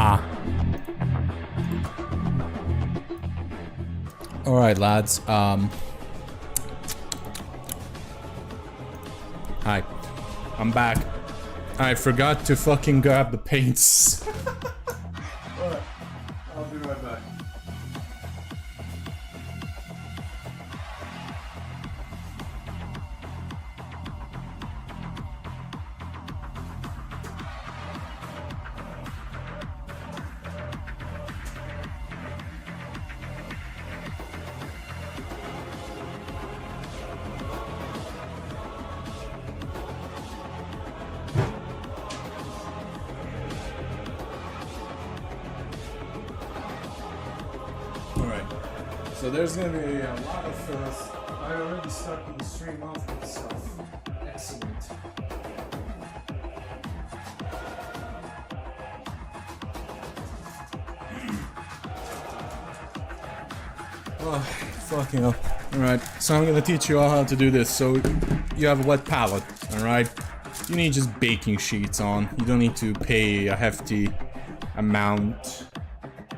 baaa. Alright, lads. Hi. I'm back. I forgot to fucking grab the paints. Alright, I'll be right back. So there's gonna be a lot of I already started the stream off with stuff. Excellent. Oh, fucking hell. Alright, so I'm gonna teach you all how to do this. So you have a wet palette, alright? You need just baking sheets on. You don't need to pay a hefty amount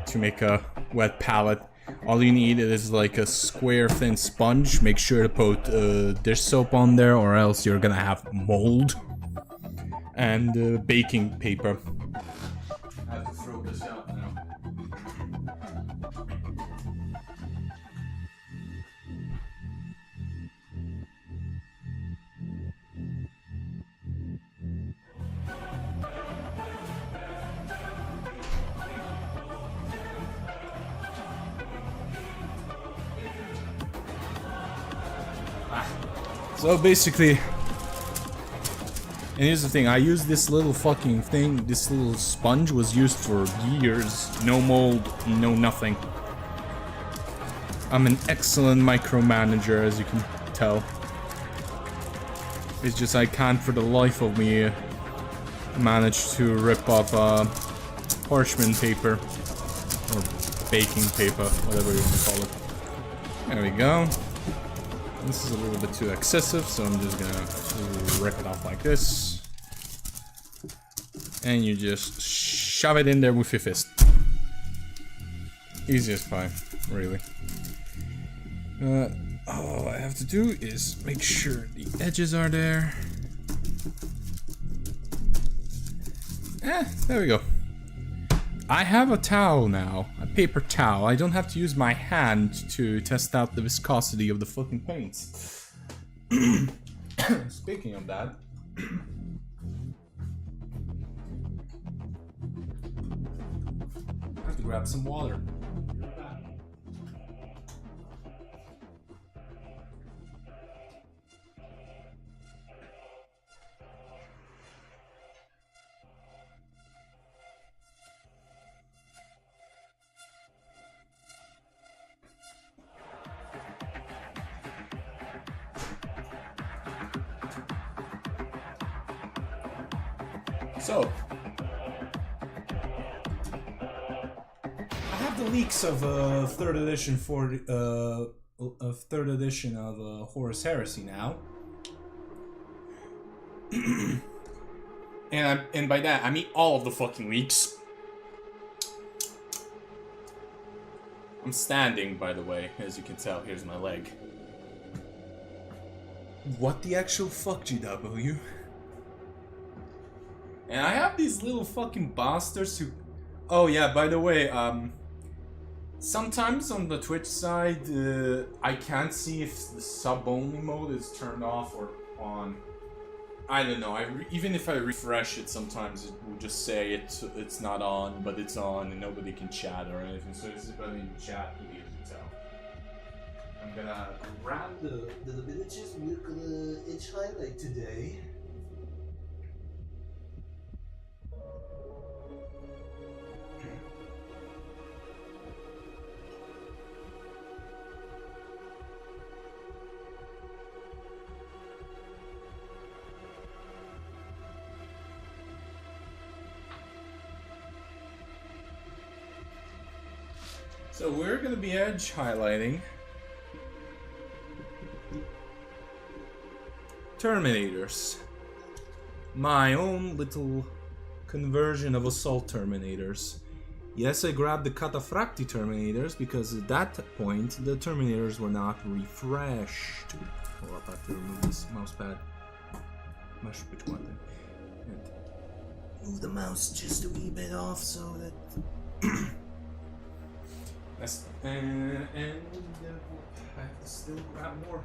to make a wet palette. All you need is like a square thin sponge. Make sure to put dish soap on there or else you're gonna have mold. And baking paper. I have to throw this out now. So basically, and here's the thing, I used this little fucking thing, this little sponge was used for years. No mold, no nothing. I'm an excellent micromanager, as you can tell. It's just I can't for the life of me manage to rip off parchment paper. Or baking paper, whatever you want to call it. There we go. This is a little bit too excessive, so I'm just gonna rip it off like this. And you just shove it in there with your fist. Easiest pie, really. All I have to do is make sure the edges are there. There we go. I have a towel now, a paper towel. I don't have to use my hand to test out the viscosity of the fucking paints. Speaking of that, I have to grab some water. So, I have the leaks of third edition of Horus Heresy now, and by that I mean all of the fucking leaks. I'm standing, by the way, as you can tell. Here's my leg. What the actual fuck, GW? And I have these little fucking bastards who... Oh yeah, by the way, sometimes on the Twitch side, I can't see if the sub-only mode is turned off or on. I don't know, even if I refresh it, sometimes it will just say it's not on, but it's on, and nobody can chat or anything. So this is going to be chat, you can tell. I'm gonna grab the villages we're gonna itch highlight today. So we're going to be edge highlighting Terminators. My own little conversion of assault Terminators. Yes, I grabbed the Cataphracti Terminators because at that point the Terminators were not refreshed. Oh, I'll have to remove this mouse pad. Mash between them. And move the mouse just a wee bit off so that. That's, and I have to still grab more.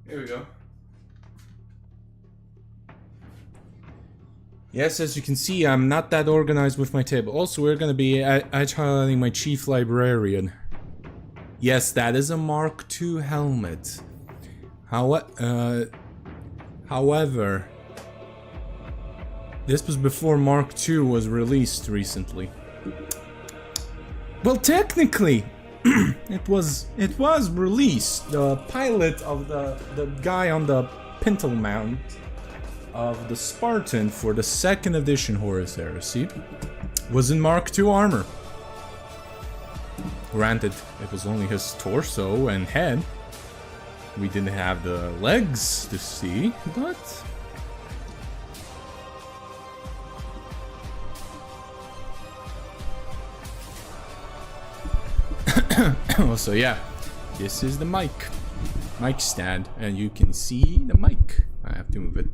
Here we go. Yes, as you can see, I'm not that organized with my table. Also, we're gonna be highlighting my chief librarian. Yes, that is a Mark II helmet. However, this was before Mark II was released recently. Well, technically, it was released. The pilot of the guy on the pintle mount of the Spartan for the 2nd edition Horus Heresy was in Mark II armor. Granted, it was only his torso and head. We didn't have the legs to see, but so yeah, this is the mic stand, and you can see the mic. I have to move it.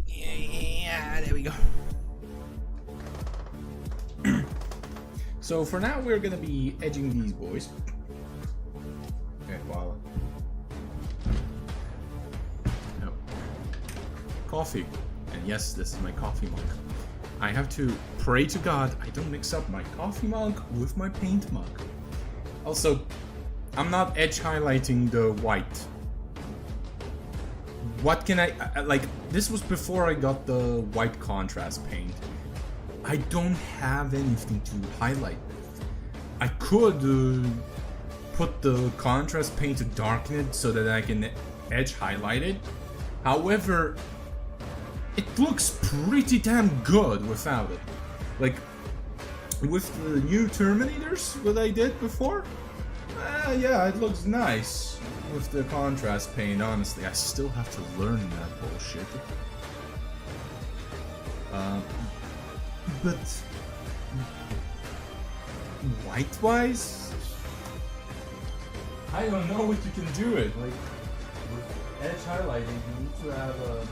Yeah, there we go. So for now, we're gonna be edging these boys. Okay, wow. No. Coffee, and yes, this is my coffee mug. I have to pray to God I don't mix up my coffee mug with my paint mug. Also, I'm not edge highlighting the white. What can I like, this was before I got the white contrast paint. I don't have anything to highlight with. I could put the contrast paint to darken it so that I can edge highlight it. However, it looks pretty damn good without it. Like, with the new Terminators that I did before, yeah, it looks nice with the contrast paint, honestly. I still have to learn that bullshit. But white-wise, I don't know what you can do it. Like, with edge highlighting, you need to have a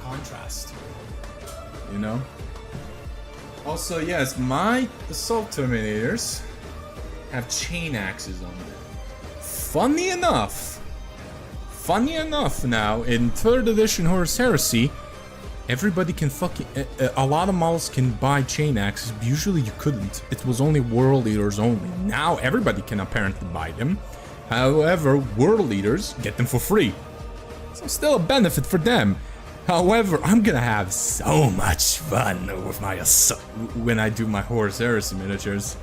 contrast, you know? Also, yes, my Assault Terminators have chain axes on them. Funny enough now, in 3rd edition Horus Heresy, everybody can fucking... a lot of models can buy chain axes, but usually you couldn't. It was only World Leaders only. Now everybody can apparently buy them. However, World Leaders get them for free. So still a benefit for them. However, I'm gonna have so much fun with my when I do my Horus Heresy miniatures.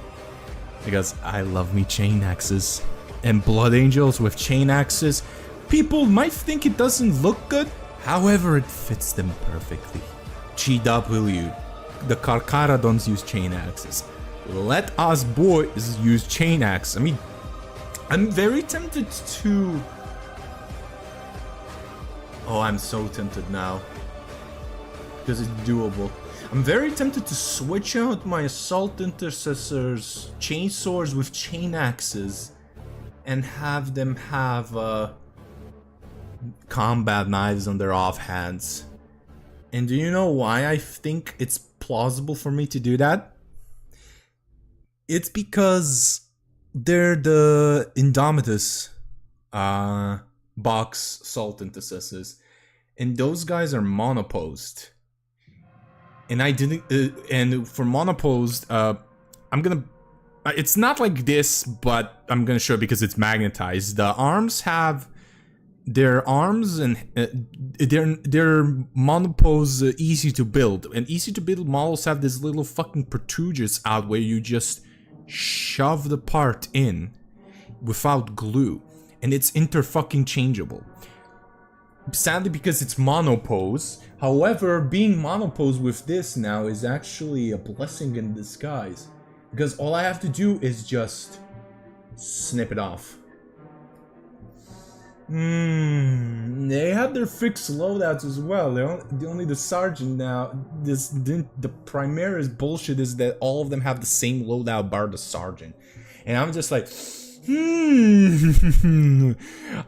Because I love me chain axes. And Blood Angels with chain axes. People might think it doesn't look good. However, it fits them perfectly. GW. The Carcharodons use chain axes. Let us boys use chain axes. I mean, I'm very tempted to... Oh, I'm so tempted now. Because it's doable. I'm very tempted to switch out my Assault Intercessors chainswords with chain axes and have them have combat knives on their offhands. And do you know why I think it's plausible for me to do that? It's because they're the Indomitus box Assault Intercessors, and those guys are monoposed. And I didn't, and for monoposed, I'm gonna, it's not like this, but I'm gonna show it because it's magnetized. The arms have their arms, and they're monopose easy to build. And easy to build models have this little fucking protrusions out where you just shove the part in without glue, and it's inter-fucking changeable. Sadly, because it's monopose, However, being monopose with this now is actually a blessing in disguise. Because all I have to do is just snip it off. They have their fixed loadouts as well. Only the sergeant now. The Primaris bullshit is that all of them have the same loadout bar the sergeant. And I'm just like,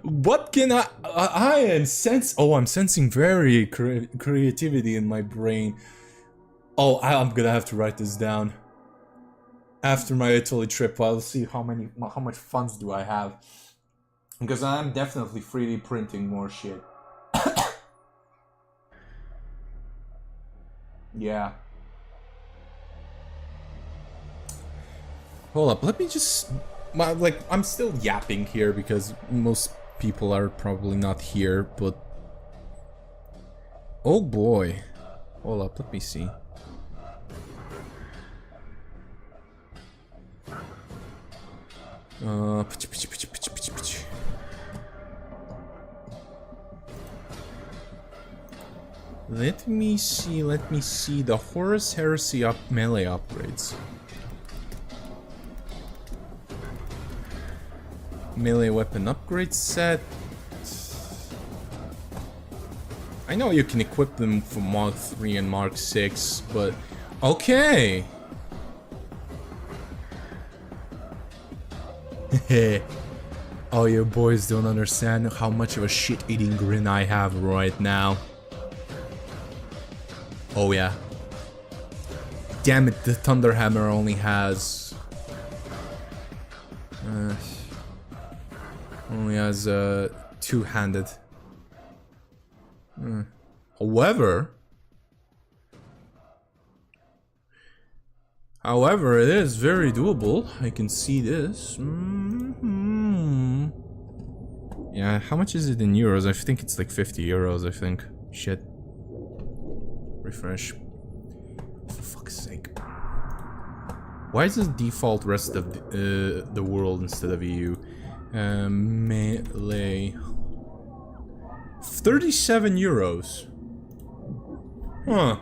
what can I am sense. Oh, I'm sensing very creativity in my brain. Oh, I'm gonna have to write this down. After my Italy trip, I'll see how much funds do I have. Because I'm definitely 3D printing more shit. Yeah. Hold up, let me just... Like, I'm still yapping here because most people are probably not here, but... Oh boy. Hold up, let me see. Let me see the Horus Heresy melee upgrades. Melee weapon upgrade set. I know you can equip them for Mark 3 and Mark 6, but okay. Oh, you boys don't understand how much of a shit-eating grin I have right now. Oh yeah. Damn it, the Thunderhammer only has... two-handed. However, it is very doable. I can see this. Yeah, how much is it in euros? I think it's like 50 euros, I think. Shit. Refresh. For fuck's sake. Why is this default rest of the world instead of EU? Melee. 37 euros. Huh.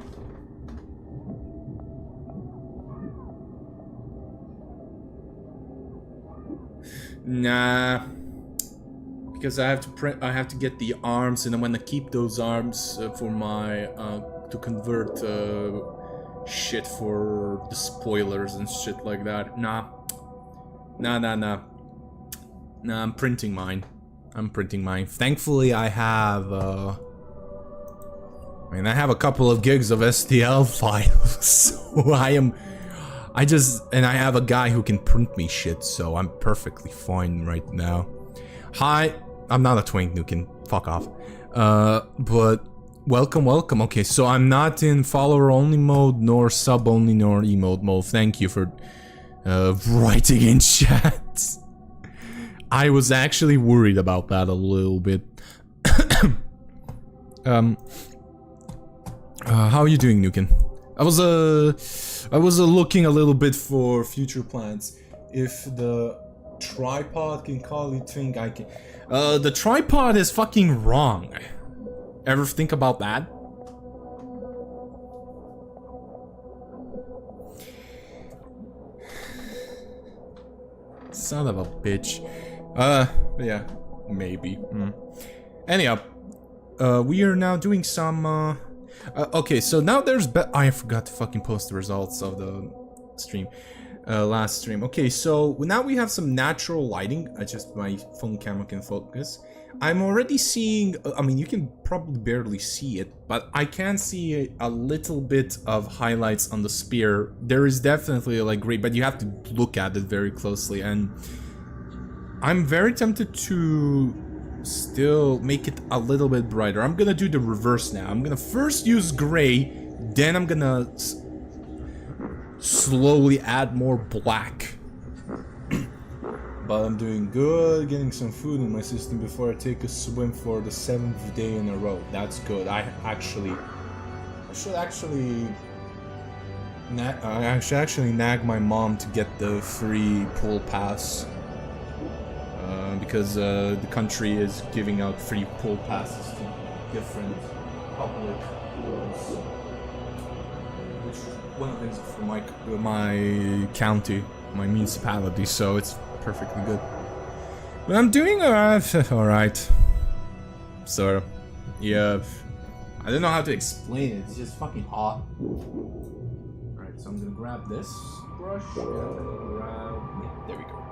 Nah. Because I have to print. I have to get the arms, and I'm gonna keep those arms for my to convert shit for the spoilers and shit like that. Nah, I'm printing mine. Thankfully, I have. I have a couple of gigs of STL files, so I have a guy who can print me shit, so I'm perfectly fine right now. Hi, I'm not a twink nukin. Fuck off. But welcome. Okay, so I'm not in follower only mode, nor sub only, nor emote mode. Thank you for writing in chat. I was actually worried about that a little bit. How are you doing, Nukin? I was looking a little bit for future plans. If the tripod can call you twink, I can. The tripod is fucking wrong. Ever think about that? Son of a bitch. Yeah, maybe. Anyhow, we are now doing some, okay, so now there's I forgot to fucking post the results of the stream. Last stream. Okay, so now we have some natural lighting. Just my phone camera can focus. I'm already seeing, I mean, you can probably barely see it, but I can see a little bit of highlights on the spear. There is definitely like great, but you have to look at it very closely, and I'm very tempted to still make it a little bit brighter. I'm gonna do the reverse now. I'm gonna first use gray, then I'm gonna slowly add more black. But I'm doing good, getting some food in my system before I take a swim for the 7th day in a row. That's good. I should actually nag my mom to get the free pool pass. Because the country is giving out free pool passes to different public which is one of the things for my county, my municipality, so it's perfectly good. But I'm doing alright. So, yeah, I don't know how to explain it, it's just fucking hot. Alright, so I'm gonna grab this brush, there we go.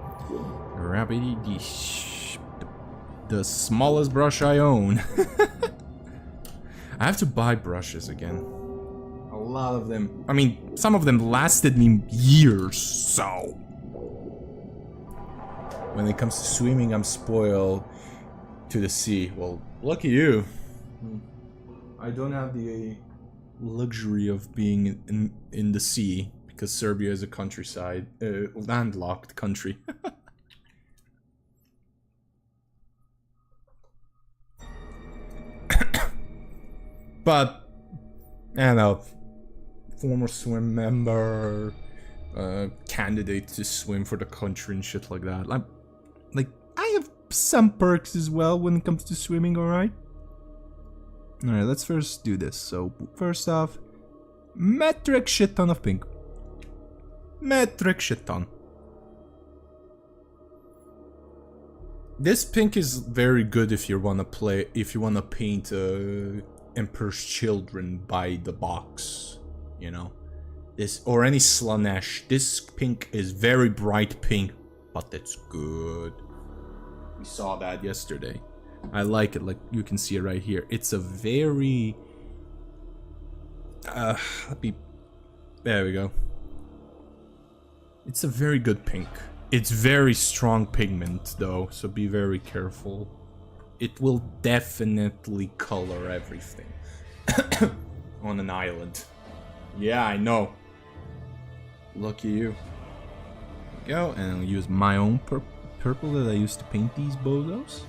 Grab the smallest brush I own. I have to buy brushes again. A lot of them. I mean, some of them lasted me years, so. When it comes to swimming, I'm spoiled to the sea. Well, lucky you. I don't have the luxury of being in the sea because Serbia is a countryside, landlocked country. But, you know, former swim member, candidate to swim for the country and shit like that. Like, I have some perks as well when it comes to swimming, alright? Alright, let's first do this. So, first off, metric shit ton of pink. Metric shit ton. This pink is very good if you wanna paint Emperor's Children by the box, you know, this or any Slanesh. This pink is very bright pink, but it's good. We saw that yesterday. I like it, like you can see it right here. It's a very there we go. It's a very good pink. It's very strong pigment though, so be very careful. It will definitely color everything on an island. Yeah, I know. Lucky you. There we go, and I'll use my own purple that I used to paint these bozos.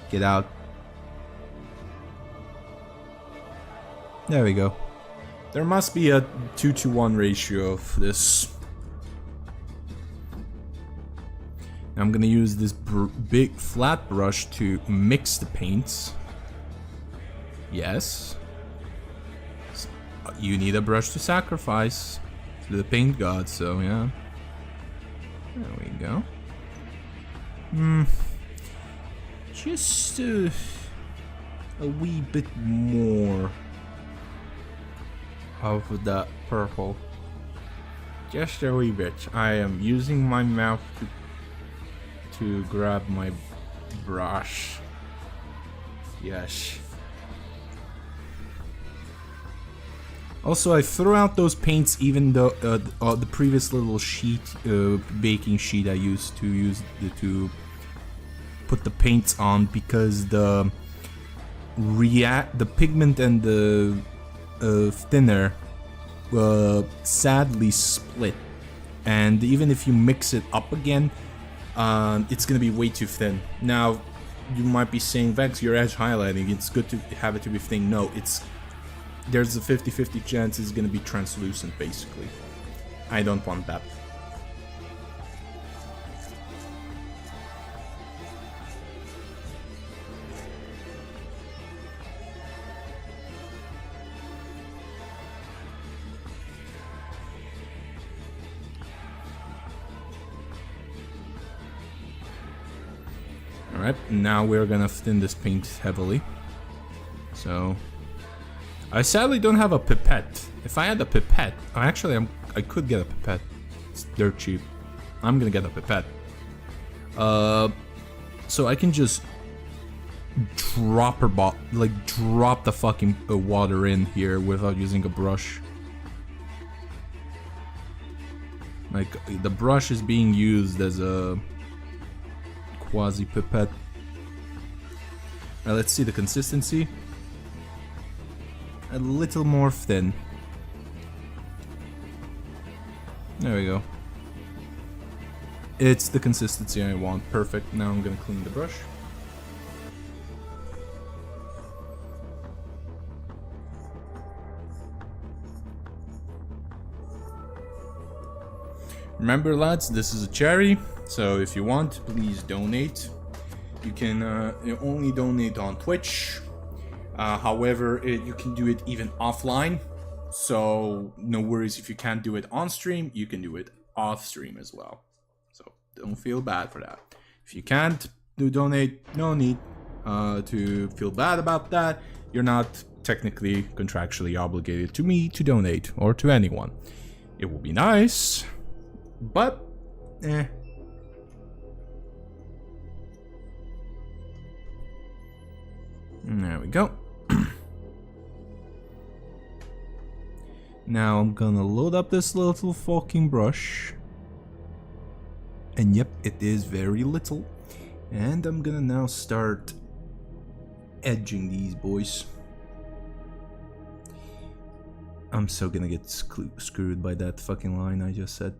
Get out. There we go. There must be a 2-to-1 ratio of this. I'm gonna use this big flat brush to mix the paints. Yes. You need a brush to sacrifice to the paint god, so yeah. There we go. Just a wee bit more of the purple. Just a wee bit. I am using my mouth to grab my brush. Yes. Also, I threw out those paints even though the previous little sheet, baking sheet I used to put the paints on, because the pigment and the thinner sadly split, and even if you mix it up again, it's gonna be way too thin. Now, you might be saying, Vex, you're edge highlighting, it's good to have it to be thin. No, there's a 50-50 chance it's gonna be translucent, basically. I don't want that. Alright, now we're gonna thin this paint heavily. So, I sadly don't have a pipette. If I had a pipette, I could get a pipette. It's dirt cheap. I'm gonna get a pipette. So I can just drop drop the fucking water in here without using a brush. Like, the brush is being used as a quasi pipette. Now let's see the consistency. A little more thin. There we go. It's the consistency I want. Perfect. Now I'm gonna clean the brush. Remember, lads, this is a charity, so if you want, please donate. You can only donate on Twitch. However, you can do it even offline. So no worries if you can't do it on stream, you can do it off stream as well. So don't feel bad for that. If you can't donate, no need to feel bad about that. You're not technically contractually obligated to me to donate or to anyone. It will be nice, but There we go. Now I'm gonna load up this little fucking brush. And yep, it is very little. And I'm gonna now start edging these boys. I'm so gonna get screwed by that fucking line I just said.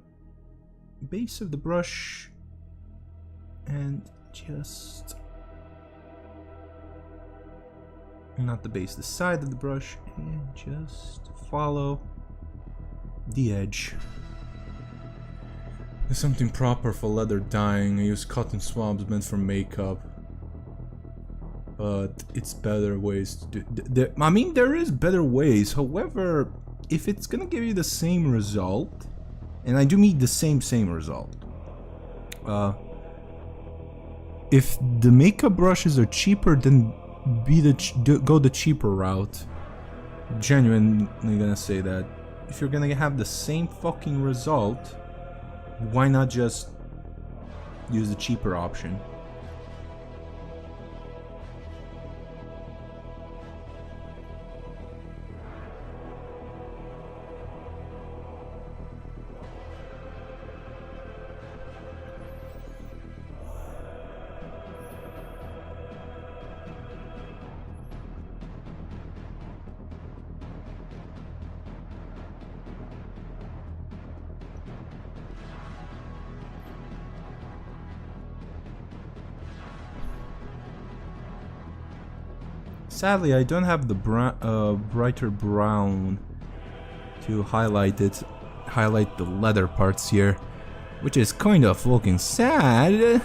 Base of the brush. And just... not the base, the side of the brush. And just follow the edge. There's something proper for leather dyeing. I use cotton swabs meant for makeup. But it's better ways to do. I mean, there is better ways. However, if it's gonna give you the same result, and I do mean the same result. If the makeup brushes are cheaper, then go the cheaper route. Genuinely gonna say that. If you're gonna have the same fucking result, why not just use the cheaper option? Sadly, I don't have the brighter brown to highlight the leather parts here, which is kind of fucking sad.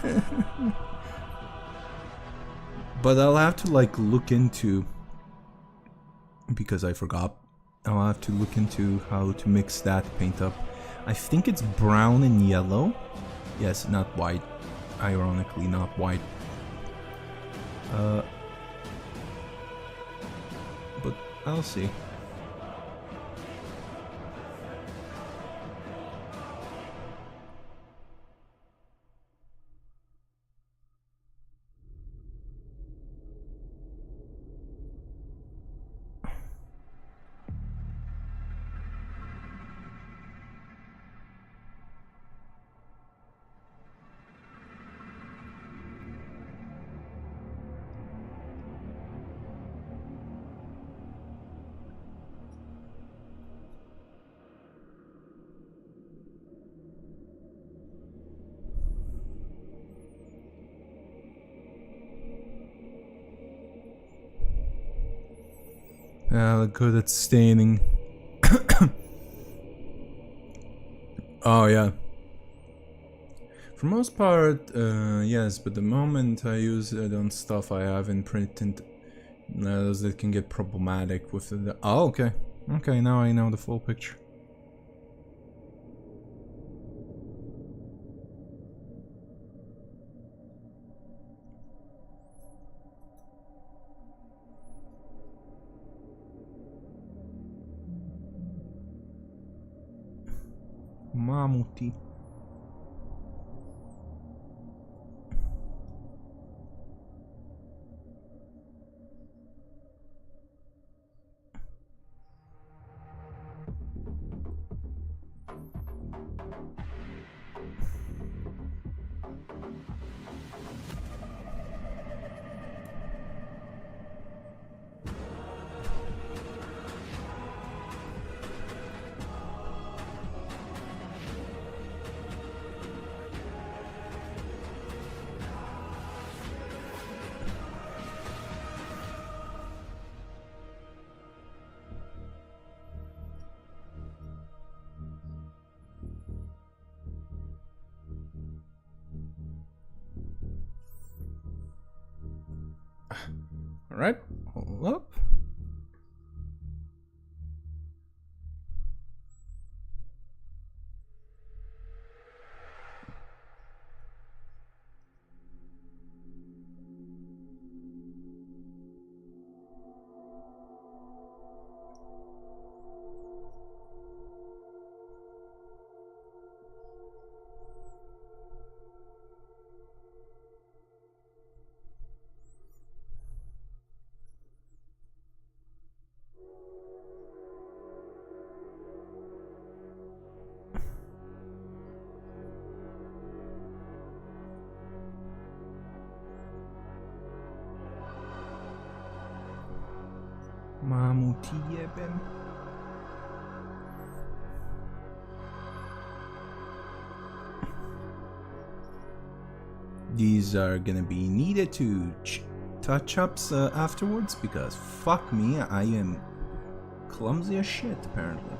But I'll have to like look into, because I forgot, I'll have to look into how to mix that paint up. I think it's brown and yellow. Yes, not white. Ironically, not white. But I'll see. Good at staining. Oh yeah. For most part, yes, but the moment I use it on stuff I have in printed, that can get problematic with the... Oh, okay. Okay, now I know the full picture. Mamuti. Alright, hold up. 10. These are gonna be needed to touch-ups afterwards, because fuck me, I am clumsy as shit apparently.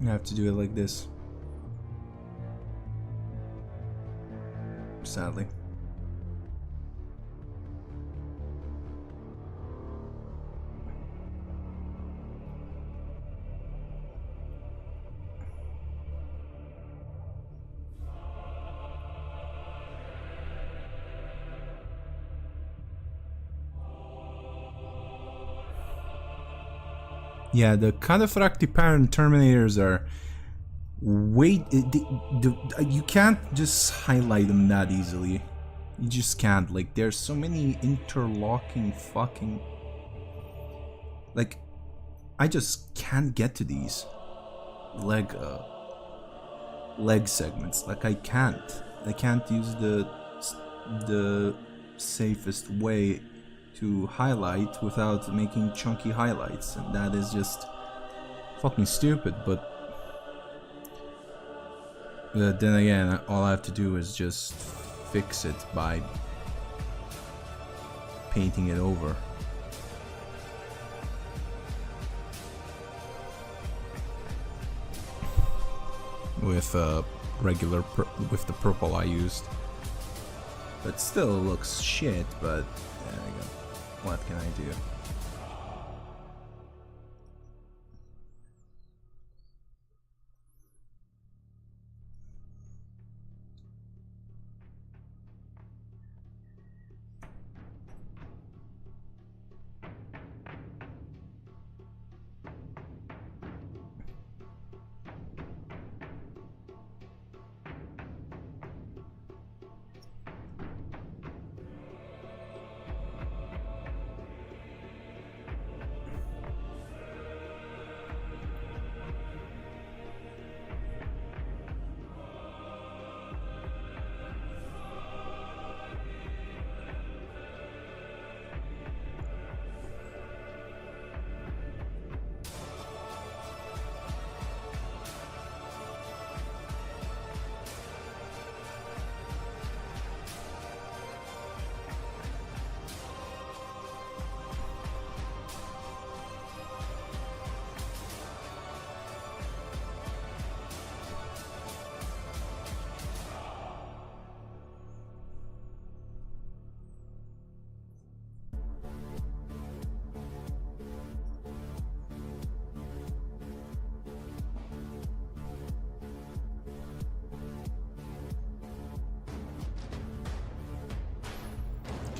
I have to do it like this. Sadly. Yeah, the Kadafrakti parent terminators are you can't just highlight them that easily. You just can't. Like, there's so many interlocking fucking, like, I just can't get to these leg segments. Like, I can't use the safest way to highlight without making chunky highlights, and that is just fucking stupid. But then again, all I have to do is just fix it by painting it over. With regular with the purple I used, but still looks shit. But there we go. What can I do?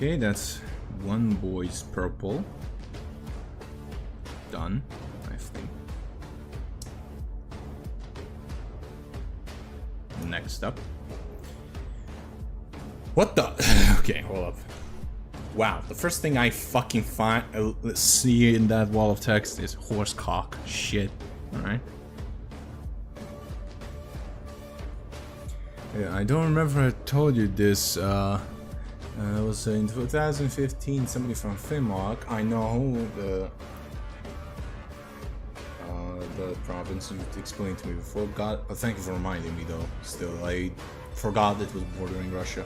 Okay, that's one boy's purple. Done, I think. Next up. What the? Okay, hold up. Wow, the first thing I fucking see in that wall of text is horse cock. Shit. Alright. Yeah, I don't remember I told you this. It was in 2015, somebody from Finnmark. I know the province you explained to me before. God, thank you for reminding me though. Still, I forgot it was bordering Russia.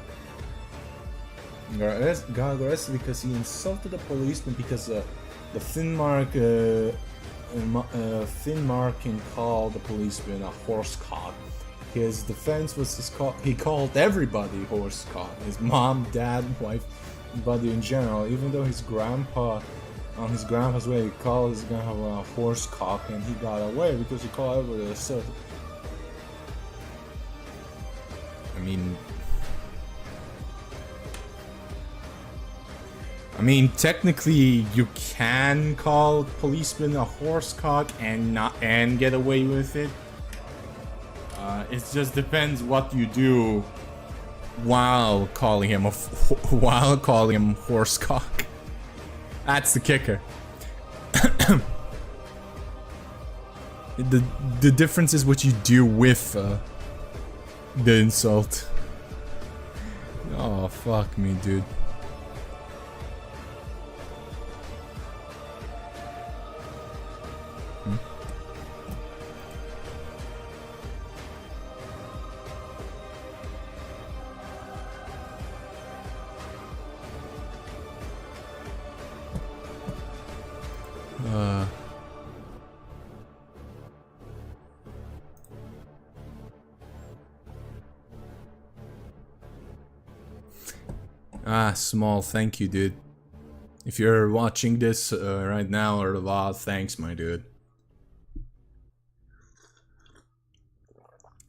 Got arrested because he insulted a policeman because the Finnmark can call the policeman a horse cock. His defense was he called everybody horse cock. His mom, dad, wife, everybody in general. Even though his grandpa, on his grandpa's way, he called his grandpa a horse cock, and he got away because he called everybody a slut. I mean, technically, you can call policemen a horse cock and get away with it. It just depends what you do while calling him horse cock. That's the kicker. the difference is what you do with the insult. Oh fuck me, dude. Small, thank you, dude. If you're watching this right now or live, thanks, my dude.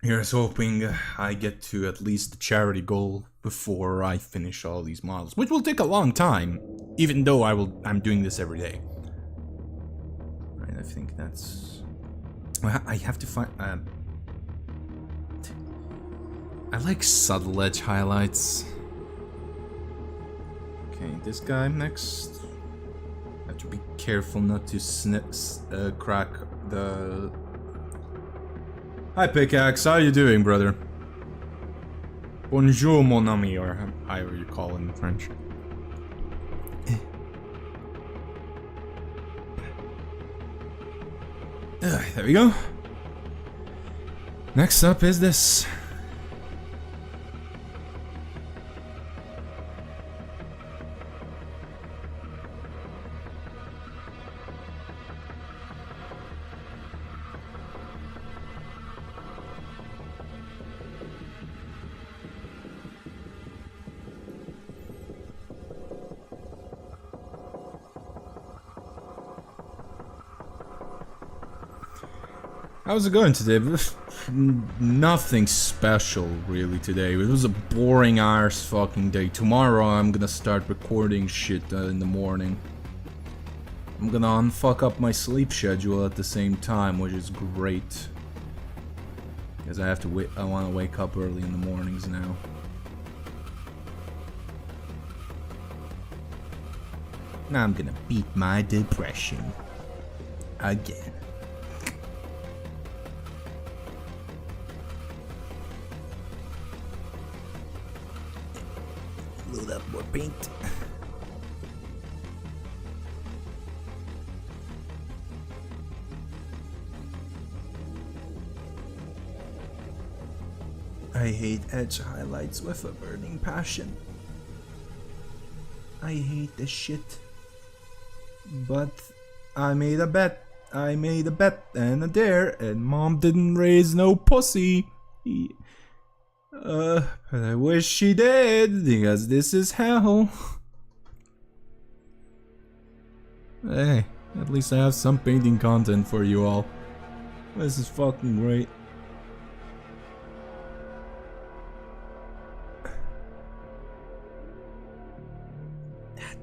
Here's hoping I get to at least the charity goal before I finish all these models, which will take a long time, even though I'm doing this every day. Right, I think that's. Well, I have to find. I like subtle edge highlights. Okay, this guy next. I have to be careful not to crack the. Hi, Pickaxe. How you doing, brother? Bonjour, mon ami, or however you call it in French. There we go. Next up is this. How's it going today? Nothing special really today. It was a boring ass fucking day. Tomorrow I'm gonna start recording shit in the morning. I'm gonna unfuck up my sleep schedule at the same time, which is great. Because I have to wait. I want to wake up early in the mornings now. Now I'm gonna beat my depression again. Load up more paint. I hate edge highlights with a burning passion. I hate this shit. But I made a bet. And a dare, and mom didn't raise no pussy. But I wish she did, because this is hell. Hey, at least I have some painting content for you all. This is fucking great.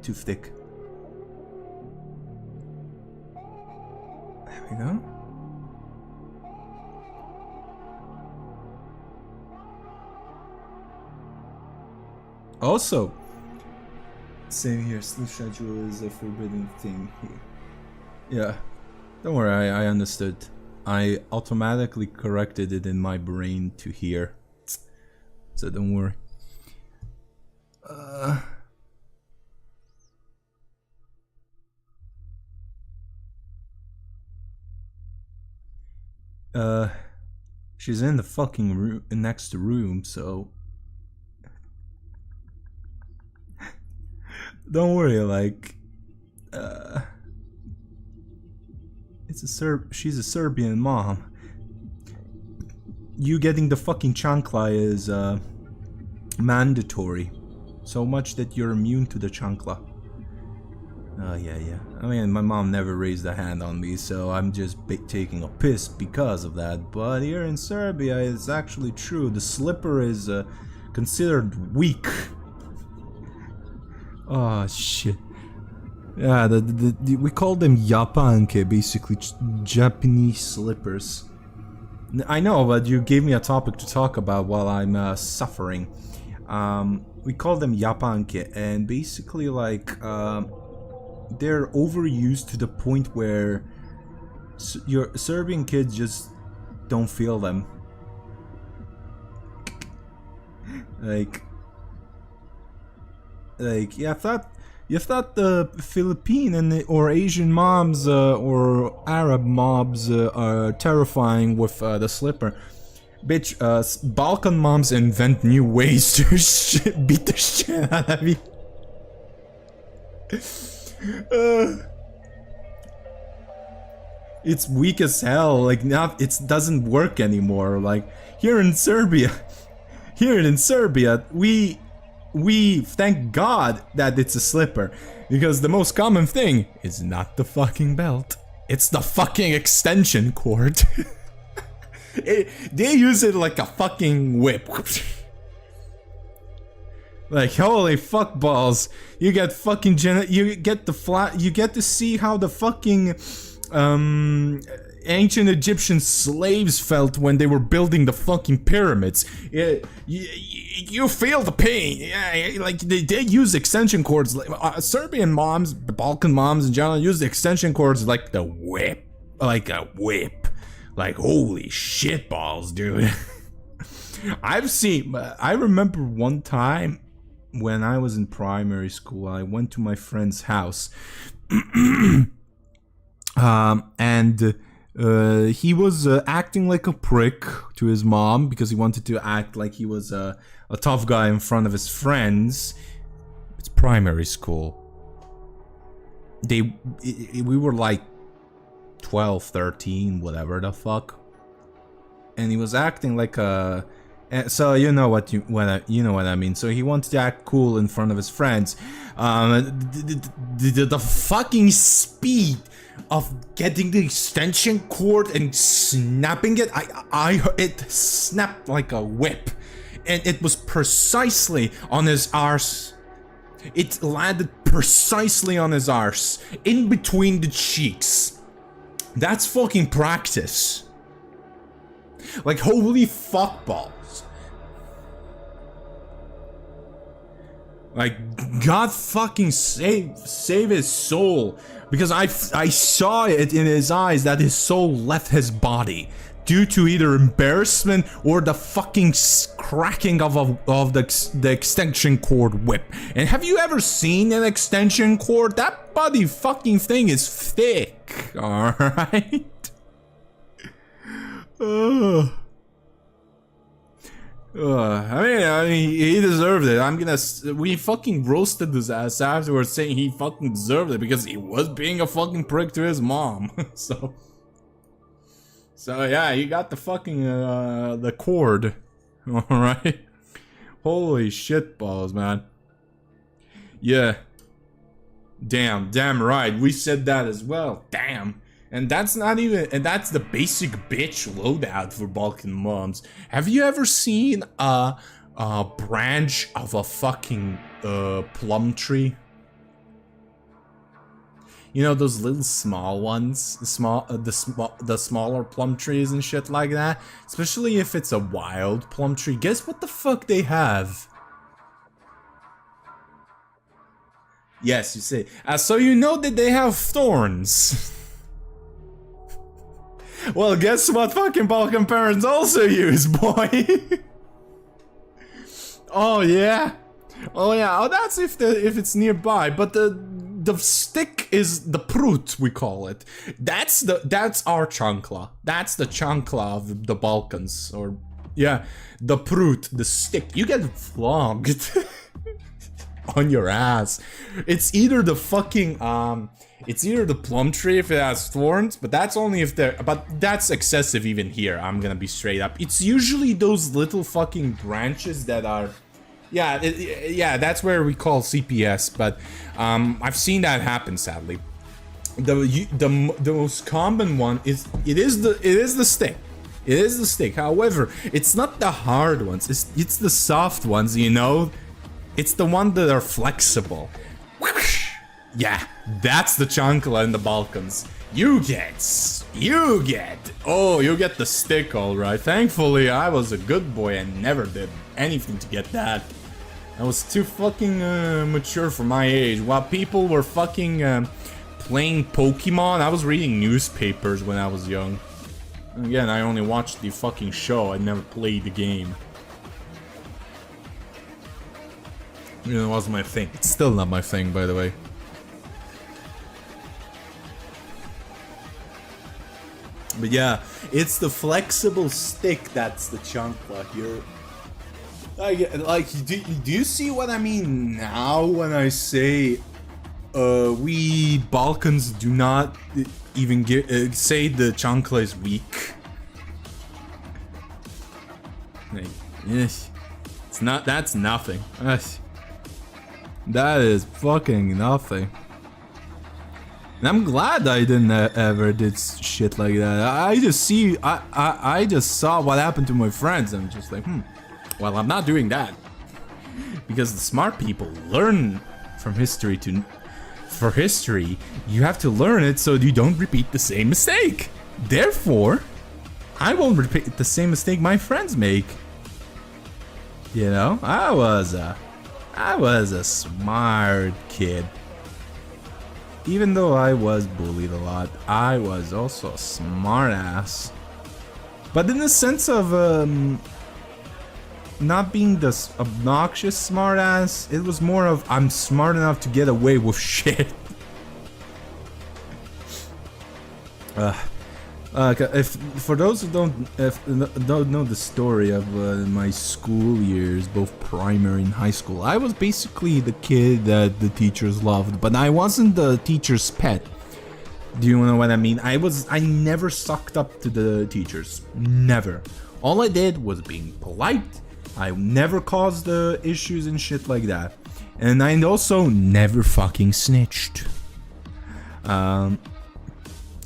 too thick. There we go. Also, same here, sleep schedule is a forbidden thing here. Yeah, don't worry, I understood. I automatically corrected it in my brain to here. So don't worry. She's in the fucking room, next room, so don't worry. Like, she's a Serbian mom. You getting the fucking chancla is mandatory, so much that you're immune to the chancla. Oh yeah. I mean, my mom never raised a hand on me, so I'm just taking a piss because of that. But here in Serbia, it's actually true. The slipper is considered weak. Oh shit. Yeah, we call them japanke, basically Japanese slippers. I know, but you gave me a topic to talk about while I'm suffering. We call them japanke, and basically like they're overused to the point where your Serbian kids just don't feel them. Like yeah, you thought the Philippine or Asian moms or Arab mobs are terrifying with the slipper. Bitch, Balkan moms invent new ways to beat the shit out of you. It's weak as hell. Like, now it doesn't work anymore. Like here in Serbia, we thank God that it's a slipper, because the most common thing is not the fucking belt. It's the fucking extension cord. They use it like a fucking whip. Like, holy fuck balls. You get fucking you get to see how the fucking ancient Egyptian slaves felt when they were building the fucking pyramids. You feel the pain. Yeah, like they use extension cords. Serbian moms, Balkan moms in general, use the extension cords like the whip, like a whip. Like, holy shit balls, dude. I remember one time when I was in primary school, I went to my friend's house. And he was acting like a prick to his mom because he wanted to act like he was a tough guy in front of his friends. It's primary school. We were like 12, 13, whatever the fuck. And he was acting like a... So you know what I mean. So he wanted to act cool in front of his friends. The fucking speed of getting the extension cord and snapping it, it snapped like a whip, and it was precisely on his arse. It landed precisely on his arse, in between the cheeks. That's fucking practice. Like, holy fuck balls. Like, God fucking save his soul, because I saw it in his eyes that his soul left his body due to either embarrassment or the fucking cracking of the extension cord whip. And have you ever seen an extension cord? That bloody fucking thing is thick. All right. I mean, he deserved it. We fucking roasted his ass afterwards, saying he fucking deserved it because he was being a fucking prick to his mom. So yeah, he got the fucking the cord. All right. Holy shit balls, man. Yeah. Damn right. We said that as well. Damn. And that's not even, and that's the basic bitch loadout for Balkan moms. Have you ever seen a branch of a fucking plum tree? You know those little small ones, the smaller plum trees and shit like that. Especially if it's a wild plum tree. Guess what the fuck they have? Yes, you say. So you know that they have thorns. Well, guess what fucking Balkan parents also use, boy. Oh yeah. Oh yeah. Oh, that's if it's nearby. But the stick is the prut, we call it. That's our chancla. That's the chancla of the Balkans. Or yeah, the prut, the stick. You get flogged. On your ass. It's either the fucking it's either the plum tree if it has thorns, but that's only if they're, but that's excessive even here. I'm gonna be straight up. It's usually those little fucking branches that are, yeah, yeah, that's where we call CPS. But I've seen that happen, sadly. The most common one is it is the stick. It is the stick. However, it's not the hard ones. It's the soft ones, you know. It's the one that are flexible. Yeah, that's the chancla in the Balkans. You get the stick, alright. Thankfully, I was a good boy and never did anything to get that. I was too fucking mature for my age. While people were fucking playing Pokemon, I was reading newspapers when I was young. Again, I only watched the fucking show, I never played the game. You know, it wasn't my thing. It's still not my thing, by the way. But yeah, it's the flexible stick that's the chancla here. Like, do you see what I mean now when I say we Balkans do not even say the chancla is weak? Like, yes, it's not. That's nothing. That is fucking nothing. And I'm glad I didn't ever did shit like that. I just saw what happened to my friends. I'm just like, well, I'm not doing that. Because the smart people learn from history for history, you have to learn it so you don't repeat the same mistake. Therefore, I won't repeat the same mistake my friends make. You know, I was a smart kid. Even though I was bullied a lot, I was also a smart ass. But in the sense of not being this obnoxious smart ass, it was more of I'm smart enough to get away with shit. If for those who don't know the story of my school years, both primary and high school, I was basically the kid that the teachers loved, but I wasn't the teacher's pet. Do you know what I mean? I never sucked up to the teachers. Never. All I did was being polite. I never caused the issues and shit like that. And I also never fucking snitched.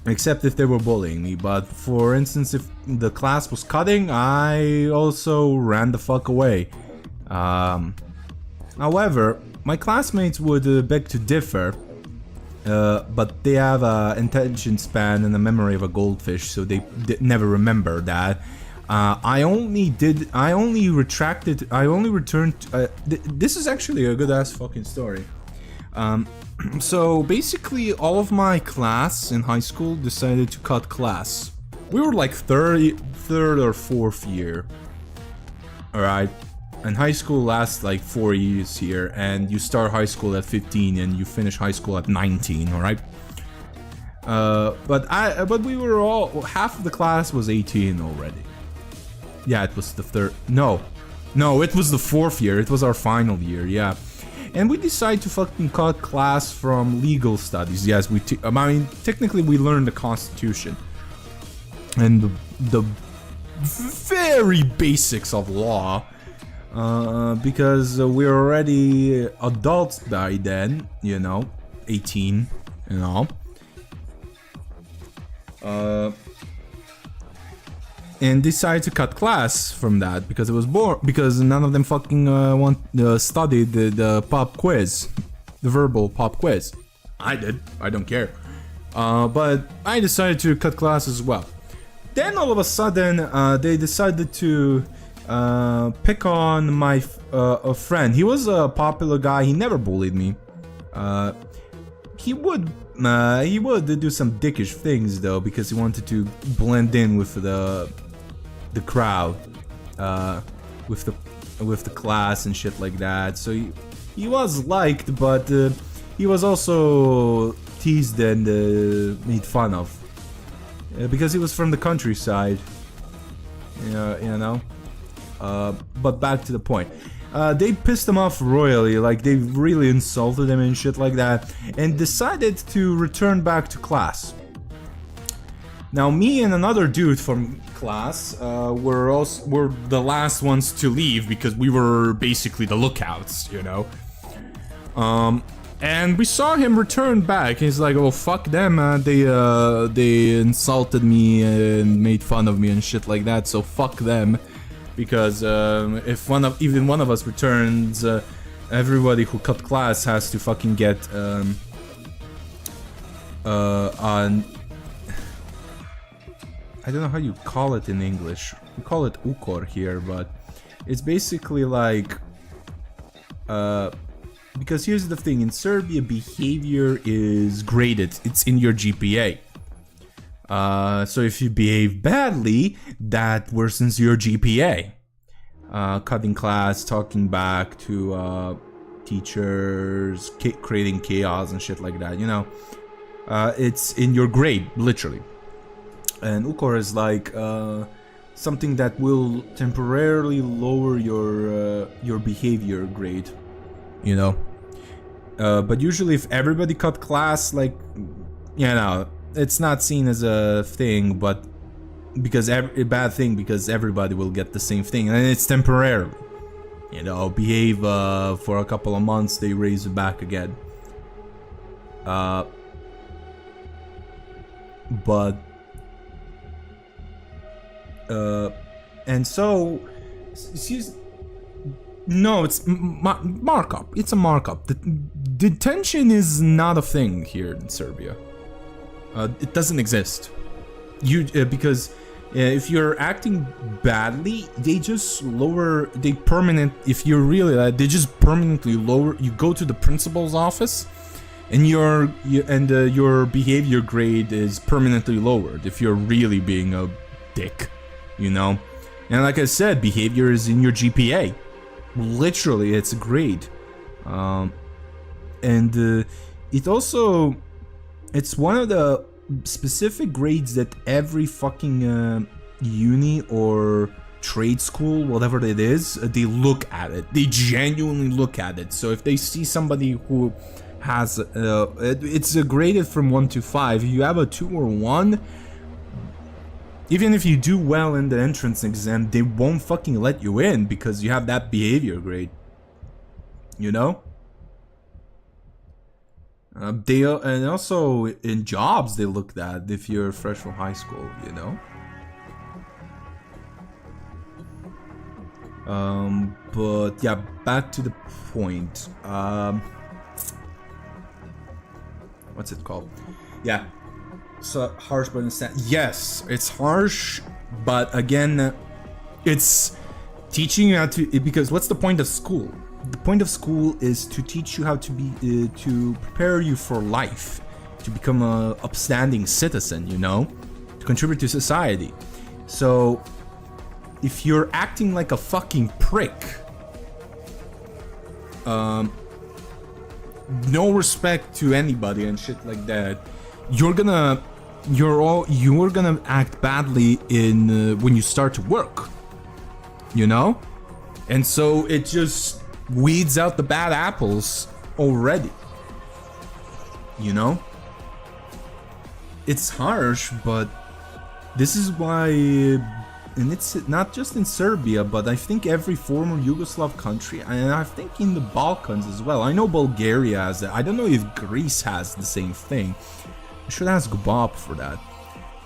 Except if they were bullying me, but for instance, if the class was cutting, I also ran the fuck away. However, my classmates would beg to differ, but they have an attention span and a memory of a goldfish, so they never remember that. I only returned. This is actually a good ass fucking story. So basically all of my class in high school decided to cut class. We were like third or fourth year. Alright. And high school lasts like 4 years here, and you start high school at 15 and you finish high school at 19, alright? But we were all, half of the class was 18 already. Yeah, it was the third, no, it was the fourth year, it was our final year, yeah. And we decided to fucking cut class from legal studies. Yes, I mean, technically we learned the Constitution and the very basics of law, because we're already adults by then, you know, 18 and all. And decided to cut class from that because it was boring. Because none of them fucking studied the pop quiz, the verbal pop quiz. I did. I don't care. But I decided to cut class as well. Then all of a sudden, they decided to pick on my a friend. He was a popular guy. He never bullied me. He would do some dickish things though, because he wanted to blend in with the crowd, with the class and shit like that. So he was liked, but he was also teased and made fun of, because he was from the countryside. You know. But back to the point. They pissed him off royally, like they really insulted him and shit like that, and decided to return back to class. Now, me and another dude from class were the last ones to leave, because we were basically the lookouts, you know. And we saw him return back. He's like, "Oh, fuck them, they insulted me and made fun of me and shit like that. So fuck them." Because if even one of us returns, everybody who cut class has to fucking get on. I don't know how you call it in English. We call it ukor here, but it's basically like because here's the thing: in Serbia, behavior is graded. It's in your GPA. So if you behave badly, that worsens your GPA. Cutting class, talking back to teachers, creating chaos and shit like that, you know. It's in your grade, literally. And UKOR is like something that will temporarily lower your behavior grade, you know. But usually if everybody cut class, like, you know, it's not seen as a thing, but because a bad thing, because everybody will get the same thing, and it's temporary. You know, behave for a couple of months, they raise it back again. And so, no, it's markup. It's a markup. Detention is not a thing here in Serbia. It doesn't exist. Because if you're acting badly, they just lower. If you're really they just permanently lower. You go to the principal's office, and your behavior grade is permanently lowered if you're really being a dick, you know. And like I said, behavior is in your GPA. Literally, it's a grade, and it's one of the specific grades that every fucking uni or trade school, whatever it is, they look at it. They genuinely look at it. So if they see somebody who has it's graded from 1 to 5. If you have a 2 or 1, even if you do well in the entrance exam, they won't fucking let you in because you have that behavior grade. You know? And also in jobs they look at if you're fresh from high school, you know? But yeah, back to the point. What's it called? Yeah. So harsh but understand. Yes, it's harsh, but again, it's teaching you how to. Because what's the point of school? The point of school is to teach you how to be, to prepare you for life, to become a upstanding citizen. You know, to contribute to society. So, if you're acting like a fucking prick, no respect to anybody and shit like that, you're gonna act badly in when you start to work, you know, and so it just weeds out the bad apples already, you know. It's harsh, but this is why, and it's not just in Serbia, but I think every former Yugoslav country, and I think in the Balkans as well. I know Bulgaria has it. I don't know if Greece has the same thing. I should ask Bob for that.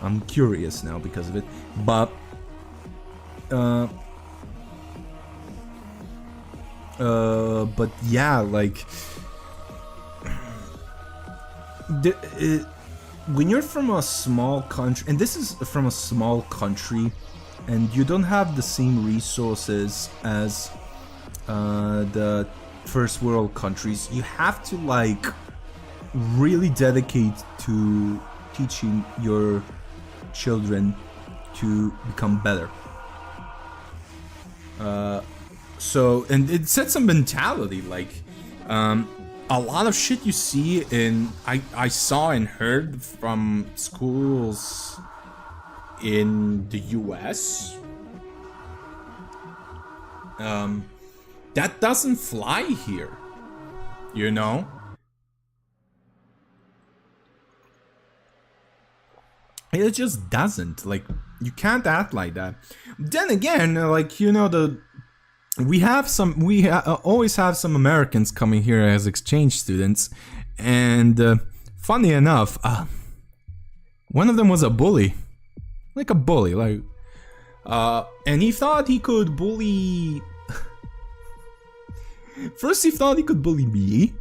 I'm curious now because of it. But yeah, like when you're from a small country, and this is from a small country, and you don't have the same resources as the first world countries, you have to like really dedicate to teaching your children to become better. So, and it sets a mentality, like, a lot of shit you see I saw and heard from schools in the US, that doesn't fly here, you know? It just doesn't, like, you can't act like that. Then again, like, you know, we always have some Americans coming here as exchange students, and funny enough, one of them was a bully, like, and he thought he could bully. First, he thought he could bully me,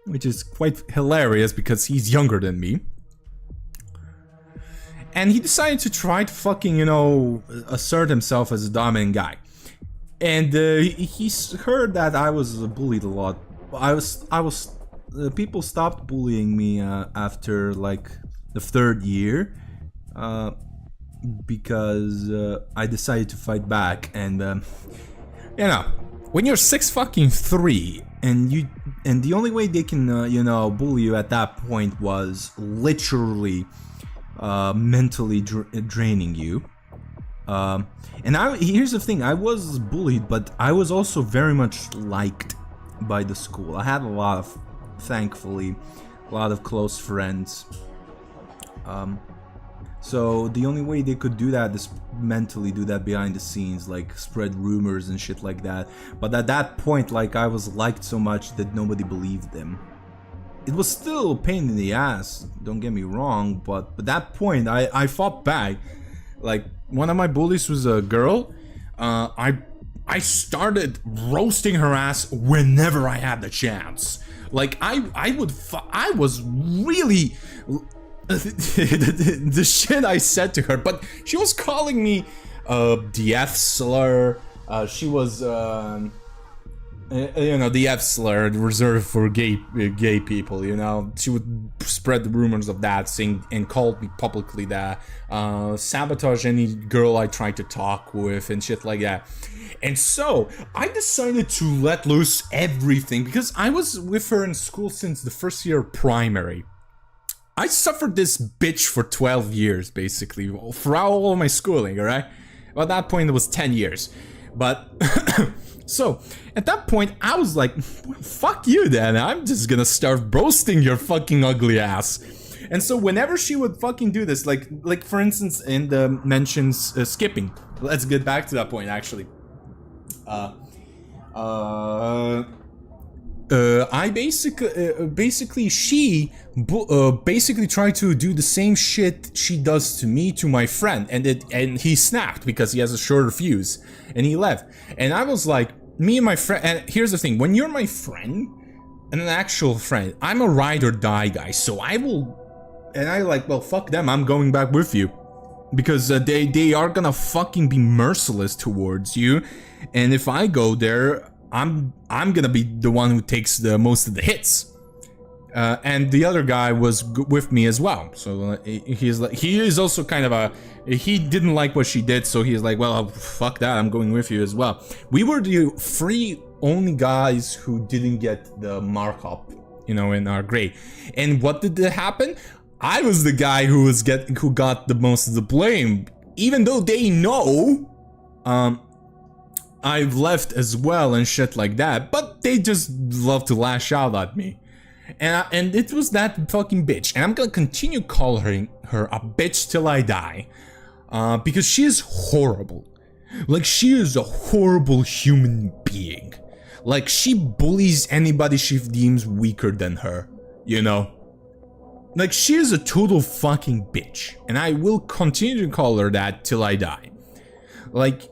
which is quite hilarious because he's younger than me. And he decided to try to fucking, you know, assert himself as a dominant guy. And he heard that I was bullied a lot. People stopped bullying me after like the 3rd year, because I decided to fight back. And you know, when you're 6'3" and the only way they can you know, bully you at that point was literally mentally draining you. And here's the thing, I was bullied, but I was also very much liked by the school. I had thankfully, a lot of close friends. So the only way they could do that is mentally do that behind the scenes, like spread rumors and shit like that. But at that point, like, I was liked so much that nobody believed them. It was still a pain in the ass, don't get me wrong, but at that point, I fought back. Like, one of my bullies was a girl. I started roasting her ass whenever I had the chance. Like, I was really the shit I said to her, but she was calling me the F slur. She was you know, the F slur reserved for gay people, you know. She would spread the rumors of that, saying, and called me publicly that, sabotage any girl I tried to talk with and shit like that. And so I decided to let loose everything, because I was with her in school since the 1st year of primary. I suffered this bitch for 12 years, basically, throughout all of my schooling, alright? Well, at that point it was 10 years. But so, at that point, I was like, fuck you then, I'm just gonna start roasting your fucking ugly ass. And so whenever she would fucking do this, like for instance, in the mentions skipping, let's get back to that point actually. I basically she basically tried to do the same shit she does to me to my friend, and he snapped because he has a shorter fuse, and he left. And I was like, me and my friend, and here's the thing, when you're my friend, and an actual friend, I'm a ride or die guy, so I will, and I like, well, fuck them, I'm going back with you. Because they are gonna fucking be merciless towards you, and if I go there, I'm gonna be the one who takes the most of the hits. And the other guy was with me as well, so he's like, he is also kind of he didn't like what she did, so he's like, well, fuck that, I'm going with you as well. We were the 3 only guys who didn't get the markup, you know, in our grade. And what did happen? I was the guy who got the most of the blame, even though they know I've left as well and shit like that, but they just love to lash out at me. And it was that fucking bitch, and I'm gonna continue calling her a bitch till I die, because she is horrible. Like, she is a horrible human being. Like, she bullies anybody she deems weaker than her, you know? Like, she is a total fucking bitch, and I will continue to call her that till I die. Like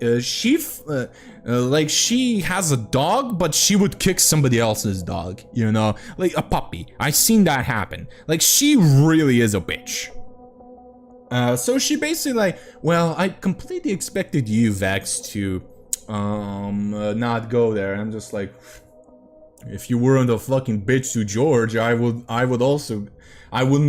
like she has a dog, but she would kick somebody else's dog, you know, like a puppy. I seen that happen. Like she really is a bitch. So she basically like, well, I completely expected you, Vex, to not go there. I'm just like, if you weren't a fucking bitch to George, I wouldn't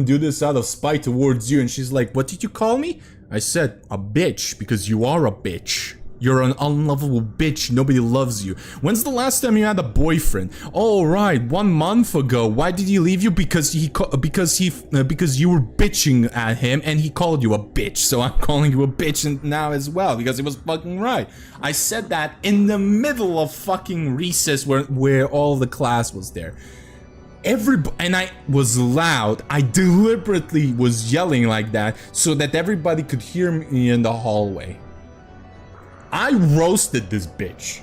do this out of spite towards you. And she's like, what did you call me? I said, a bitch, because you are a bitch. You're an unlovable bitch. Nobody loves you. When's the last time you had a boyfriend? Oh, right, 1 month ago. Why did he leave you? Because you were bitching at him and he called you a bitch. So I'm calling you a bitch now as well because he was fucking right. I said that in the middle of fucking recess where all the class was there. And I was loud. I deliberately was yelling like that so that everybody could hear me in the hallway. I roasted this bitch.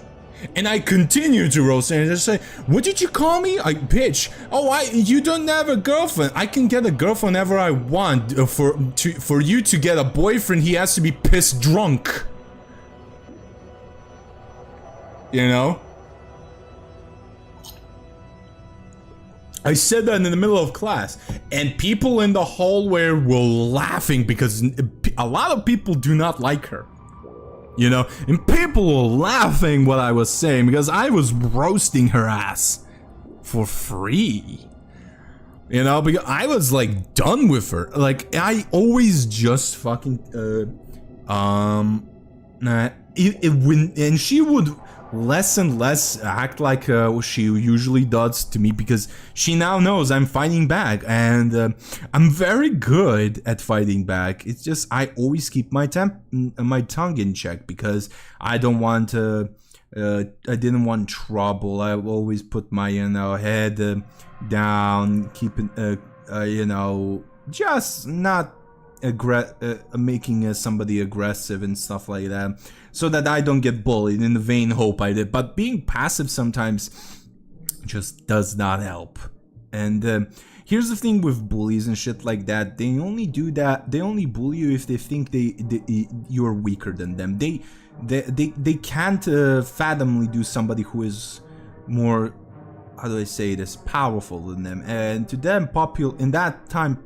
And I continue to roast her and just say, what did you call me? I bitch. Oh, you don't have a girlfriend. I can get a girlfriend whenever I want. For you to get a boyfriend, he has to be pissed drunk. You know? I said that in the middle of class, and people in the hallway were laughing because a lot of people do not like her. You know, and people were laughing what I was saying because I was roasting her ass for free. You know, because I was like done with her. Like I always just fucking and she would less and less act like she usually does to me because she now knows I'm fighting back, and I'm very good at fighting back. It's just I always keep my tongue in check because I don't want I didn't want trouble. I always put my head down, keeping just not making somebody aggressive and stuff like that, so that I don't get bullied. In the vain hope I did, but being passive sometimes just does not help. And here's the thing with bullies and shit like that: they only do that. They only bully you if they think you're weaker than them. They can't fathomly do somebody who is more, how do I say this, powerful than them. And to them, in that time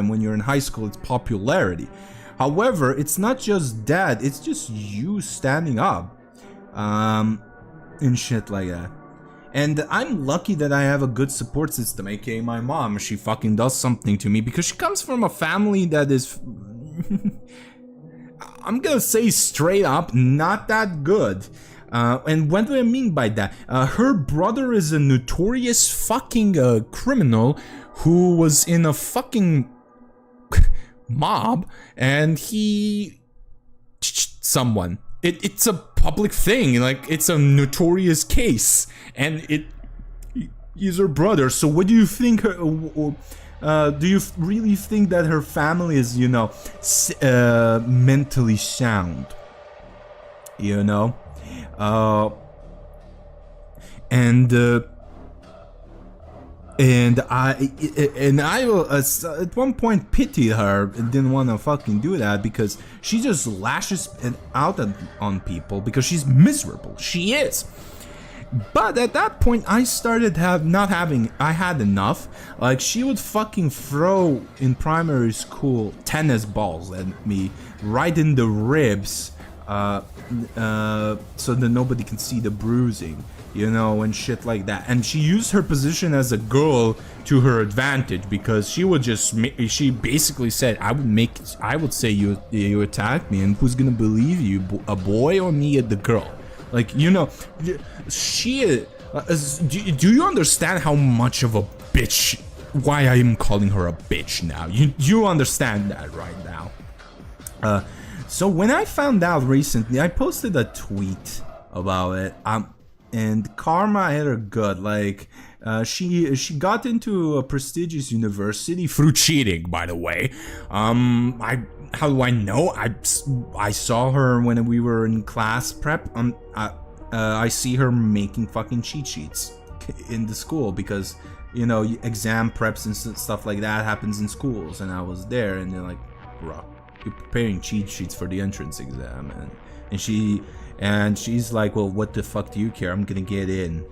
when you're in high school, it's popularity. However, it's not just that, it's just you standing up and shit like that. And I'm lucky that I have a good support system, aka my mom. She fucking does something to me because she comes from a family that is I'm gonna say straight up, not that good. And what do I mean by that? Her brother is a notorious fucking criminal who was in a fucking mob, and he someone. It's a public thing, like it's a notorious case, and he's her brother. So what do you think? Do you really think that her family is, mentally sound? You know, And I will at one point pity her and didn't want to fucking do that because she just lashes out on people because she's miserable. She is. But at that point I started I had enough. Like she would fucking throw in primary school tennis balls at me right in the ribs, so that nobody can see the bruising. And shit like that. And she used her position as a girl to her advantage because she would she basically said, I would say you attacked me, and who's gonna believe you, a boy or me, the girl? Like, she do you understand how much of a bitch, why I am calling her a bitch now? You understand that right now. So when I found out recently, I posted a tweet about it. And karma hit her good. Like, she got into a prestigious university through cheating, by the way. How do I know? I saw her when we were in class prep. I see her making fucking cheat sheets in the school because, exam preps and stuff like that happens in schools. And I was there, and they're like, bro, you're preparing cheat sheets for the entrance exam, and and she's like, well, what the fuck do you care? I'm gonna get in.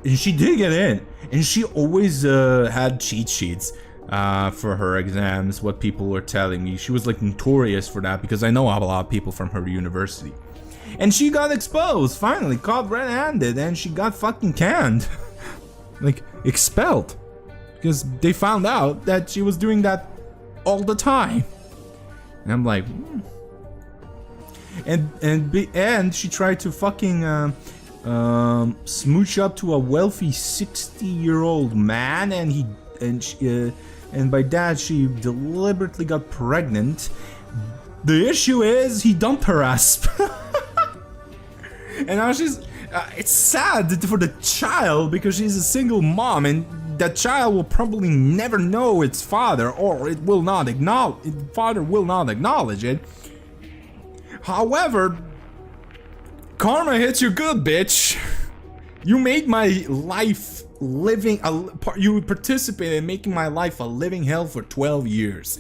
And she did get in, and she always had cheat sheets for her exams, what people were telling me. She was like notorious for that, because I know a lot of people from her university. And she got exposed, finally, caught red-handed, and she got fucking canned. Like, expelled. Because they found out that she was doing that all the time. And I'm like, And she tried to fucking smooch up to a wealthy 60-year-old man, and by that she deliberately got pregnant. The issue is he dumped her ass. And now she's it's sad for the child, because she's a single mom, and that child will probably never know its father, or it will not acknowledge, father will not acknowledge it. However, karma hits you good, bitch. You made my life you participated in making my life a living hell for 12 years.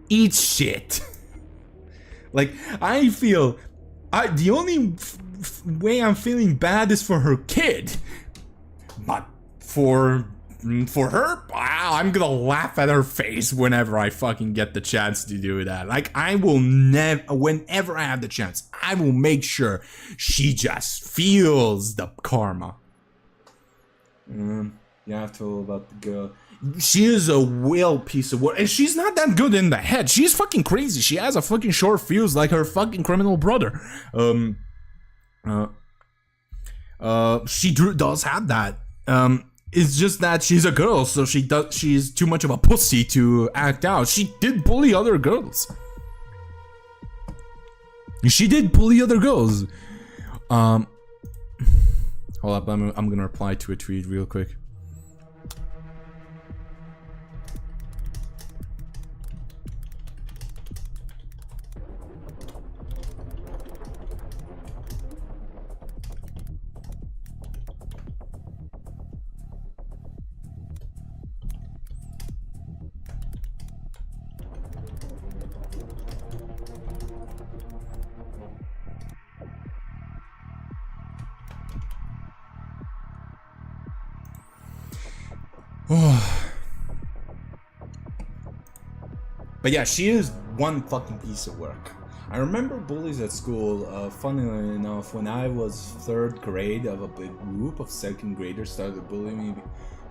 Eat shit. Like, I feel, the only way I'm feeling bad is for her kid. But for her, I'm gonna laugh at her face whenever I fucking get the chance to do that. Like, I will never, whenever I have the chance, I will make sure she just feels the karma. You have to about the girl. She is a real piece of work, and she's not that good in the head. She's fucking crazy. She has a fucking short fuse like her fucking criminal brother. She does have that. It's just that she's a girl, so she's too much of a pussy to act out. She did bully other girls. Hold up, I'm gonna reply to a tweet real quick. But yeah, she is one fucking piece of work. I remember bullies at school. Funnily enough, when I was 3rd grade, of a big group of 2nd graders started bullying me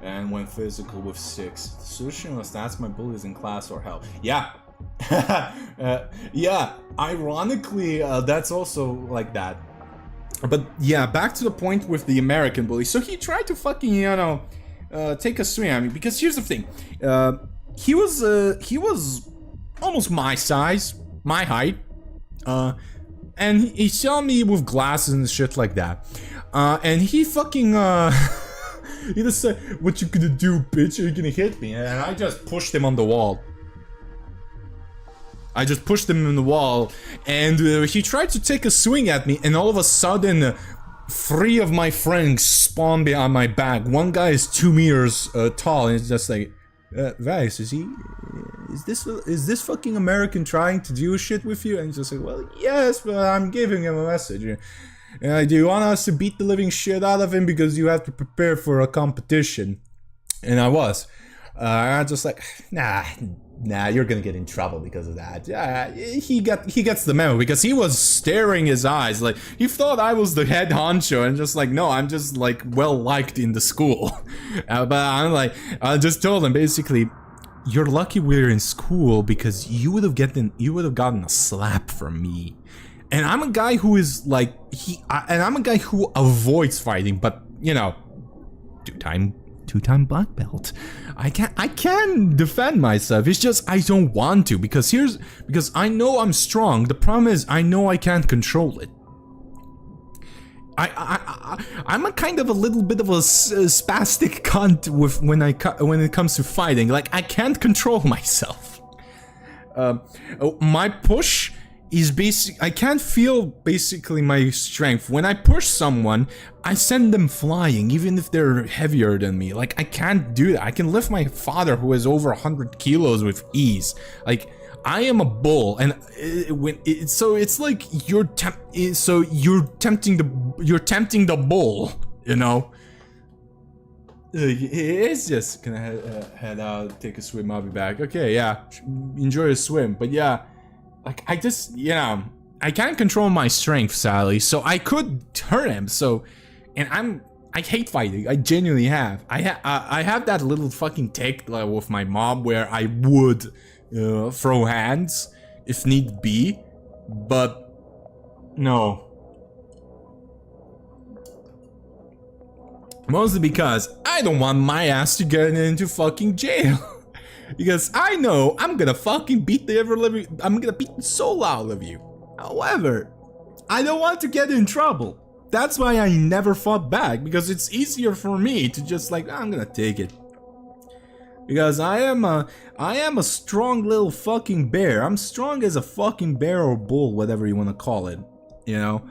and went physical with 6. The solution was to ask my bullies in class or help. Yeah. Yeah, ironically, that's also like that. But yeah, back to the point with the American bully. So he tried to fucking, take a swing at me, because here's the thing. He was almost my size, my height, and he saw me with glasses and shit like that, and he fucking he just said, "What you gonna do, bitch? Are you gonna hit me?" And I just pushed him on the wall. I just pushed him in the wall, and he tried to take a swing at me, and all of a sudden, 3 of my friends spawned behind my back. One guy is 2 meters tall, and it's just like, Vice, is this fucking American trying to do shit with you? And he's just like, well, yes, but I'm giving him a message. Do you want us to beat the living shit out of him because you have to prepare for a competition? And I was. I just like, nah, you're gonna get in trouble because of that. He gets the memo, because he was staring his eyes like he thought I was the head honcho, and just like, no, I'm just like well liked in the school. But I'm like, I just told him basically, you're lucky we're in school, because you would have gotten a slap from me. And I'm a guy who is like I'm a guy who avoids fighting, but two-time black belt. I can defend myself. It's just I don't want to, because I know I'm strong. The problem is I know I can't control it. I'm a kind of a little bit of a spastic cunt when it comes to fighting. Like, I can't control myself. My push is I can't feel basically my strength. When I push someone, I send them flying, even if they're heavier than me. Like, I can't do that. I can lift my father, who is over 100 kilos, with ease. Like, I am a bull, and so it's like you're tempting the bull, you know. It's just gonna head out, take a swim. I'll be back. Okay, yeah, enjoy a swim. But yeah, like I just, you know, I can't control my strength, sadly. So I could hurt him. So, and I hate fighting. I genuinely have. I have that little fucking tick with my mom where I would throw hands if need be, but no. Mostly because I don't want my ass to get into fucking jail. Because I know I'm gonna fucking beat I'm gonna beat the soul out of you. However, I don't want to get in trouble. That's why I never fought back, because it's easier for me to just like, I'm gonna take it. Because I am a strong little fucking bear. I'm strong as a fucking bear or bull, whatever you want to call it, you know.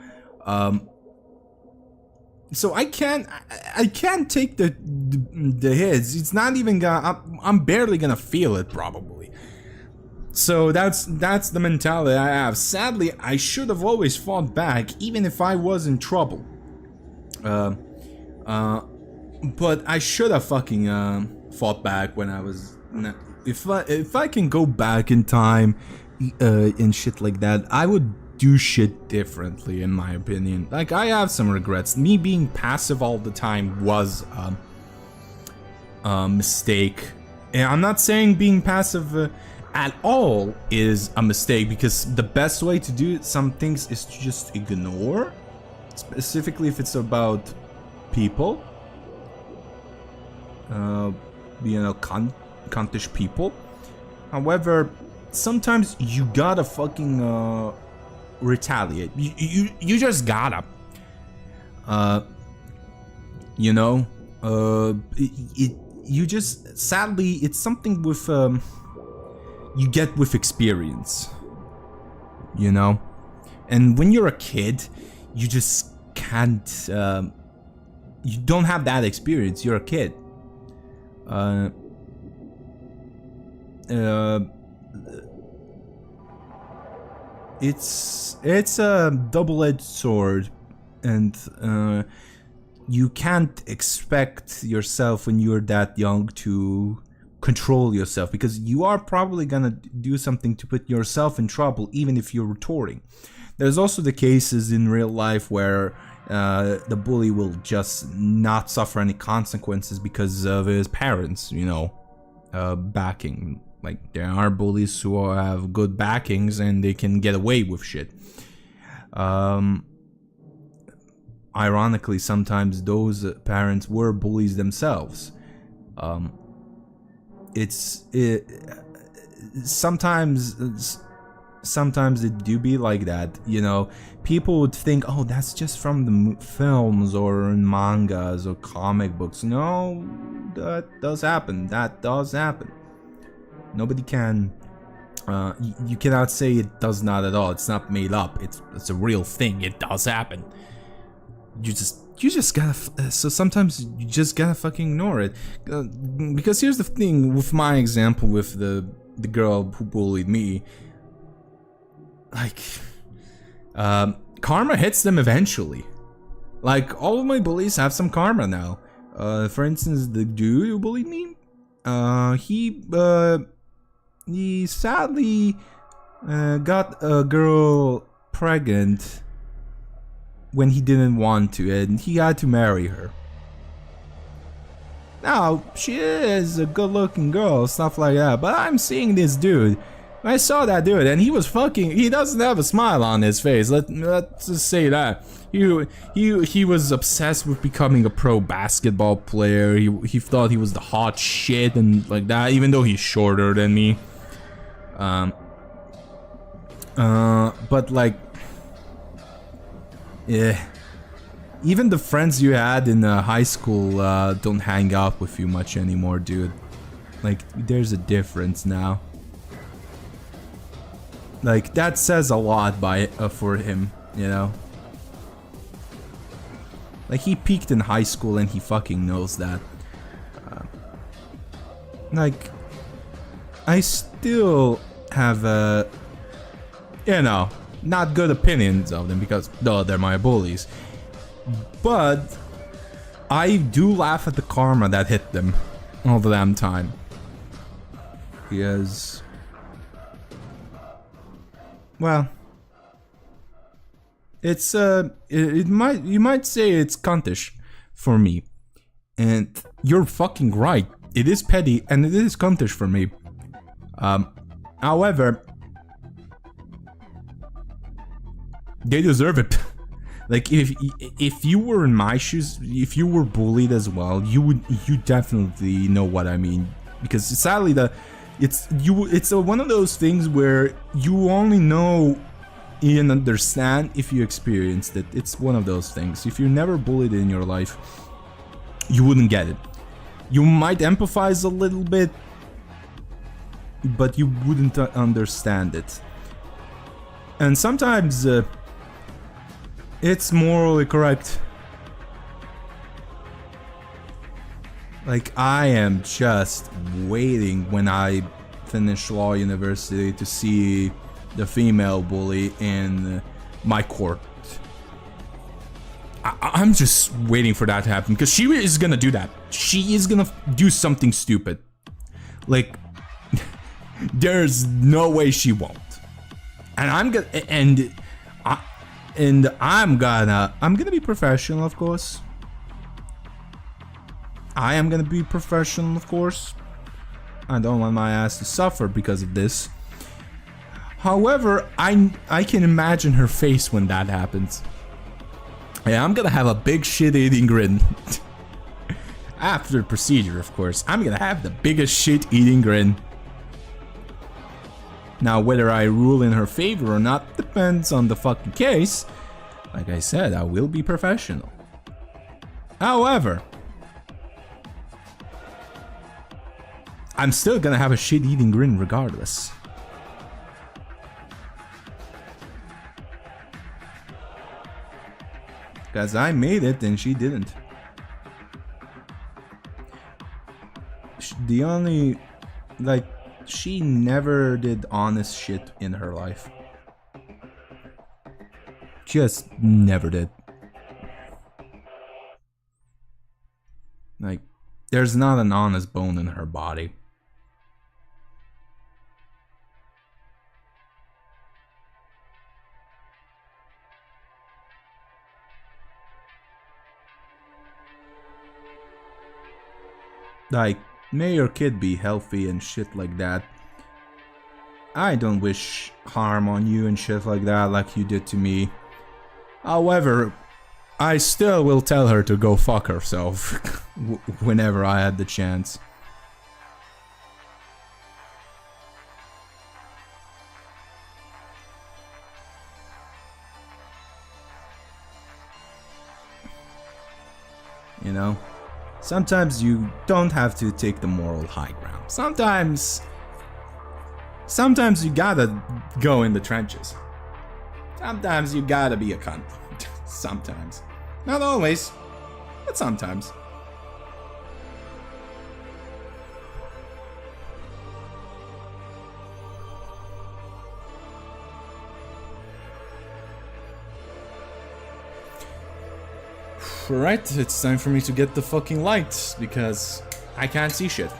So I can't take the hits. It's not even gonna. I'm barely gonna feel it probably. So that's the mentality I have. Sadly, I should have always fought back, even if I was in trouble. But I should have fucking fought back when I was. If I can go back in time, and shit like that, I would do shit differently, in my opinion. Like, I have some regrets. Me being passive all the time was a mistake. And I'm not saying being passive at all is a mistake, because the best way to do some things is to just ignore, specifically if it's about people, you know, cuntish people. However, sometimes you gotta fucking retaliate. You just gotta. You know, you just, sadly, it's something with you get with experience, you know. And when you're a kid, you just can't, you don't have that experience. You're a kid. It's a double-edged sword, and you can't expect yourself when you're that young to control yourself, because you are probably gonna do something to put yourself in trouble, even if you're retorting. There's also the cases in real life where the bully will just not suffer any consequences because of his parents, you know, backing. Like, there are bullies who have good backings and they can get away with shit. Ironically, sometimes those parents were bullies themselves. Sometimes it do be like that, you know. People would think, oh, that's just from the films or in mangas or comic books. No, that does happen. Nobody can, you cannot say it does not at all. It's not made up. It's a real thing. It does happen. You just gotta, so sometimes you just gotta fucking ignore it. Because here's the thing with my example with the girl who bullied me. Like, karma hits them eventually. Like, all of my bullies have some karma now. For instance, the dude who bullied me, he sadly got a girl pregnant when he didn't want to, and he had to marry her. Now, she is a good-looking girl, stuff like that, but I'm seeing this dude. I saw that dude, and he was fucking. He doesn't have a smile on his face. Let's just say that. He was obsessed with becoming a pro basketball player. He thought he was the hot shit and like that, even though he's shorter than me. But like, yeah. Even the friends you had in high school don't hang out with you much anymore, dude. Like, there's a difference now. Like, that says a lot for him, you know? Like, he peaked in high school and he fucking knows that. Like, I still have you know, not good opinions of them because they're my bullies. But I do laugh at the karma that hit them all the damn time. Because, well, it's you might say it's cuntish for me. And you're fucking right. It is petty and it is cuntish for me. However, they deserve it. Like if you were in my shoes, if you were bullied as well, you definitely know what I mean. Because sadly, it's one of those things where you only know and understand if you experienced it. It's one of those things. If you're never bullied in your life, you wouldn't get it. You might empathize a little bit, but you wouldn't understand it. And sometimes it's morally correct. Like, I am just waiting when I finish law university to see the female bully in my court. I'm just waiting for that to happen because she is gonna do that. She is gonna do something stupid. Like, there's no way she won't. And I'm gonna be professional, of course. I am gonna be professional, of course. I don't want my ass to suffer because of this. However, I can imagine her face when that happens. Yeah, I'm gonna have a big shit-eating grin. After the procedure, of course. I'm gonna have the biggest shit-eating grin. Now, whether I rule in her favor or not depends on the fucking case. Like I said, I will be professional. However, I'm still gonna have a shit-eating grin regardless. Because I made it and she didn't. The only, like, she never did honest shit in her life. Just never did. Like, there's not an honest bone in her body. Like, may your kid be healthy and shit like that. I don't wish harm on you and shit like that like you did to me. However, I still will tell her to go fuck herself whenever I had the chance. You know? Sometimes you don't have to take the moral high ground. Sometimes you gotta go in the trenches. Sometimes you gotta be a cunt. Sometimes. Not always, but sometimes. Alright, it's time for me to get the fucking lights, because I can't see shit.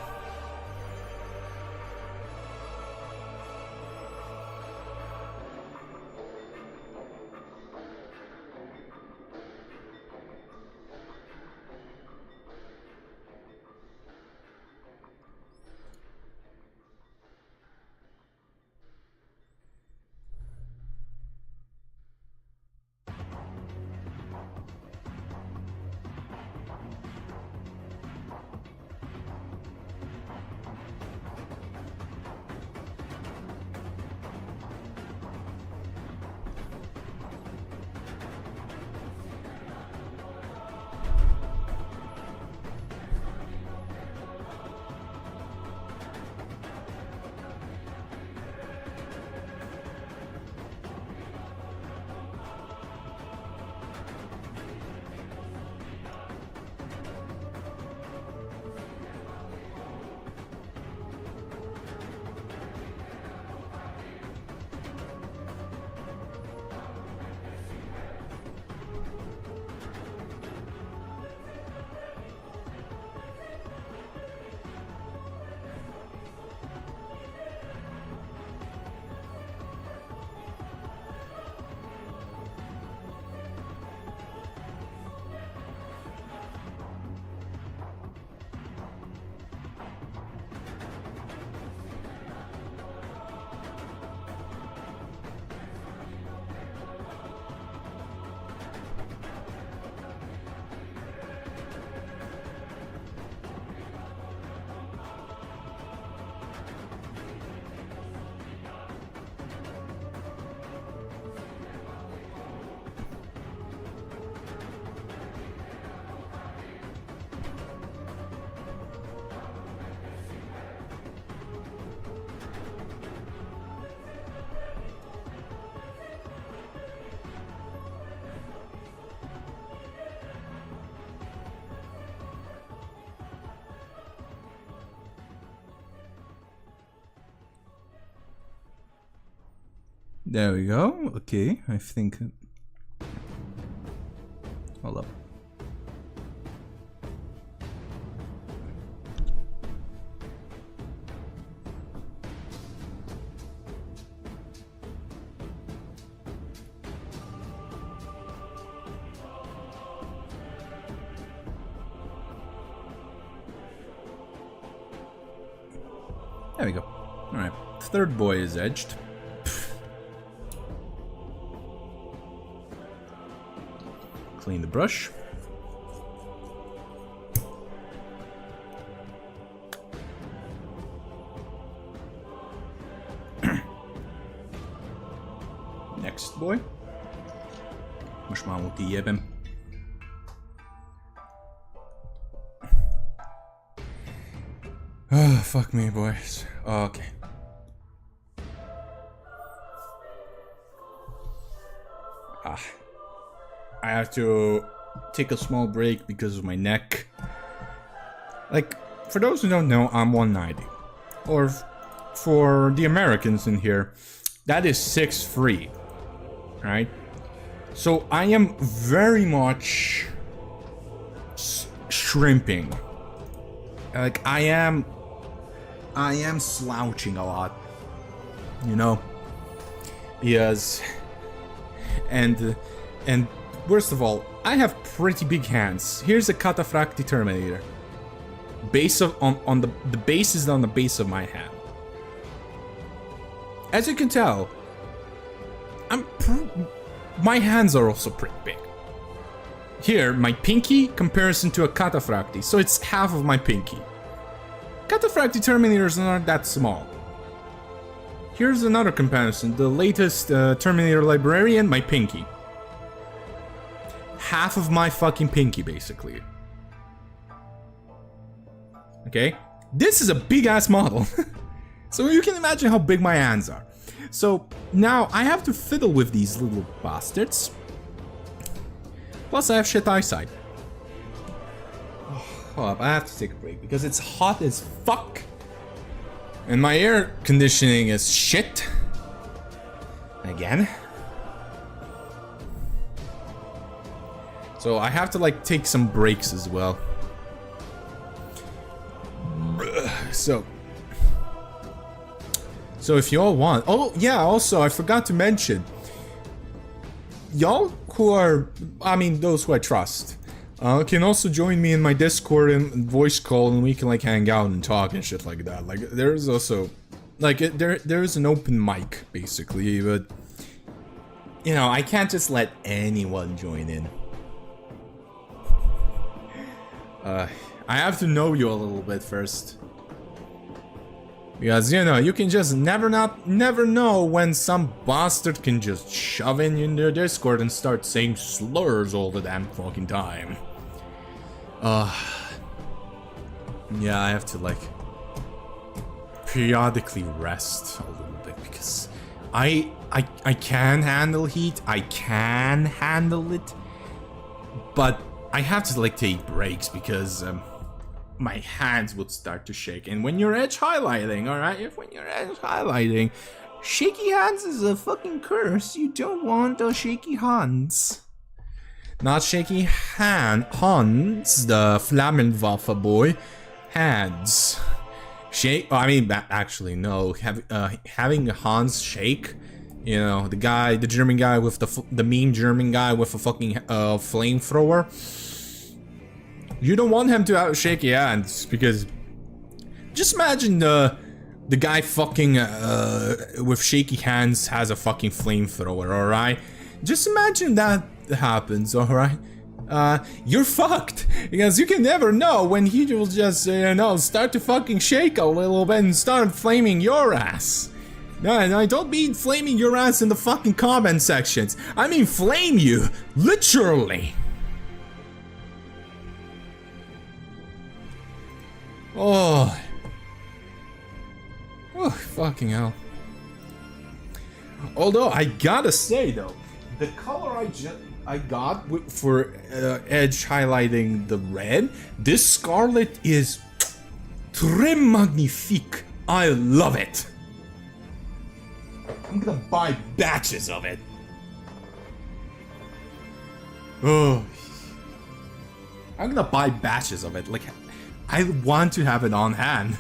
There we go. Okay, I think... Hold up. There we go. Alright, third boy is edged. Clean the brush. Next boy. Most már multi-jebem. Oh, fuck me, boys. Oh, okay. I have to take a small break because of my neck. Like, for those who don't know, I'm 190. Or for the Americans in here, that is 6'3", right? So I am very much shrimping. Like, I am slouching a lot, you know? Yes. And worst of all, I have pretty big hands. Here's a Cataphracti Terminator. The base is on the base of my hand. As you can tell, my hands are also pretty big. Here, my pinky comparison to a Cataphracti, so it's half of my pinky. Cataphracti Terminators are not that small. Here's another comparison. The latest Terminator Librarian, my pinky. Half of my fucking pinky, basically. Okay? This is a big-ass model. So you can imagine how big my hands are. So now I have to fiddle with these little bastards. Plus I have shit eyesight. Hold up, I have to take a break because it's hot as fuck. And my air conditioning is shit. Again. So I have to like take some breaks as well. So if y'all want... Oh yeah, also I forgot to mention. Y'all who are... I mean those who I trust. Can also join me in my Discord and voice call, and we can like hang out and talk and shit like that. Like there's also like there's an open mic basically, but you know I can't just let anyone join in. I have to know you a little bit first, because you know you can just never know when some bastard can just shove in their Discord and start saying slurs all the damn fucking time. Yeah, I have to like periodically rest a little bit because I can handle heat, I can handle it, but I have to like take breaks because my hands would start to shake. And when you're edge highlighting, alright, when you're edge highlighting, shaky hands is a fucking curse. You don't want those shaky hands. Not shaky hands, the Flammenwaffe boy. Hands. I mean, actually, no. Having Hans shake, you know, the German guy with the mean German guy with a fucking flamethrower. You don't want him to have shaky hands because just imagine the guy fucking with shaky hands has a fucking flamethrower, alright? Just imagine that happens, alright? You're fucked because you can never know when he will just, you know, start to fucking shake a little bit and start flaming your ass. No, I don't mean flaming your ass in the fucking comment sections. I mean flame you, literally. Oh, fucking hell. Although I gotta say though, the color I got for edge highlighting the red, this scarlet is très magnifique. I love it. I'm gonna buy batches of it. Oh. I'm gonna buy batches of it. Like, I want to have it on hand.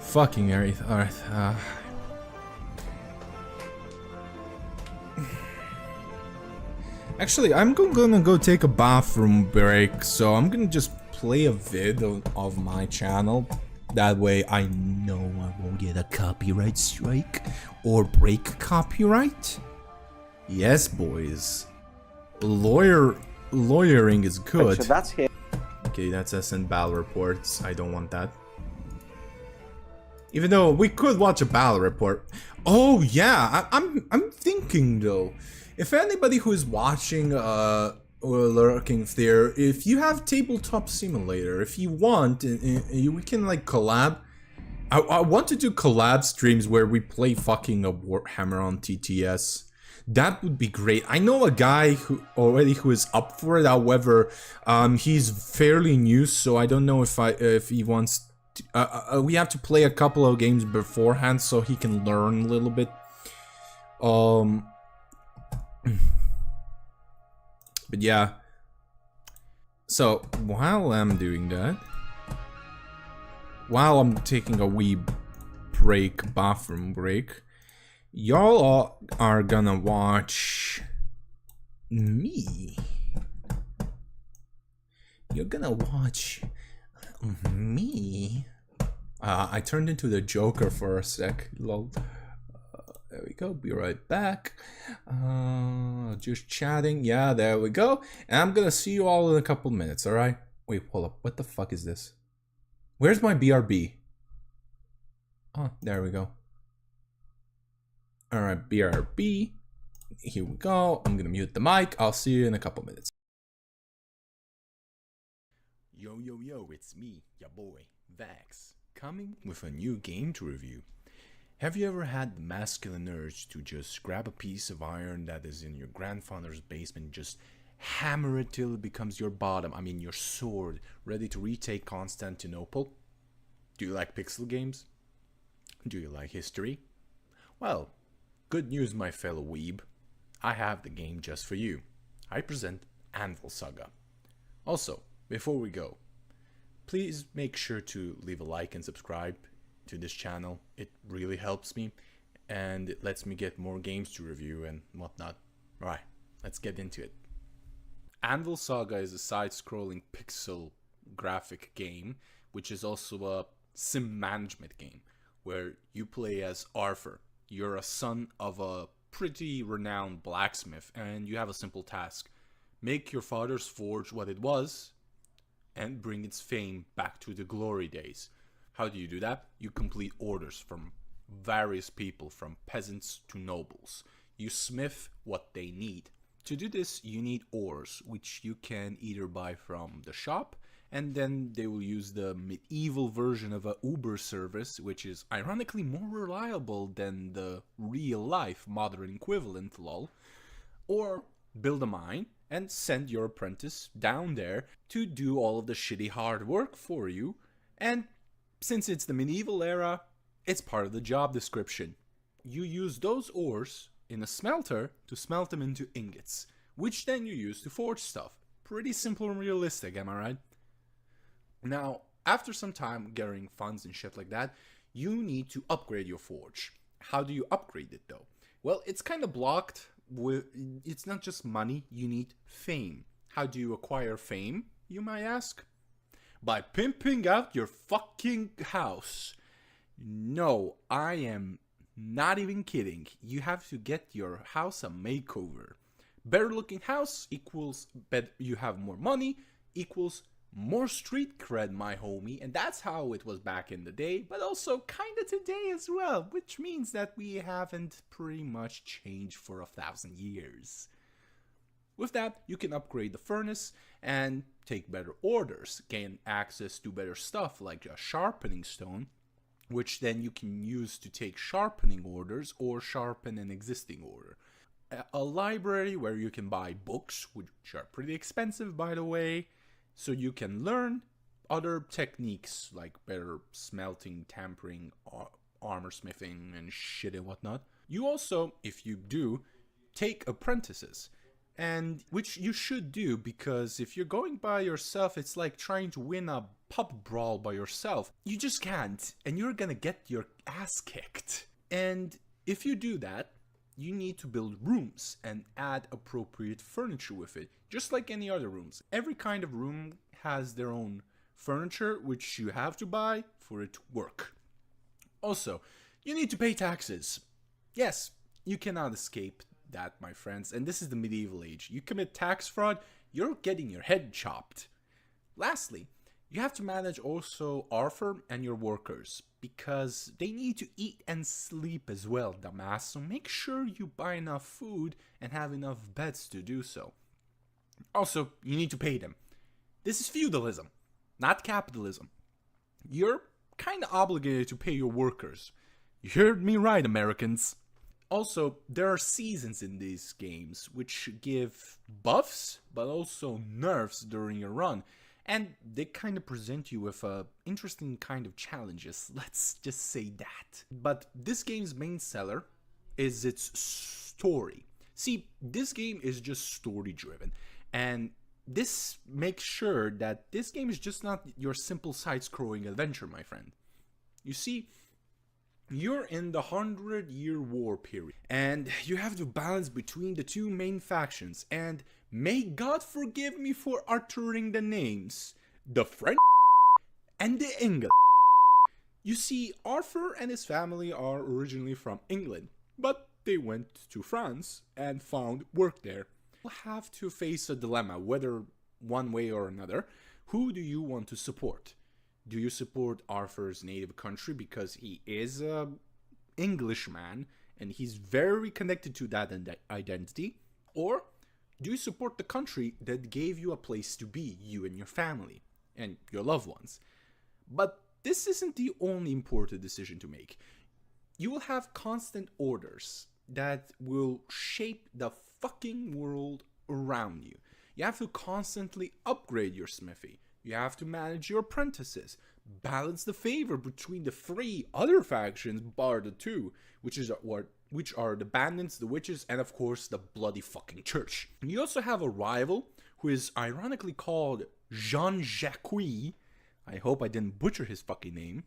Fucking Aerith. Alright, Actually, I'm gonna go take a bathroom break, so I'm gonna just play a vid of my channel. That way I know I won't get a copyright strike or break copyright. Yes, boys. Lawyering is good. So that's it. Okay, that's SN Battle Reports. I don't want that. Even though we could watch a battle report. Oh yeah, I'm thinking though. If anybody who is watching or lurking there, if you have Tabletop Simulator, if you want, we can like collab. I want to do collab streams where we play fucking a Warhammer on TTS. That would be great. I know a guy who is up for it. However, he's fairly new, so I don't know if he wants. We have to play a couple of games beforehand so he can learn a little bit. But yeah. So while I'm doing that, while I'm taking a wee break, bathroom break, y'all are gonna watch me. You're gonna watch me. I turned into the Joker for a sec. Lol. There we go. Be right back. Just chatting. Yeah, there we go. And I'm gonna see you all in a couple minutes. All right. Wait, hold up. What the fuck is this? Where's my BRB? Oh, there we go. All right, BRB. Here we go. I'm gonna mute the mic. I'll see you in a couple minutes. Yo, yo, yo, it's me, your boy, Vax, coming with a new game to review. Have you ever had the masculine urge to just grab a piece of iron that is in your grandfather's basement and just hammer it till it becomes your bottom, I mean your sword, ready to retake Constantinople? Do you like pixel games? Do you like history? Well, good news, my fellow weeb. I have the game just for you. I present Anvil Saga. Also, before we go, please make sure to leave a like and subscribe to this channel. It really helps me and it lets me get more games to review and whatnot. Alright, let's get into it. Anvil Saga is a side-scrolling pixel graphic game, which is also a sim management game where you play as Arthur. You're a son of a pretty renowned blacksmith and you have a simple task. Make your father's forge what it was and bring its fame back to the glory days. How do you do that? You complete orders from various people, from peasants to nobles. You smith what they need. To do this, you need ores, which you can either buy from the shop, and then they will use the medieval version of a Uber service, which is ironically more reliable than the real-life modern equivalent, lol. Or build a mine and send your apprentice down there to do all of the shitty hard work for you. And since it's the medieval era, it's part of the job description. You use those ores in a smelter to smelt them into ingots, which then you use to forge stuff. Pretty simple and realistic, am I right? Now, after some time gathering funds and shit like that, you need to upgrade your forge. How do you upgrade it though? Well, it's kind of blocked. It's not just money, you need fame. How do you acquire fame, you might ask? By pimping out your fucking house. No, I am not even kidding. You have to get your house a makeover. Better looking house equals you have more money equals more street cred, my homie, and that's how it was back in the day, but also kinda today as well, which means that we haven't pretty much changed for 1,000 years. With that, you can upgrade the furnace and take better orders, gain access to better stuff like a sharpening stone, which then you can use to take sharpening orders or sharpen an existing order. A library where you can buy books, which are pretty expensive, by the way, so you can learn other techniques like better smelting, tampering, armor smithing, and shit and whatnot. You also, if you do, take apprentices, and which you should do, because if you're going by yourself, it's like trying to win a pub brawl by yourself. You just can't, and you're gonna get your ass kicked. And if you do that, you need to build rooms and add appropriate furniture with it, just like any other rooms. Every kind of room has their own furniture, which you have to buy for it to work. Also, you need to pay taxes. Yes, you cannot escape that, my friends, and this is the medieval age. You commit tax fraud, you're getting your head chopped. Lastly, you have to manage also Arthur and your workers, because they need to eat and sleep as well, dumbass, so make sure you buy enough food and have enough beds to do so. Also, you need to pay them. This is feudalism, not capitalism. You're kind of obligated to pay your workers. You heard me right, Americans. Also, there are seasons in these games, which give buffs, but also nerfs during your run. And they kind of present you with interesting kind of challenges, let's just say that. But this game's main seller is its story. See, this game is just story driven, and this makes sure that this game is just not your simple side-scrolling adventure, my friend. You see, you're in the 100-year war period, and you have to balance between the two main factions, and may God forgive me for uttering the names, the French and the English. You see, Arthur and his family are originally from England, but they went to France and found work there. You'll have to face a dilemma, whether one way or another. Who do you want to support? Do you support Arthur's native country because he is an Englishman and he's very connected to that identity? Or do you support the country that gave you a place to be, you and your family and your loved ones? But this isn't the only important decision to make. You will have constant orders that will shape the fucking world around you. You have to constantly upgrade your smithy. You have to manage your apprentices, balance the favor between the 3 other factions bar the 2, which are the bandits, the witches, and of course the bloody fucking church. You also have a rival who is ironically called Jean-Jacques. I hope I didn't butcher his fucking name.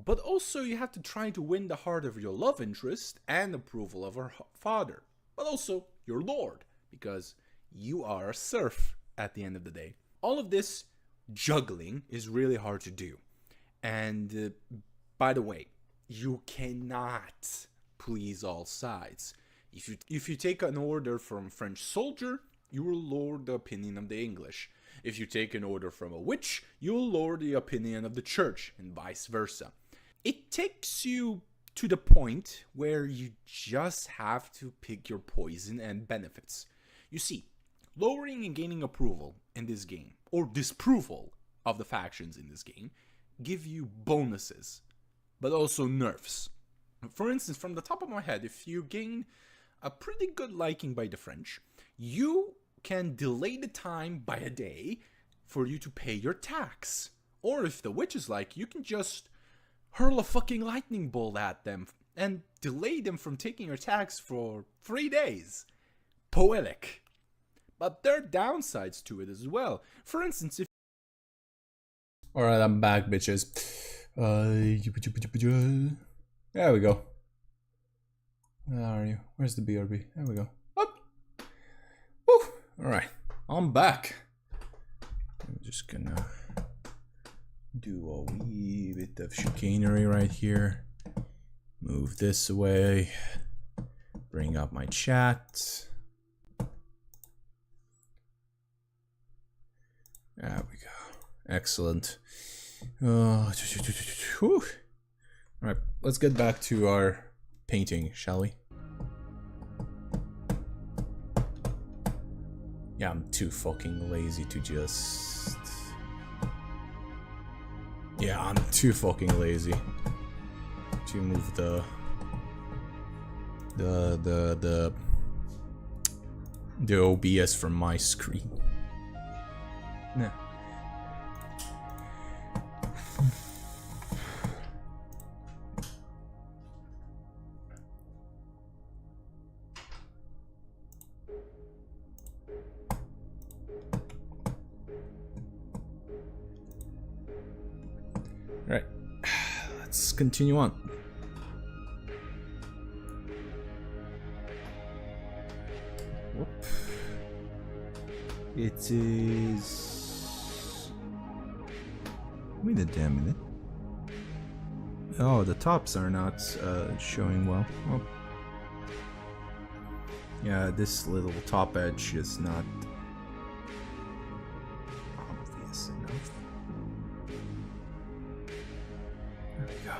But also you have to try to win the heart of your love interest and approval of her father, but also your lord, because you are a serf at the end of the day. All of this juggling is really hard to do. And by the way, you cannot please all sides. If you take an order from a French soldier, you will lower the opinion of the English. If you take an order from a witch, you will lower the opinion of the church, and vice versa. It takes you to the point where you just have to pick your poison and benefits. You see, lowering and gaining approval in this game, or disapproval of the factions in this game, give you bonuses, but also nerfs. For instance, from the top of my head, if you gain a pretty good liking by the French, you can delay the time by a day for you to pay your tax. Or if the witch is like, you can just hurl a fucking lightning bolt at them and delay them from taking your tax for 3 days. Poetic. But there are downsides to it as well. For instance, if... Alright, I'm back, bitches. There we go. Where are you? Where's the BRB? There we go. Up! Woo! Alright, I'm back. I'm just gonna do a wee bit of chicanery right here. Move this away. Bring up my chat. There we go. Excellent. Alright, let's get back to our painting, shall we? Yeah, I'm too fucking lazy to just... Yeah, I'm too fucking lazy. to move the OBS from my screen. No. Right. Let's continue on. Whoop. It is... Wait a damn minute. Oh, the tops are not showing well. Well. Yeah, this little top edge is not obvious enough. There we go.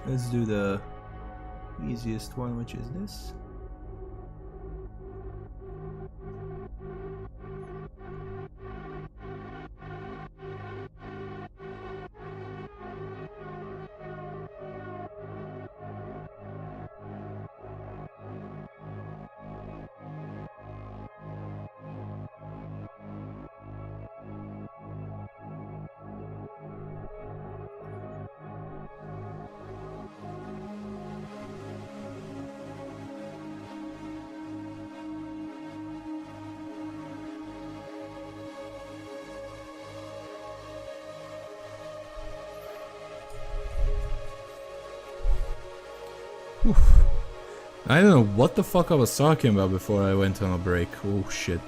Let's do the easiest one, which is this. I don't know what the fuck I was talking about before I went on a break. Oh shit.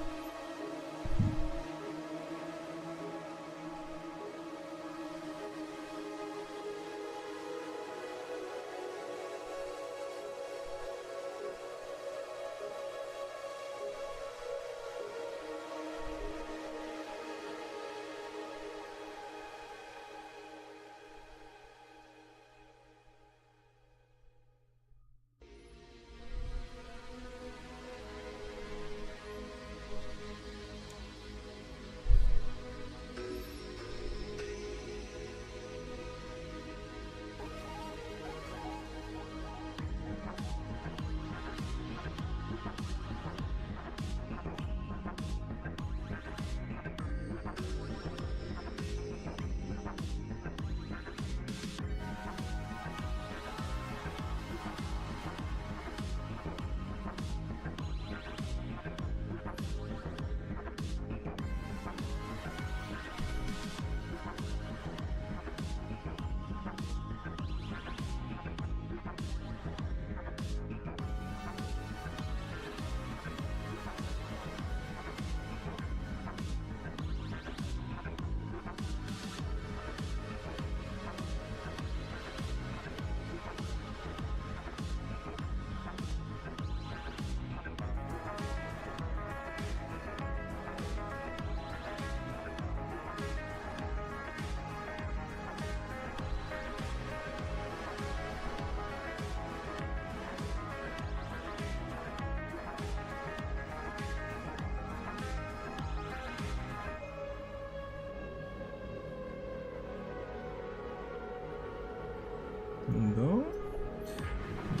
Go.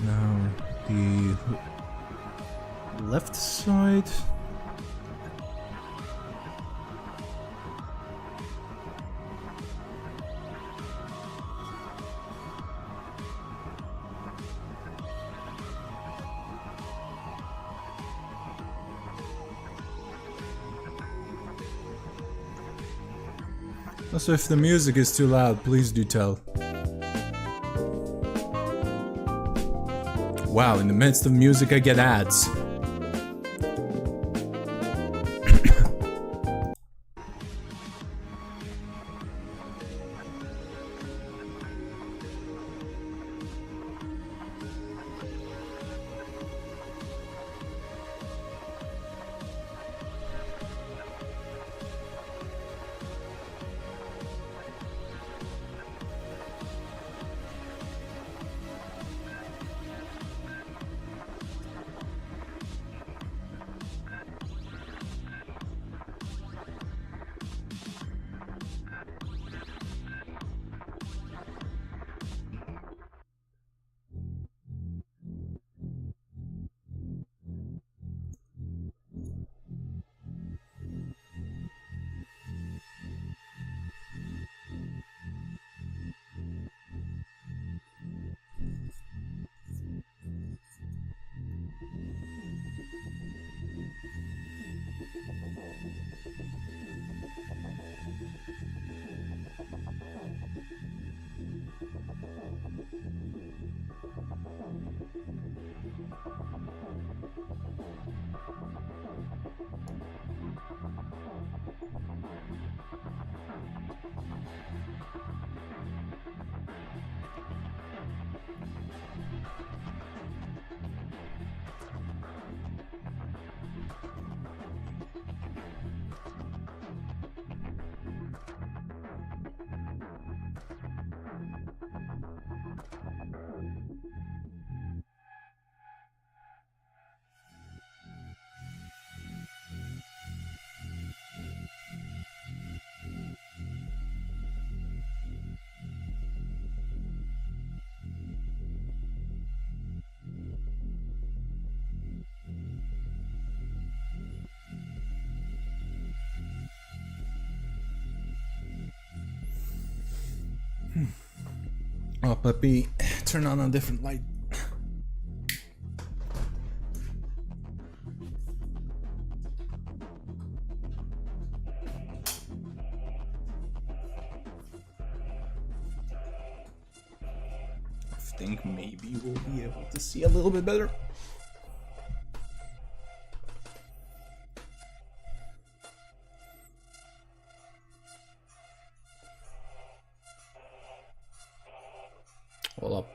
Now the left side. Also, if the music is too loud, please do tell. Wow, in the midst of music I get ads. Oh, puppy, turn on a different light. I think maybe we'll be able to see a little bit better. Hold up.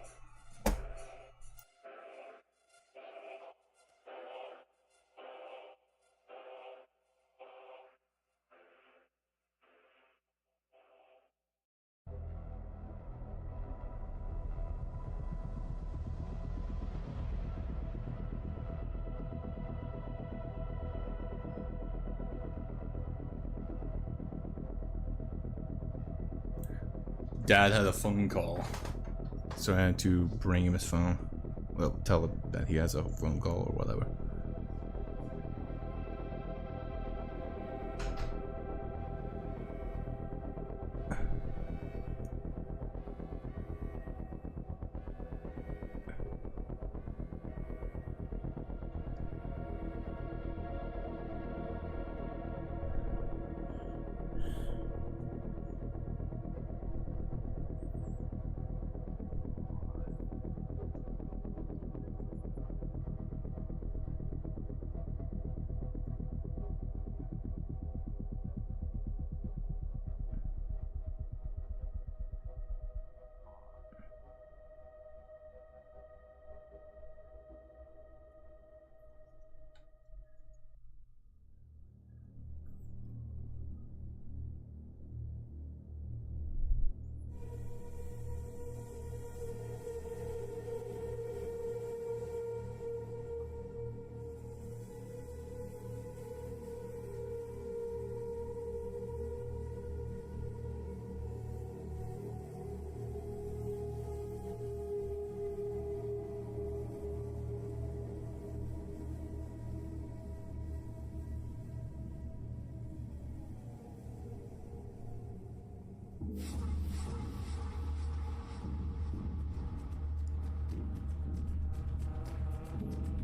Dad had a phone call, so I had to bring him his phone. Well, tell him that he has a phone call or whatever.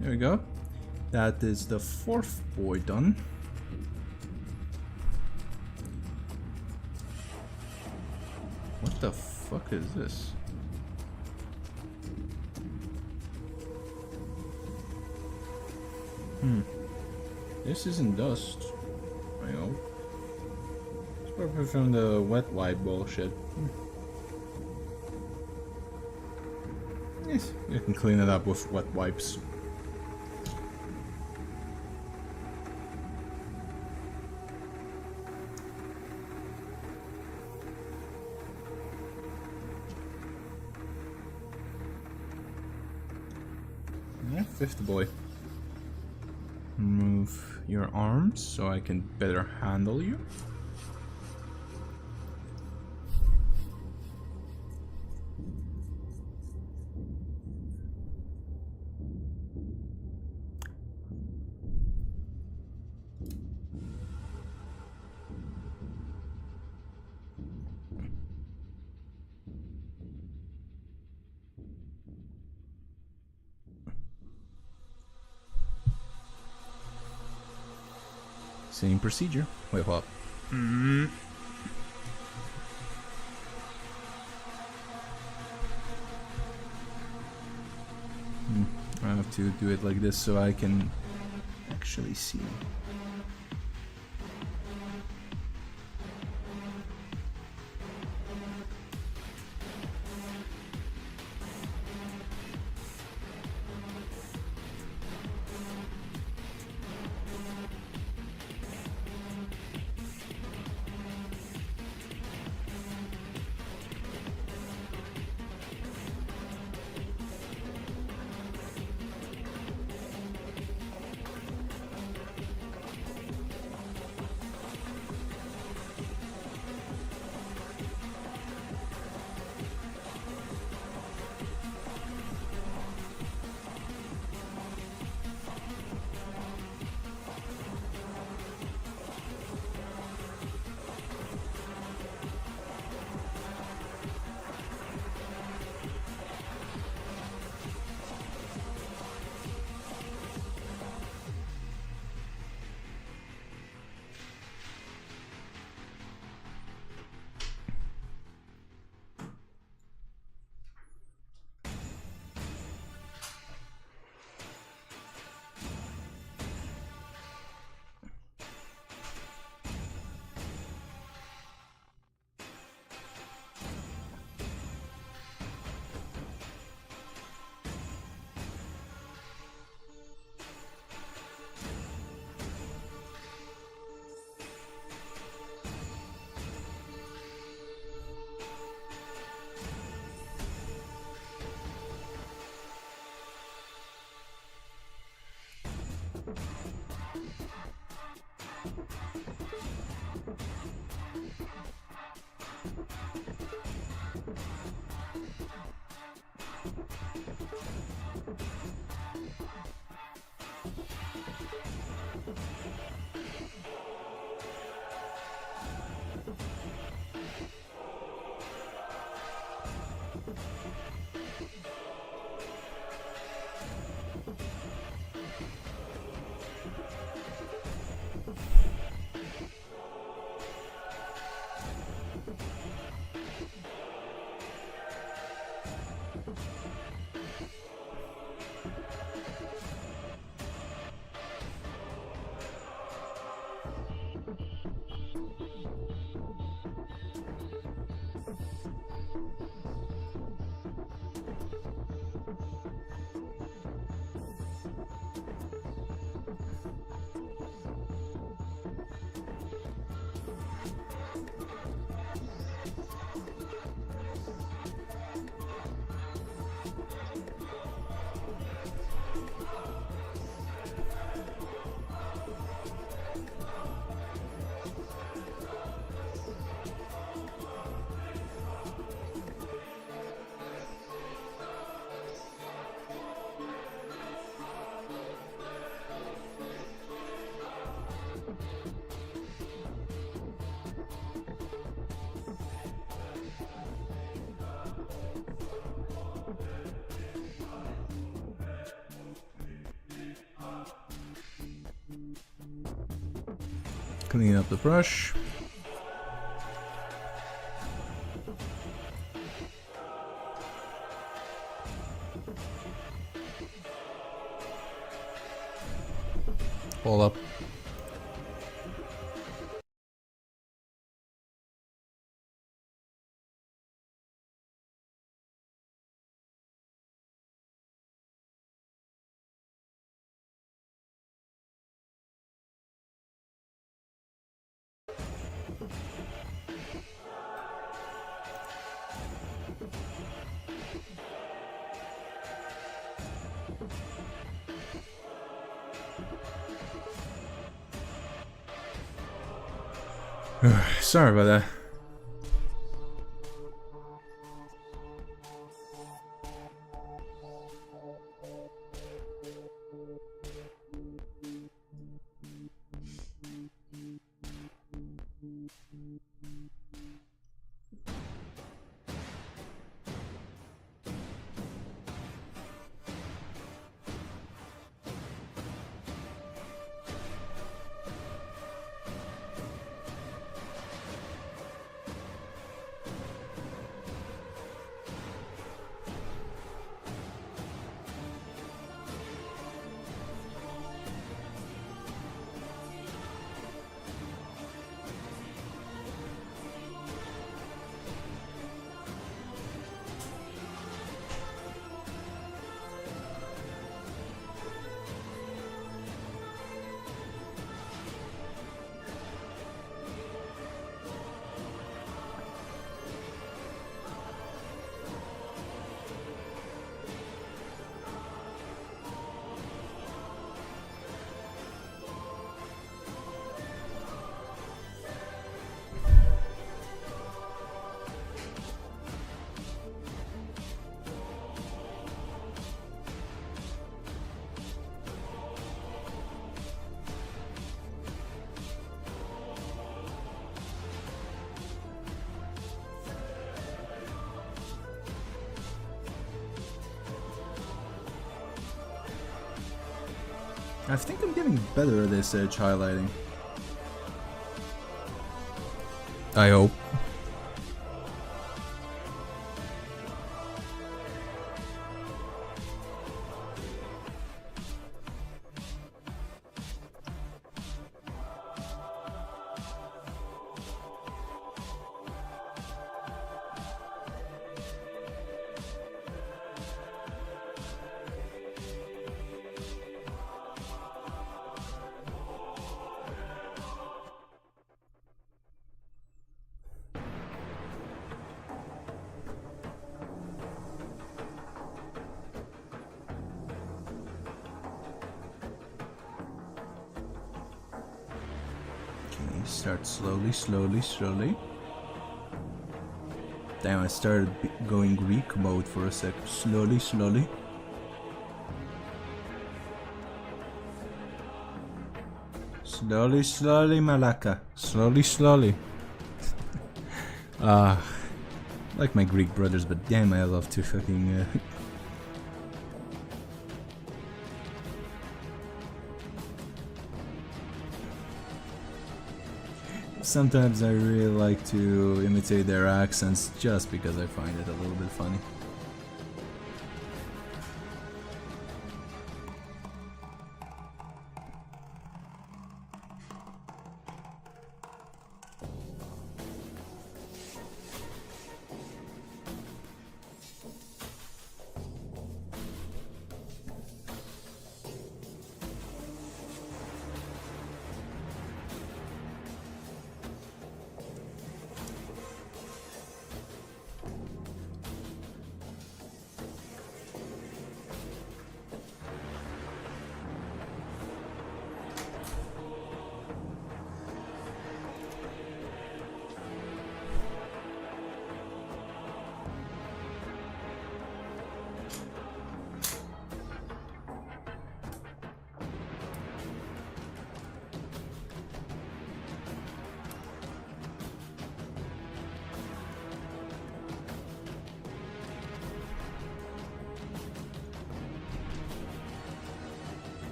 There we go. That is the fourth boy done. What the fuck is this? This isn't dust. I hope. It's probably from the wet wipe bullshit. Yes, you can clean it up with wet wipes. Yeah, fifth boy. Move your arms so I can better handle you. Same procedure. Wait, what? I have to do it like this so I can actually see. Clean up the brush. Hold up. Sorry about that. I think I'm getting better at this edge highlighting. I hope. Start slowly, slowly, slowly. Damn, I started going Greek mode for a sec. Slowly, slowly. Slowly, slowly, Malaka. Slowly, slowly. Like my Greek brothers, but damn, I love to fucking... Sometimes I really like to imitate their accents just because I find it a little bit funny.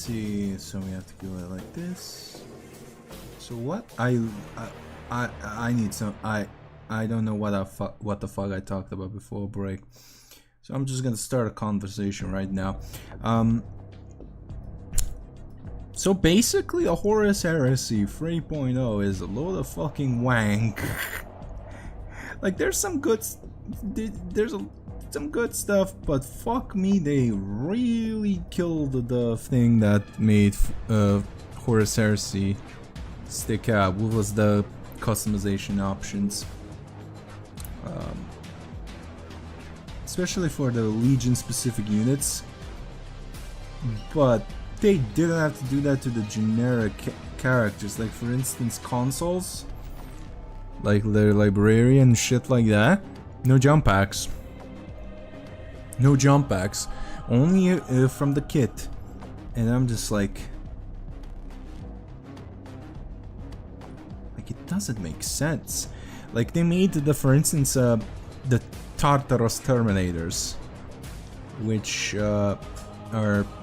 see. So we have to go like this. So what? I need some. I don't know what the fuck I talked about before break. So I'm just gonna start a conversation right now. So basically, a Horus Heresy 3.0 is a load of fucking wank. Like, there's some good, some good stuff, but fuck me, they really killed the thing that made Horus Heresy stick out. What was the customization options? Especially for the Legion specific units, but they didn't have to do that to the generic characters, like for instance consoles, like their librarian and shit like that. No jump packs. No jump packs. Only from the kit. And I'm just like it doesn't make sense. Like they made the, for instance, the Tartaros Terminators, which are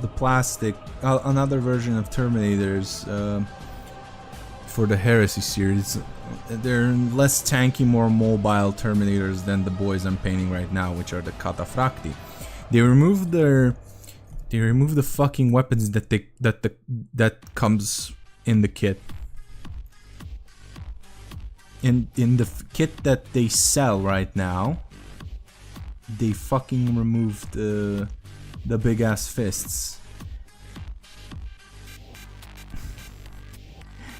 the plastic, another version of Terminators for the Heresy series. They're less tanky, more mobile Terminators than the boys I'm painting right now, which are the Cataphracti. They removed the fucking weapons that comes in the kit. In the kit that they sell right now, they fucking removed the big ass fists.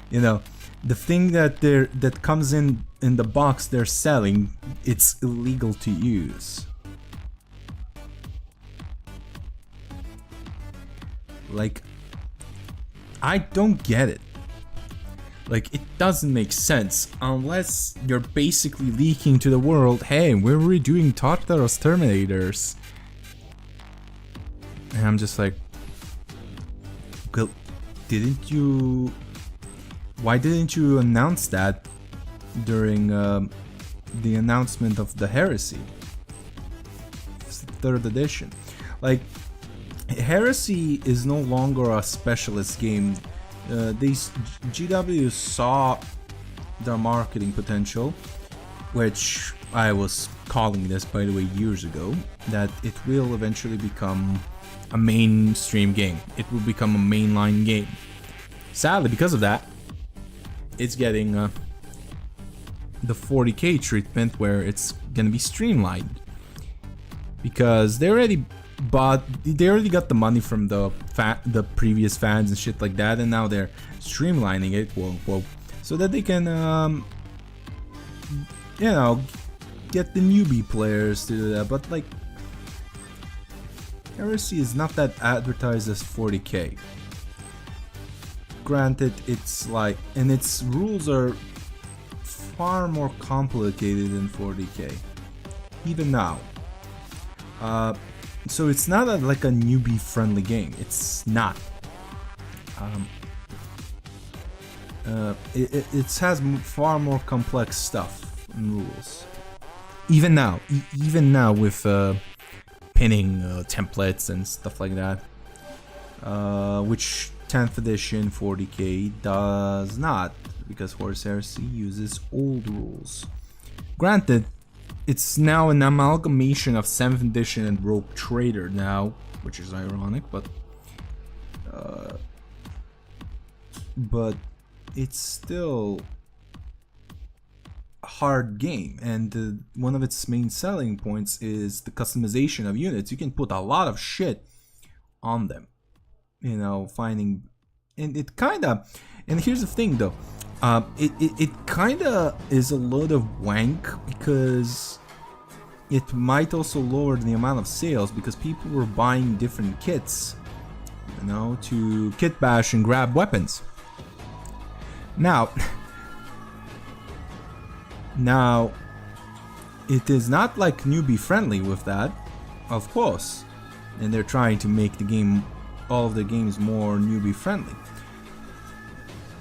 You know, the thing that comes in the box they're selling, it's illegal to use. Like, I don't get it. Like, it doesn't make sense unless you're basically leaking to the world, hey, we're redoing Tartaros Terminators. And I'm just like, well, why didn't you announce that during the announcement of the Heresy? It's the 3rd edition. Like, Heresy is no longer a specialist game. GW saw their marketing potential, which I was calling this, by the way, years ago, that it will eventually become a mainstream game. It will become a mainline game. Sadly, because of that, it's getting the 40k treatment, where it's gonna be streamlined, because they already got the money from the previous fans and shit like that, and now they're streamlining it, quote unquote, so that they can you know, get the newbie players to do that. But like, Heresy is not that advertised as 40k. Granted, it's like, and its rules are far more complicated than 40k, even now. So it's not like a newbie friendly game. It's not. It has far more complex stuff and rules. Even now with pinning templates and stuff like that, which 10th edition 40k does not, because Horus Heresy uses old rules. Granted, it's now an amalgamation of 7th edition and Rogue Trader now, which is ironic, but it's still a hard game, and one of its main selling points is the customization of units. You can put a lot of shit on them, you know, finding, and it kinda, and here's the thing though, it kinda is a load of wank, because it might also lower the amount of sales, because people were buying different kits, you know, to kit bash and grab weapons. Now it is not like newbie friendly with that, of course, and they're trying to make the game, all of the games, more newbie friendly.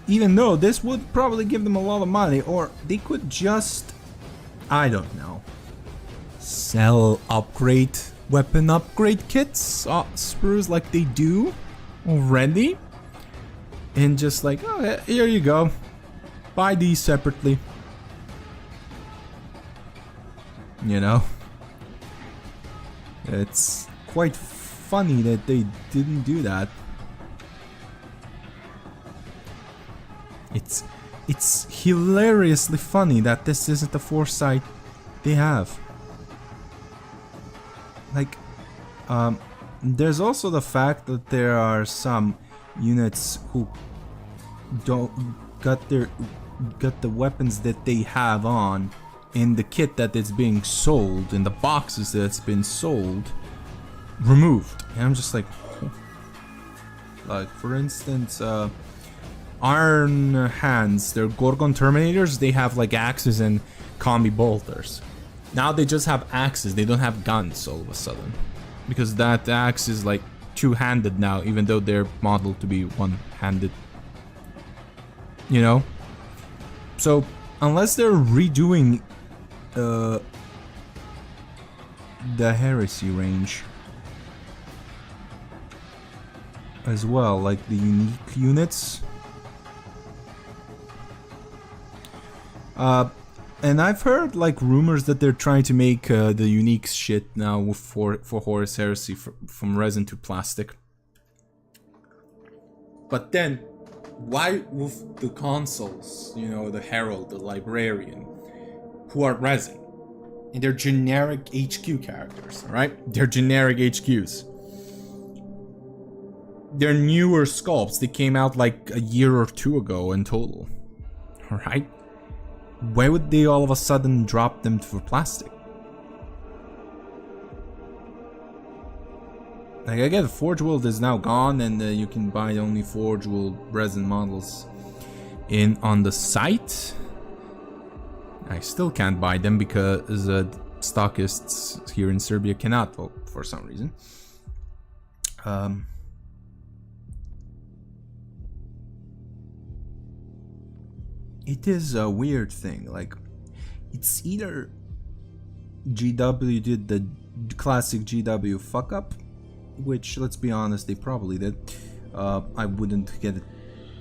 Even though this would probably give them a lot of money, or they could just, I don't know, sell weapon upgrade kits, sprues, like they do already, and just like, oh, here you go, buy these separately. You know, it's quite funny that they didn't do that. It's hilariously funny that this isn't the foresight they have. Like, there's also the fact that there are some units who don't got the weapons that they have on in the kit that is being sold, in the boxes that's been sold, removed. And I'm just like, oh. Like, for instance, Iron Hands, they're Gorgon Terminators, they have like axes and combi bolters. Now they just have axes, they don't have guns all of a sudden. Because that axe is like two-handed now, even though they're modeled to be one-handed. You know? So, unless they're redoing the Heresy range as well, like the unique units. And I've heard like rumors that they're trying to make the unique shit now for Horus Heresy from resin to plastic. But then, why with the consoles, you know, the Herald, the Librarian, who are resin, and they're generic HQ characters, right? They're generic HQs. They're newer sculpts. They came out like a year or two ago in total, alright? Why would they all of a sudden drop them for plastic? Like, I get Forge World is now gone, and you can buy only Forge World resin models on the site. I still can't buy them because stockists here in Serbia cannot, well, for some reason. It is a weird thing. Like, it's either GW did the classic GW fuck up, which, let's be honest, they probably did. I wouldn't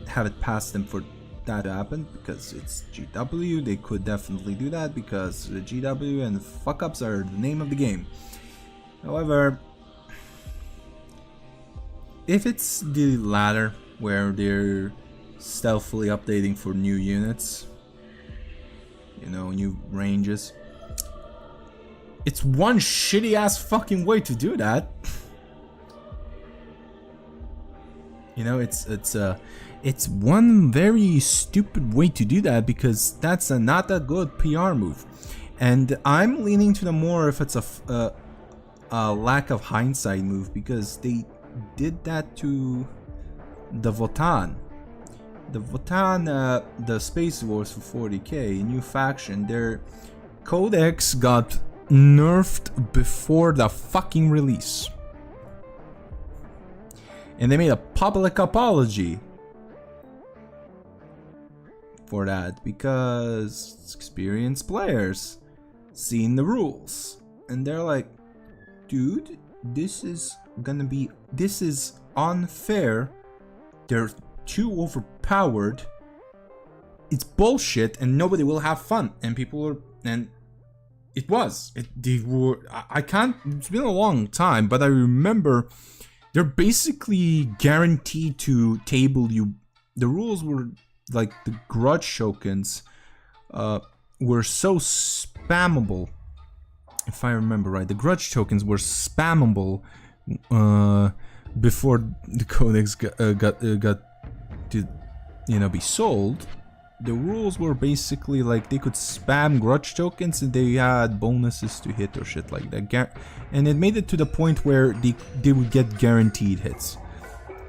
have it past them for that to happen, because it's GW. They could definitely do that because the GW and fuck ups are the name of the game. However, if it's the latter, where they're stealthily updating for new units, you know, new ranges, it's one shitty ass fucking way to do that. You know, it's one very stupid way to do that, because that's not a good PR move. And I'm leaning to the more if it's a lack of hindsight move, because they did that to the Votan. The Votan, the Space Wars for 40k, new faction, their codex got nerfed before the fucking release. And they made a public apology for that, because experienced players seen the rules. And they're like, dude, this is unfair. They're too overpowered. It's bullshit, and nobody will have fun. And people are, and they were. I can't. It's been a long time, but I remember they're basically guaranteed to table you. The rules were like the grudge tokens were so spammable. If I remember right, the grudge tokens were spammable before the codex got to, you know, be sold. The rules were basically like they could spam grudge tokens and they had bonuses to hit or shit like that. And it made it to the point where they would get guaranteed hits.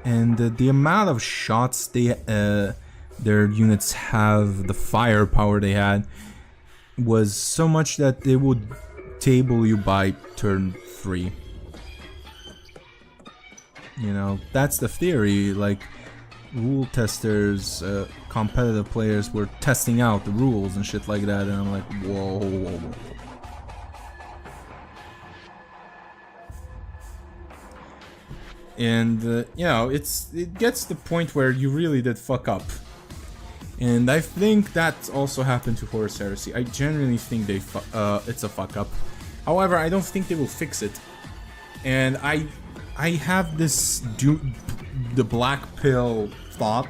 And the amount of shots their units have, the firepower they had, was so much that they would table you by turn 3. You know, that's the theory. Like, rule testers, competitive players were testing out the rules and shit like that, and I'm like, whoa, whoa, whoa. And you know, it gets to the point where you really did fuck up. And I think that also happened to Horus Heresy. I genuinely think it's a fuck up. However, I don't think they will fix it. And I have this the black pill thought,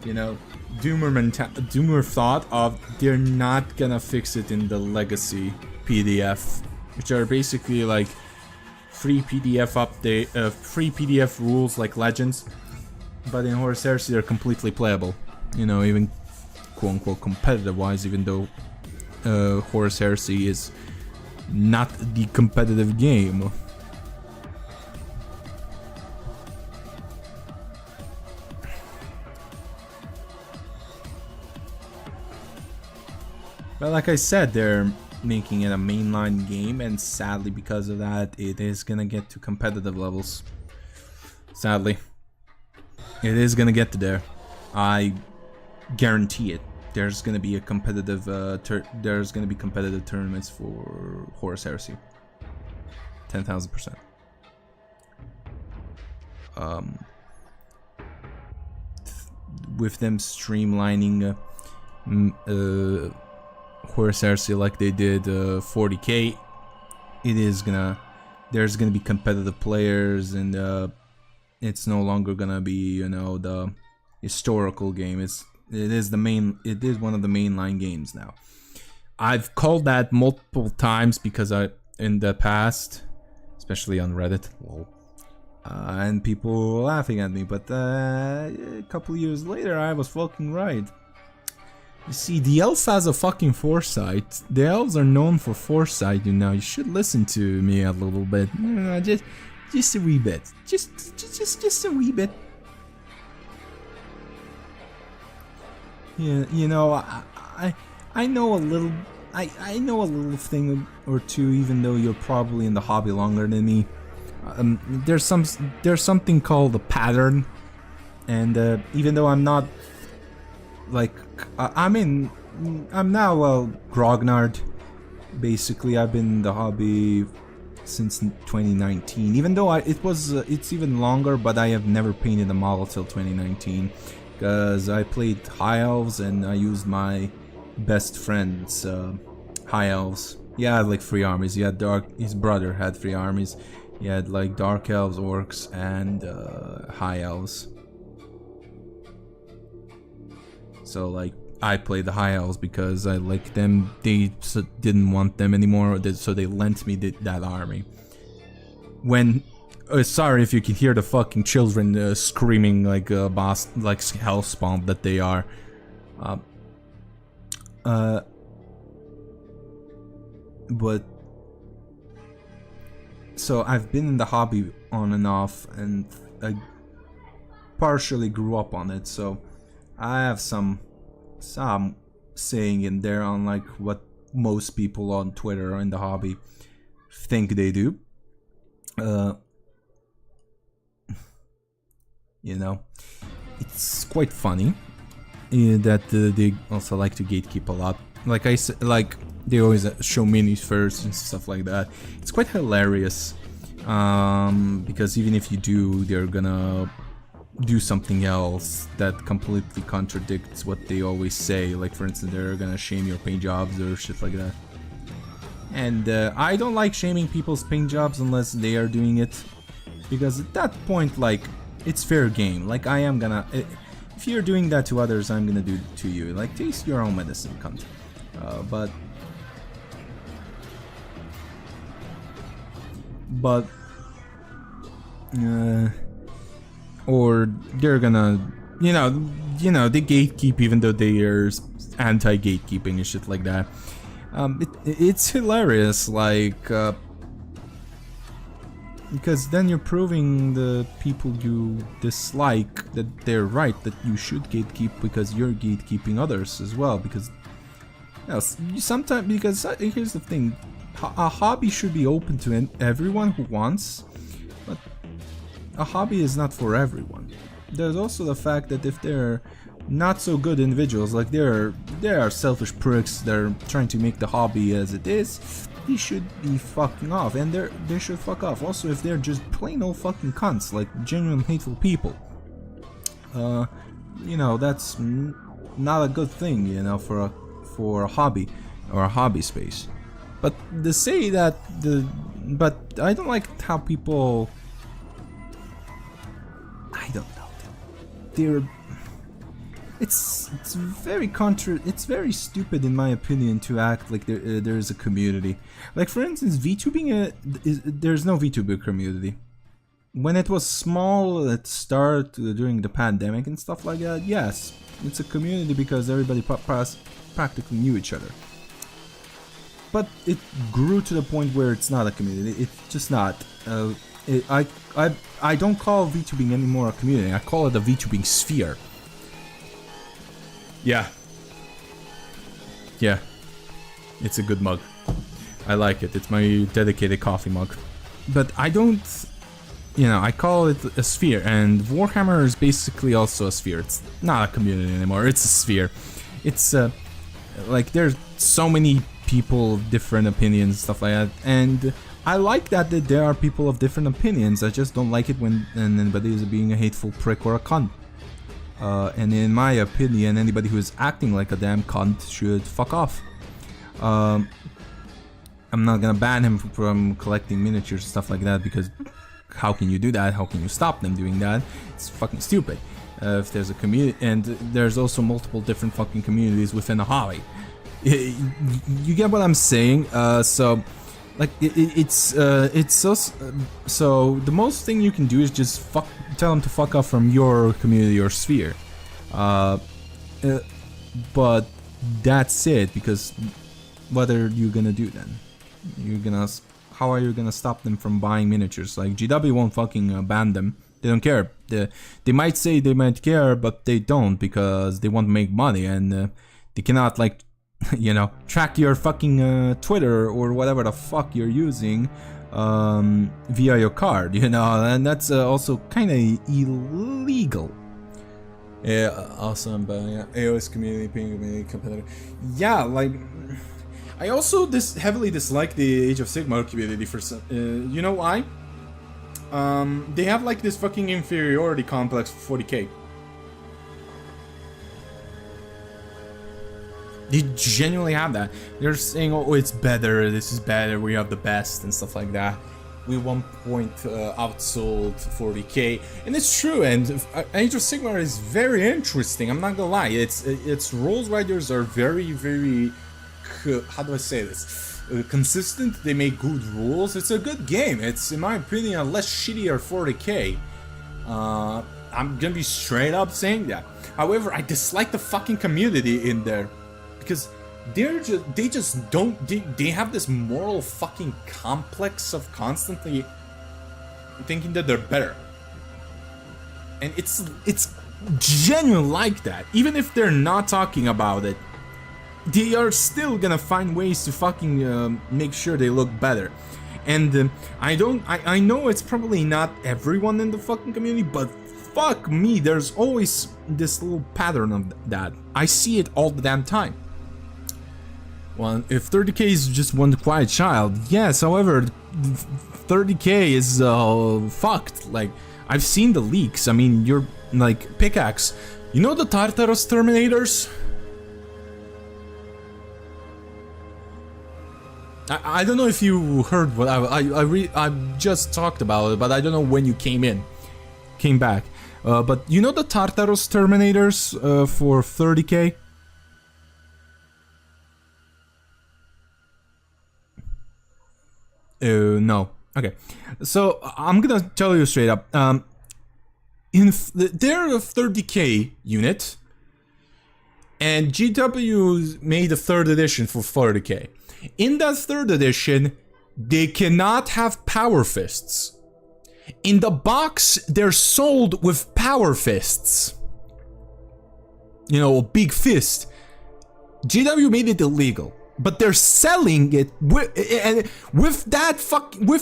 you know, doomer thought of they're not gonna fix it in the legacy PDF, which are basically like free PDF update, free PDF rules like Legends, but in Horus Heresy they're completely playable. You know, even quote unquote competitive wise, even though Horus Heresy is not the competitive game. But like I said, they're making it a mainline game, and sadly because of that, it is gonna get to competitive levels. Sadly. It is gonna get to there. I guarantee it. There's gonna be a competitive there's gonna be competitive tournaments for Horus Heresy. 10,000%. With them streamlining Horus Heresy like they did 40K, there's gonna be competitive players, and it's no longer gonna be, you know, the historical game. It is one of the mainline games now. I've called that multiple times because in the past, especially on Reddit, and people were laughing at me, but a couple years later I was fucking right. You see, the elf has a fucking foresight. The elves are known for foresight, you know. You should listen to me a little bit. Just a wee bit. Just a wee bit. Yeah, you know, I know a little. I know a little thing or two, even though you're probably in the hobby longer than me. There's something called a pattern, and even though I'm not like I'm now grognard. Basically, I've been in the hobby since 2019. Even though it's even longer, but I have never painted a model till 2019 because I played High Elves and I used my best friend's High Elves. He had like 3 armies. His brother had 3 armies. He had like Dark Elves, Orcs, and High Elves. So like I played the High Elves because I liked them. They didn't want them anymore, so they lent me that army. When sorry if you can hear the fucking children screaming like a boss, like hellspawn that they are. But so I've been in the hobby on and off, and I partially grew up on it, so I have some saying in there on like what most people on Twitter or in the hobby think they do. You know, it's quite funny that they also like to gatekeep a lot. Like I said, like they always show minis first and stuff like that. It's quite hilarious because even if you do, they're gonna do something else that completely contradicts what they always say. Like for instance, they're gonna shame your paint jobs or shit like that. And I don't like shaming people's paint jobs unless they are doing it, because at that point, like, it's fair game. Like I am gonna, if you're doing that to others, I'm gonna do it to you. Like, taste your own medicine, cunt. Or they're gonna, you know, they gatekeep even though they are anti-gatekeeping and shit like that. It's hilarious, like, because then you're proving the people you dislike that they're right, that you should gatekeep, because you're gatekeeping others as well. Because sometimes, because here's the thing, a hobby should be open to everyone who wants, but a hobby is not for everyone. There's also the fact that if they're not so good individuals, like they are selfish pricks, they're trying to make the hobby as it is, they should be fucking off, and they should fuck off. Also, if they're just plain old fucking cunts, like genuine hateful people, you know, that's not a good thing, you know, for a hobby or a hobby space. But to say that but I don't like how people, I don't know, they're, it's very stupid in my opinion to act like there is a community. Like for instance, VTubing there's no VTuber community. When it was small at start during the pandemic and stuff like that, yes, it's a community because everybody practically knew each other. But it grew to the point where it's not a community. It's just not. I don't call VTubing anymore a community. I call it a VTubing sphere. Yeah. Yeah. It's a good mug. I like it. It's my dedicated coffee mug. But I don't, you know, I call it a sphere, and Warhammer is basically also a sphere. It's not a community anymore. It's a sphere. It's like there's so many people of different opinions, stuff like that, and I like that there are people of different opinions. I just don't like it when anybody is being a hateful prick or a cunt. And in my opinion, anybody who is acting like a damn cunt should fuck off. I'm not gonna ban him from collecting miniatures and stuff like that, because how can you do that? How can you stop them doing that? It's fucking stupid. If there's a community, and there's also multiple different fucking communities within a hobby. You get what I'm saying? So, like, it's so the most thing you can do is just tell them to fuck off from your community or sphere. But that's it, because what are you gonna do then? How are you gonna stop them from buying miniatures? Like, GW won't fucking ban them. They don't care. They might say they might care, but they don't, because they want to make money, and they cannot, like, you know, track your fucking Twitter or whatever the fuck you're using via your card, you know, and that's also kind of illegal. Yeah, awesome, but yeah, AOS community being competitive. Yeah, like, I also heavily dislike the Age of Sigmar community for some, you know why? They have like this fucking inferiority complex for 40k. They genuinely have that. They're saying, oh, it's better, this is better, we have the best, and stuff like that. We 1 point outsold 40k, and it's true. And Age of Sigmar is very interesting. I'm not gonna lie. Its rules writers are very, very, how do I say this? Consistent. They make good rules. It's a good game. It's, in my opinion, a less shittier 40k. I'm gonna be straight up saying that. However, I dislike the fucking community in there. Because they have this moral fucking complex of constantly thinking that they're better. And it's genuine like that. Even if they're not talking about it, they are still gonna find ways to fucking make sure they look better. And I know it's probably not everyone in the fucking community, but fuck me, there's always this little pattern of that. I see it all the damn time. Well, if 30k is just one quiet child, yes, however, 30k is fucked. Like, I've seen the leaks. I mean, you're like, pickaxe. You know the Tartaros Terminators? I don't know if you heard what I just talked about it, but I don't know when you came back. But you know the Tartaros Terminators for 30k? No. Okay. So I'm gonna tell you straight up. They're a 30k unit, and GW made a 3rd edition for 40k. In that 3rd edition, they cannot have power fists. In the box, they're sold with power fists. You know, a big fist. GW made it illegal. But they're selling it with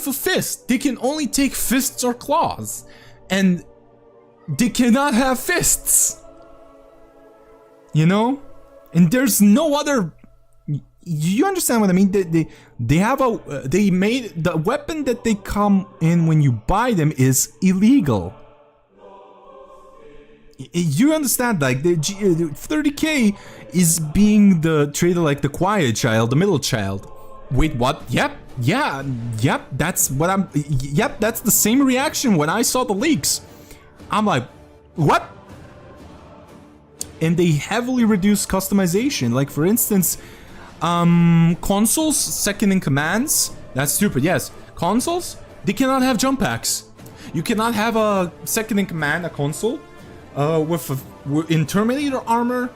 a fist. They can only take fists or claws, and they cannot have fists. You know, and there's no other. you understand what I mean? They have they made the weapon that they come in when you buy them is illegal. You understand? Like the 30K is being treated like the quiet child, the middle child. Wait, what? Yep, that's what I'm. Yep, that's the same reaction when I saw the leaks. I'm like, what? And they heavily reduce customization. Like for instance, consoles, second in commands. That's stupid. Yes, consoles, they cannot have jump packs. You cannot have a second in command, a console, in Terminator armor,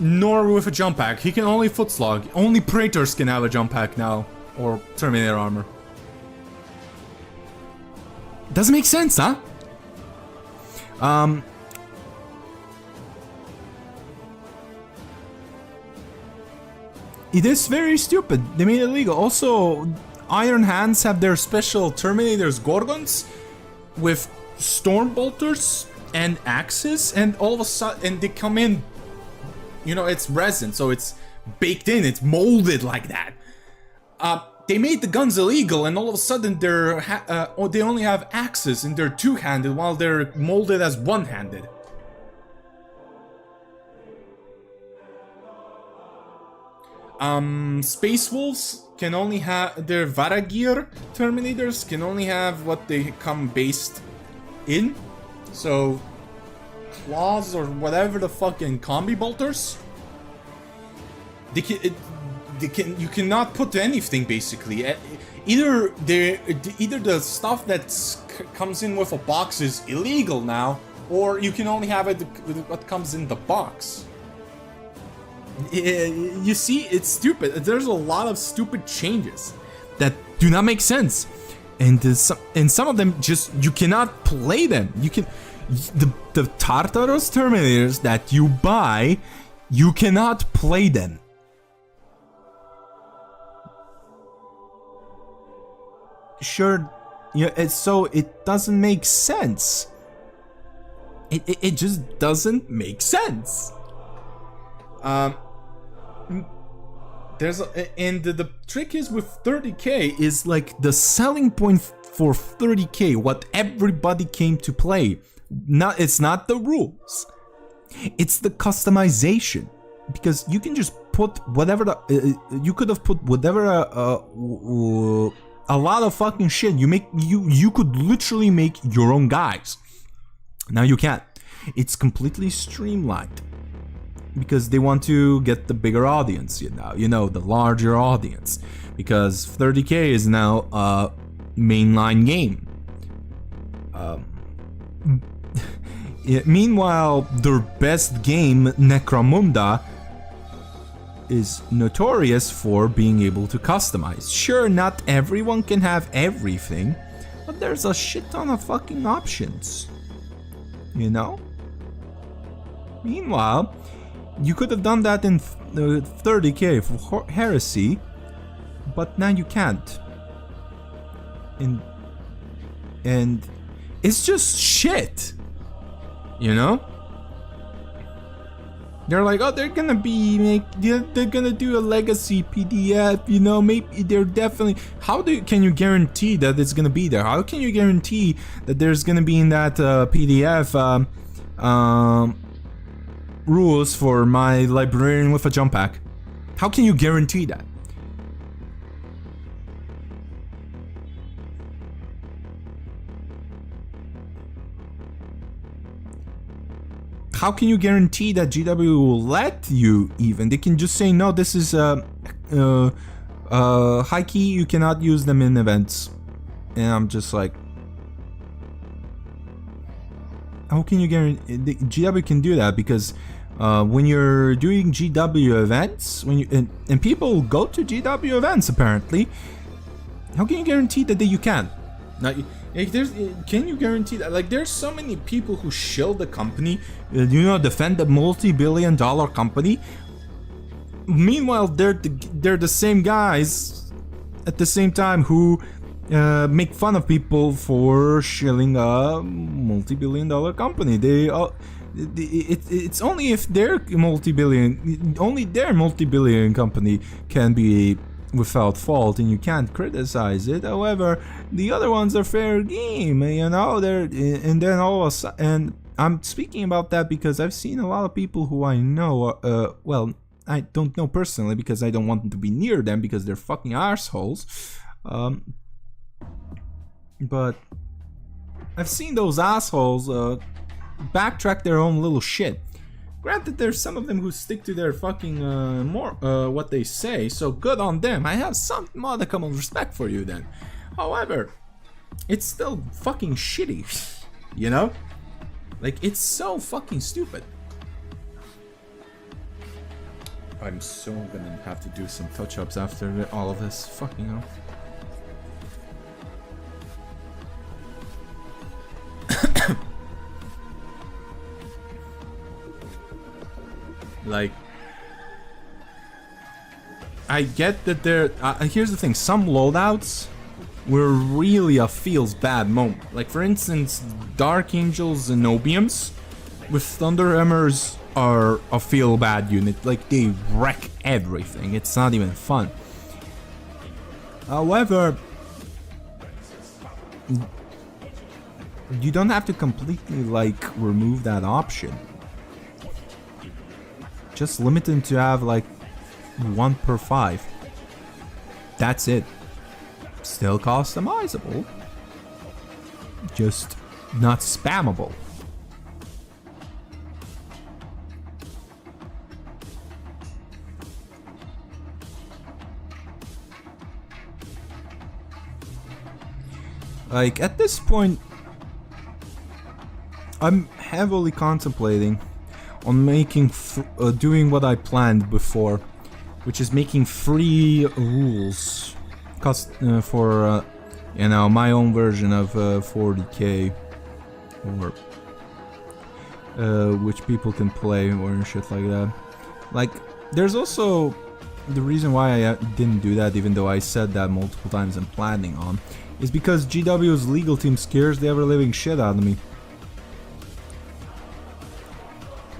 nor with a jump pack. He can only foot slog. Only Praetors can have a jump pack now, or Terminator armor. Doesn't make sense, huh? It is very stupid. They made it illegal. Also, Iron Hands have their special Terminators Gorgons with storm bolters and axes, and all of a sudden, and they come in. You know, it's resin, so it's baked in. It's molded like that. They made the guns illegal, and all of a sudden they only have axes and they're two-handed, while they're molded as one-handed. Space Wolves can only have their Varagir Terminators can only have what they come based in. So claws or whatever the fucking combi bolters. You cannot put anything basically. Either the stuff that comes in with a box is illegal now, or you can only have it with what comes in the box. You see, it's stupid. There's a lot of stupid changes that do not make sense, and some of them just you cannot play them. You can the Tartaros Terminators that you buy, you cannot play them. Sure, yeah. So it doesn't make sense. It just doesn't make sense. The trick is with 30K is like the selling point for 30K, what everybody came to play. It's not the rules, it's the customization, because you can just put whatever you could have put whatever a lot of fucking shit. You could literally make your own guys. Now you can't. It's completely streamlined. Because they want to get the bigger audience, you know, the larger audience. Because 30K is now a mainline game. Meanwhile, their best game, Necromunda, is notorious for being able to customize. Sure, not everyone can have everything, but there's a shit ton of fucking options. You know? Meanwhile, you could have done that in 30K for Heresy, but now you can't. And it's just shit, you know? They're like, oh, they're gonna do a legacy PDF, you know? Maybe they're definitely. Can you guarantee that it's gonna be there? How can you guarantee that there's gonna be in that PDF? Rules for my librarian with a jump pack. How can you guarantee that? How can you guarantee that GW will let you even? They can just say, no, this is high key, you cannot use them in events. And I'm just like, how can you guarantee? GW can do that because when you're doing GW events, and people go to GW events apparently, how can you guarantee that you can? Now, can you guarantee that? Like, there's so many people who shield the company, defend the multi-billion-dollar company. Meanwhile, they're the same guys at the same time who make fun of people for shilling a multi-billion-dollar company. It's only if their multi-billion company can be without fault, and you can't criticize it. However, the other ones are fair game, you know. And then all of a sudden, and I'm speaking about that because I've seen a lot of people who I know. Well, I don't know personally because I don't want them to be near them because they're fucking assholes. But I've seen those assholes backtrack their own little shit. Granted, there's some of them who stick to their fucking what they say, so good on them. I have some modicum of respect for you then. However, it's still fucking shitty, you know? Like, it's so fucking stupid. I'm so gonna have to do some touch-ups after all of this. Fucking hell. Like, I get that there. Here's the thing: some loadouts were really a feels bad moment. Like, for instance, Dark Angels and Obiums with Thunderhammers are a feel bad unit. Like, they wreck everything. It's not even fun. However, you don't have to completely like remove that option. Just limit them to have like 1 per 5. That's it. Still customizable. Just not spammable. Like, at this point, I'm heavily contemplating on making doing what I planned before, which is making free rules for you know, my own version of 40k, or which people can play or shit like that. Like, there's also the reason why I didn't do that, even though I said that multiple times and planning on, is because GW's legal team scares the ever-living shit out of me.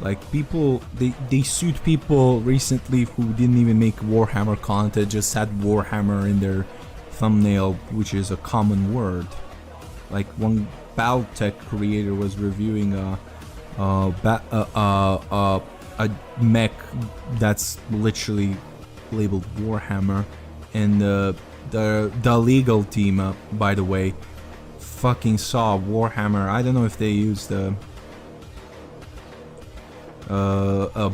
Like, people, they sued people recently who didn't even make Warhammer content, just had Warhammer in their thumbnail, which is a common word. Like, one Battletech creator was reviewing a mech that's literally labeled Warhammer, and the legal team, by the way, fucking saw Warhammer. I don't know if they used a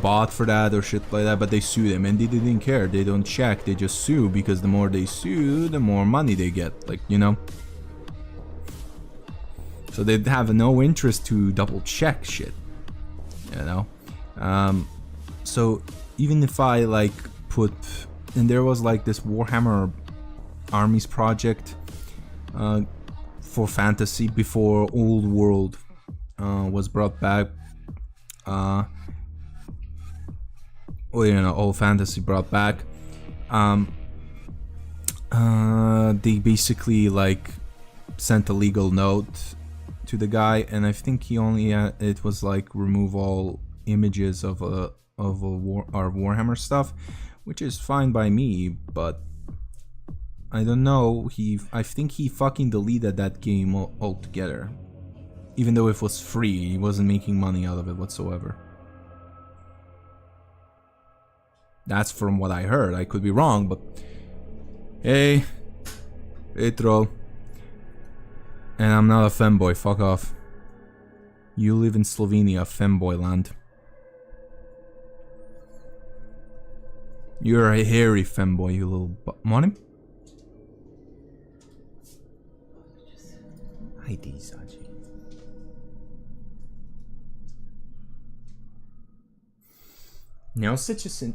bot for that or shit like that, but they sued him and they didn't care. They don't check, they just sue, because the more they sue, the more money they get, like, you know. So they have no interest to double check shit, you know. So even if I like put, and there was like this Warhammer Armies project for fantasy before Old World was brought back. Well, you know, Old Fantasy brought back. They basically like sent a legal note to the guy, and I think he only it was like remove all images of our Warhammer stuff, which is fine by me, but I don't know. I think he fucking deleted that game altogether, even though it was free. He wasn't making money out of it whatsoever. That's from what I heard. I could be wrong, but hey troll. And I'm not a femboy, fuck off. You live in Slovenia, femboy land. You're a hairy femboy, you little money. ID Saji. Now Sitchison.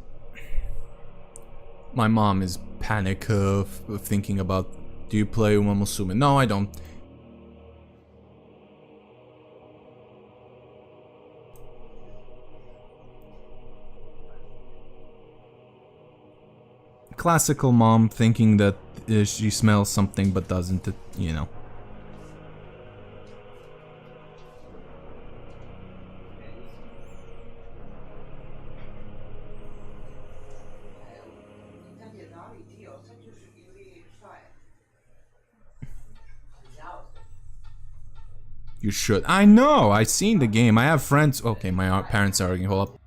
My mom is panic of thinking about, do you play Uma Musume? No, I don't. Classical mom thinking that she smells something but doesn't, you know. You should. I know. I've seen the game. I have friends. Okay, my parents are arguing. Hold up.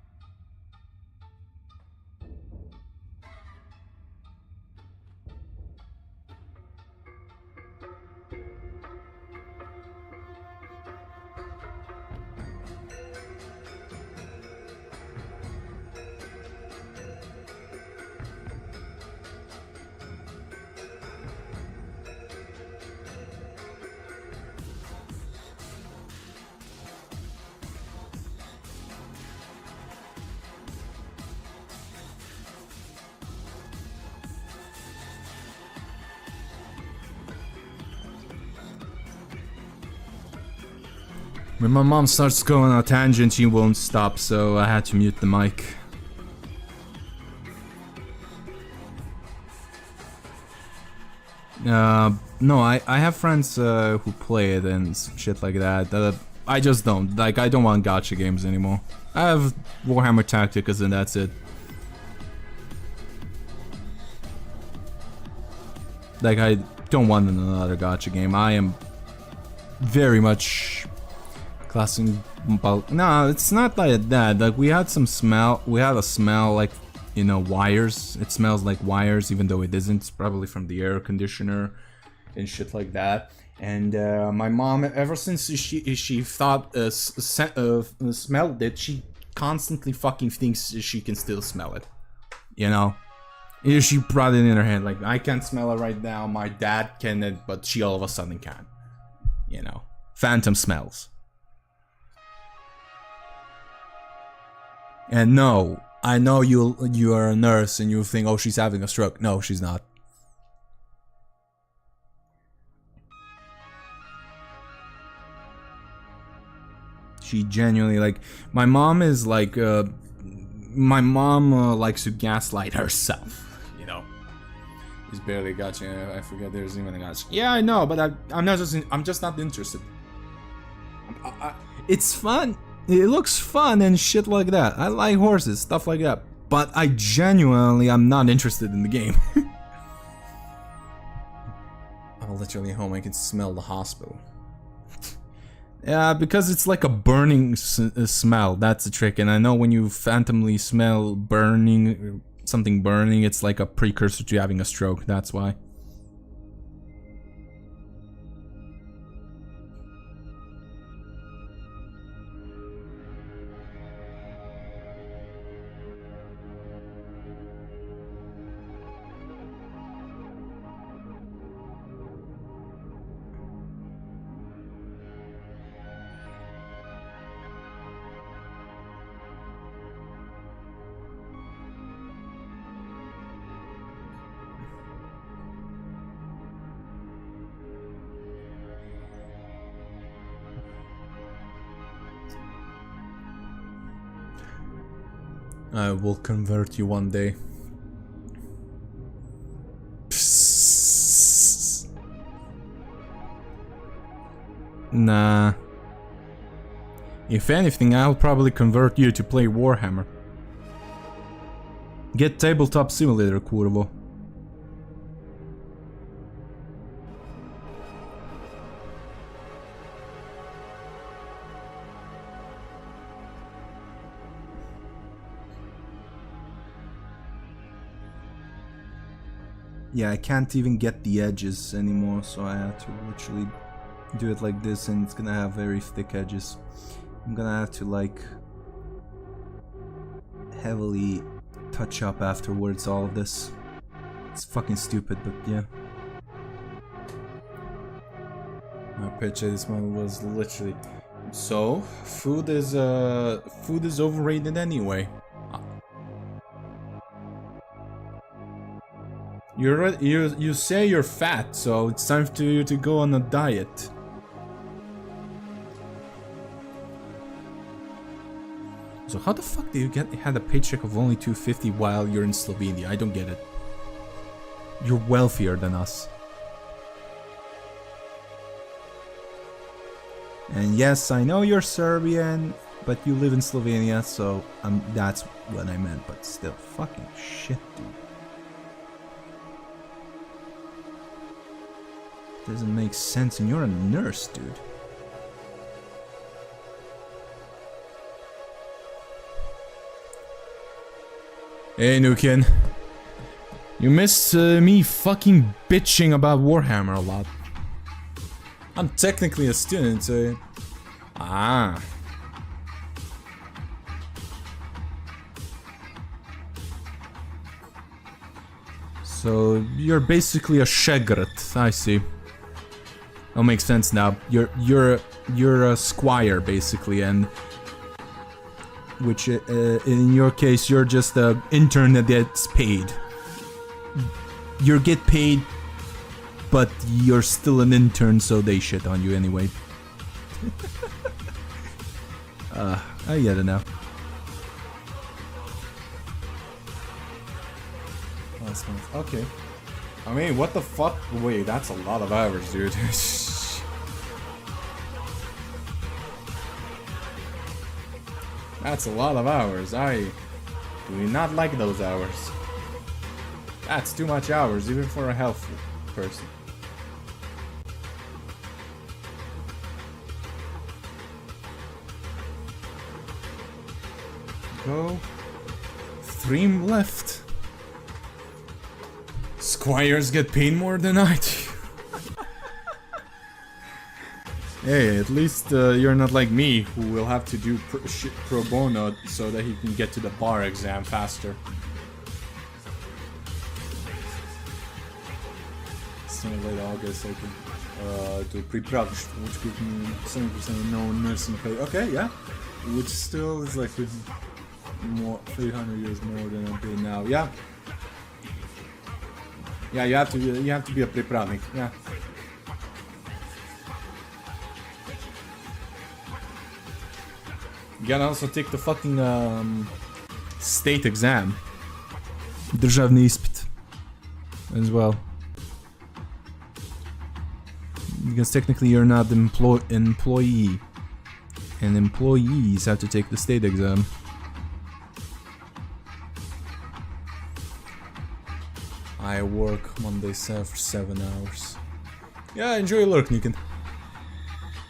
When my mom starts going on a tangent, she won't stop, so I had to mute the mic. No, I have friends who play it and shit like that. I just don't. Like, I don't want gacha games anymore. I have Warhammer Tacticus and that's it. Like, I don't want another gacha game. I am very much classing. No, it's not like that. Like, we had a smell like, you know, wires. It smells like wires, even though it isn't. It's probably from the air conditioner and shit like that. And my mom, ever since she thought smelled it, she constantly fucking thinks she can still smell it. You know, she brought it in her head like, I can't smell it right now. My dad can, but she all of a sudden can. You know, phantom smells. And no, I know you are a nurse and you think, oh, she's having a stroke. No, she's not. She genuinely, like, my mom is like, my mom likes to gaslight herself, you know. He's barely got you. I forget there's even a gotcha. Yeah, I know, but I'm just not interested. It's fun. It looks fun and shit like that. I like horses, stuff like that. But I genuinely am not interested in the game. I'm literally home. I can smell the hospital. Yeah, because it's like a burning smell. That's the trick. And I know when you phantomly smell burning, something burning, it's like a precursor to having a stroke. That's why. I will convert you one day. Psst. Nah. If anything, I'll probably convert you to play Warhammer. Get Tabletop Simulator, kurvo. Yeah, I can't even get the edges anymore, so I had to literally do it like this, and it's gonna have very thick edges. I'm gonna have to, like, heavily touch up afterwards all of this. It's fucking stupid, but yeah. My picture, this one was literally... So, food is overrated anyway. You say you're fat, so it's time for you to go on a diet. So how the fuck do you had a paycheck of only $250 while you're in Slovenia? I don't get it. You're wealthier than us. And yes, I know you're Serbian, but you live in Slovenia, so that's what I meant. But still, fucking shit, dude. Doesn't make sense, and you're a nurse, dude. Hey, Nukin. You missed me fucking bitching about Warhammer a lot. I'm technically a student, so... Ah. So, you're basically a shegret, I see. That makes sense now. You're a squire, basically, and... Which, in your case, you're just an intern that gets paid. You get paid, but you're still an intern, so they shit on you anyway. I get it now. Okay. I mean, what the fuck? Wait, that's a lot of hours, dude. That's a lot of hours. I do not like those hours. That's too much hours, even for a healthy person. Go. 3 left. Squires get paid more than I do. Hey, at least you're not like me, who will have to do shit pro bono so that he can get to the bar exam faster. Late August, I could do pre-production, which gives me 70% no nursing pay. Okay, yeah, which still is like more 300 years more than I'm paid now. Yeah, yeah, you have to be a pripravnik. Yeah. You gotta also take the fucking state exam. Državni ispit as well. Because technically you're not an employee. And employees have to take the state exam. I work Monday for 7 hours. Yeah, enjoy your work, Nikan.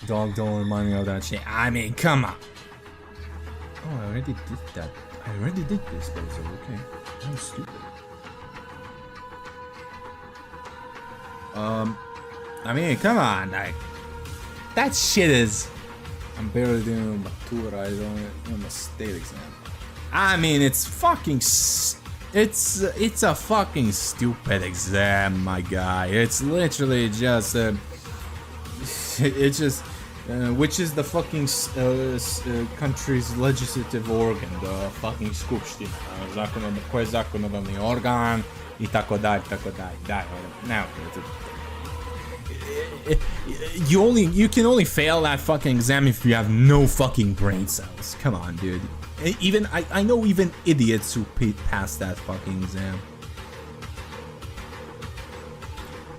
Dog, don't remind me of that shit. I mean, come on. Oh, I already did that. I already did this, but it's okay. I'm stupid. I mean, come on, like, that shit is... I'm barely doing Matura, I don't on the state exam. I mean, it's fucking... It's a fucking stupid exam, my guy. It's literally just... it's just... which is the fucking country's legislative organ, the fucking skupština, koji je zakonodavni organ, i tako dalje, Now, you can only fail that fucking exam if you have no fucking brain cells. Come on, dude. Even I know even idiots who pass that fucking exam.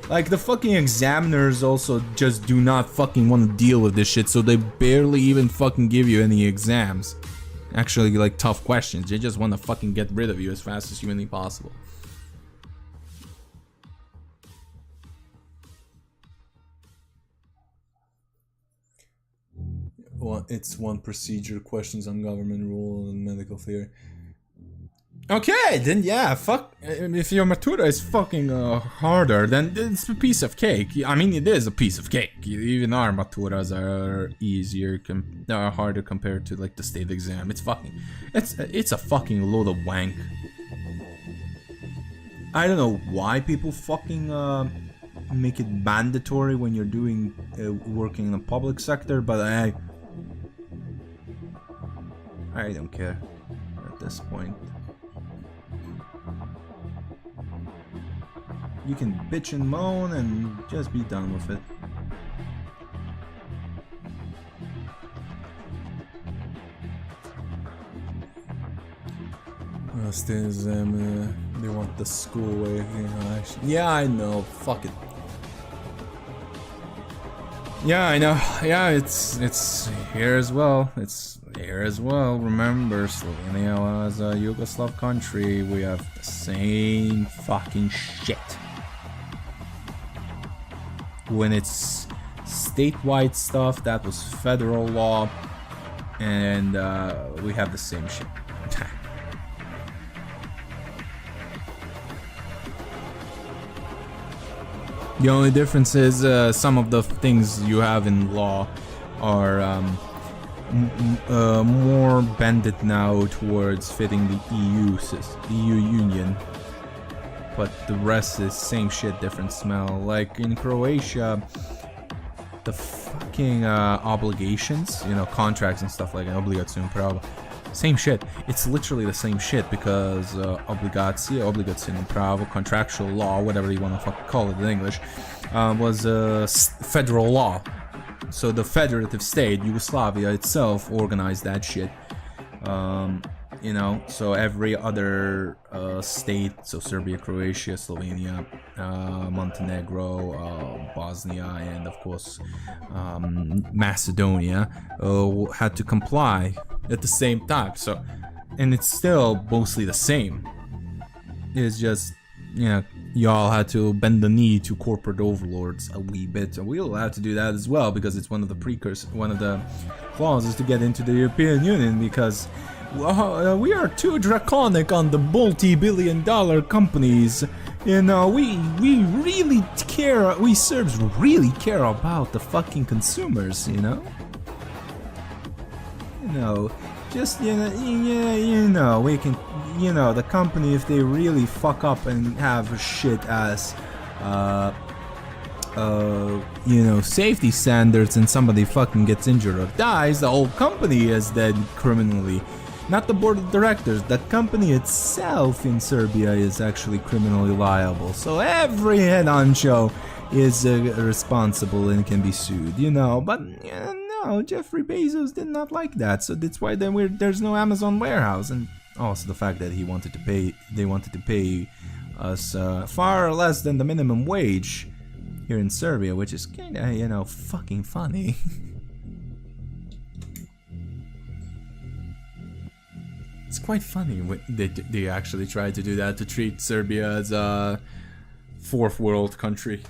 Like, the fucking examiners also just do not fucking want to deal with this shit, so they barely even fucking give you any exams. Actually, like, tough questions. They just want to fucking get rid of you as fast as humanly possible. Well, it's one procedure, questions on government rule and medical theory. Okay, then yeah, fuck. If your Matura is fucking harder, then it's a piece of cake. I mean, it is a piece of cake. Even our Maturas are easier, are harder compared to like the state exam. It's fucking, it's a fucking load of wank. I don't know why people fucking make it mandatory when you're doing working in the public sector, but I don't care at this point. You can bitch and moan and just be done with it. State exam, they want the school way. Yeah, I know. Fuck it. Yeah, I know. Yeah, it's here as well. It's here as well. Remember, Slovenia was a Yugoslav country. We have the same fucking shit. When it's statewide stuff, that was federal law, and we have the same shit. The only difference is some of the things you have in law are more bended now towards fitting the EU Union. But the rest is same shit, different smell. Like in Croatia, the fucking obligations, you know, contracts and stuff like obligazione prava, same shit. It's literally the same shit because obligazione pravo, contractual law, whatever you want to fucking call it in English, was federal law. So the federative state, Yugoslavia itself, organized that shit. You know, so every other state, so Serbia, Croatia, Slovenia, Montenegro, Bosnia, and of course Macedonia had to comply at the same time. So, and it's still mostly the same. It's just, you know, y'all had to bend the knee to corporate overlords a wee bit, and we'll have to do that as well because it's one of the clauses to get into the European Union, because we are too draconic on the multi-billion-dollar companies. You know, we really care. We Serbs really care about the fucking consumers. You know. You know, just you know, we can. You know, the company, if they really fuck up and have shit ass, you know, safety standards, and somebody fucking gets injured or dies, the whole company is then criminally. Not the board of directors, the company itself in Serbia is actually criminally liable. So every head honcho is responsible and can be sued, you know. But no, Jeffrey Bezos did not like that. So that's why there's no Amazon warehouse. And also the fact that they wanted to pay us far less than the minimum wage here in Serbia, which is kinda, you know, fucking funny. It's quite funny when they actually tried to do that, to treat Serbia as a fourth world country.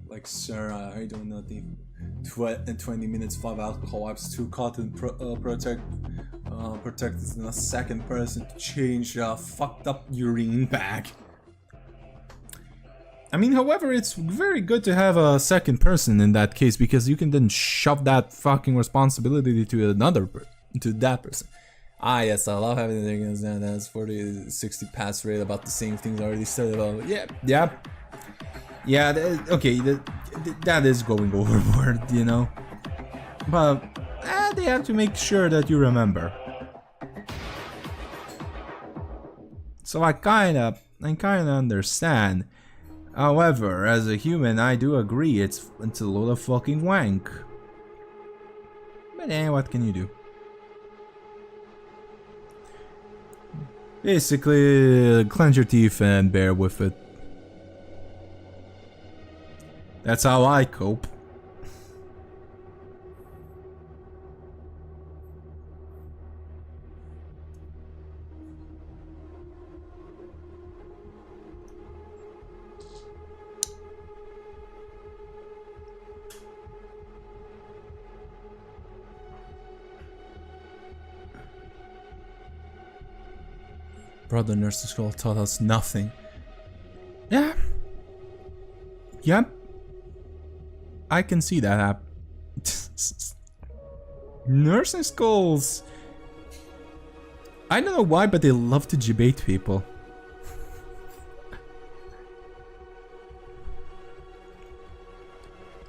Like, sir, I do not need 20 minutes of alcohol. I'm too cotton protected than a second person to change a fucked up urine bag. I mean, however, it's very good to have a second person in that case, because you can then shove that fucking responsibility to that person. Ah, yes, I love having the against that. That's 40-60 pass rate, about the same things I already said about. Yeah. Okay, that is going overboard, you know. But they have to make sure that you remember. So I kinda understand. However, as a human, I do agree it's a load of fucking wank. But what can you do? Basically, clench your teeth and bear with it. That's how I cope. Brother nursing school taught us nothing. Yeah. Yep. I can see that happen. Nursing schools. I don't know why, but they love to debate people.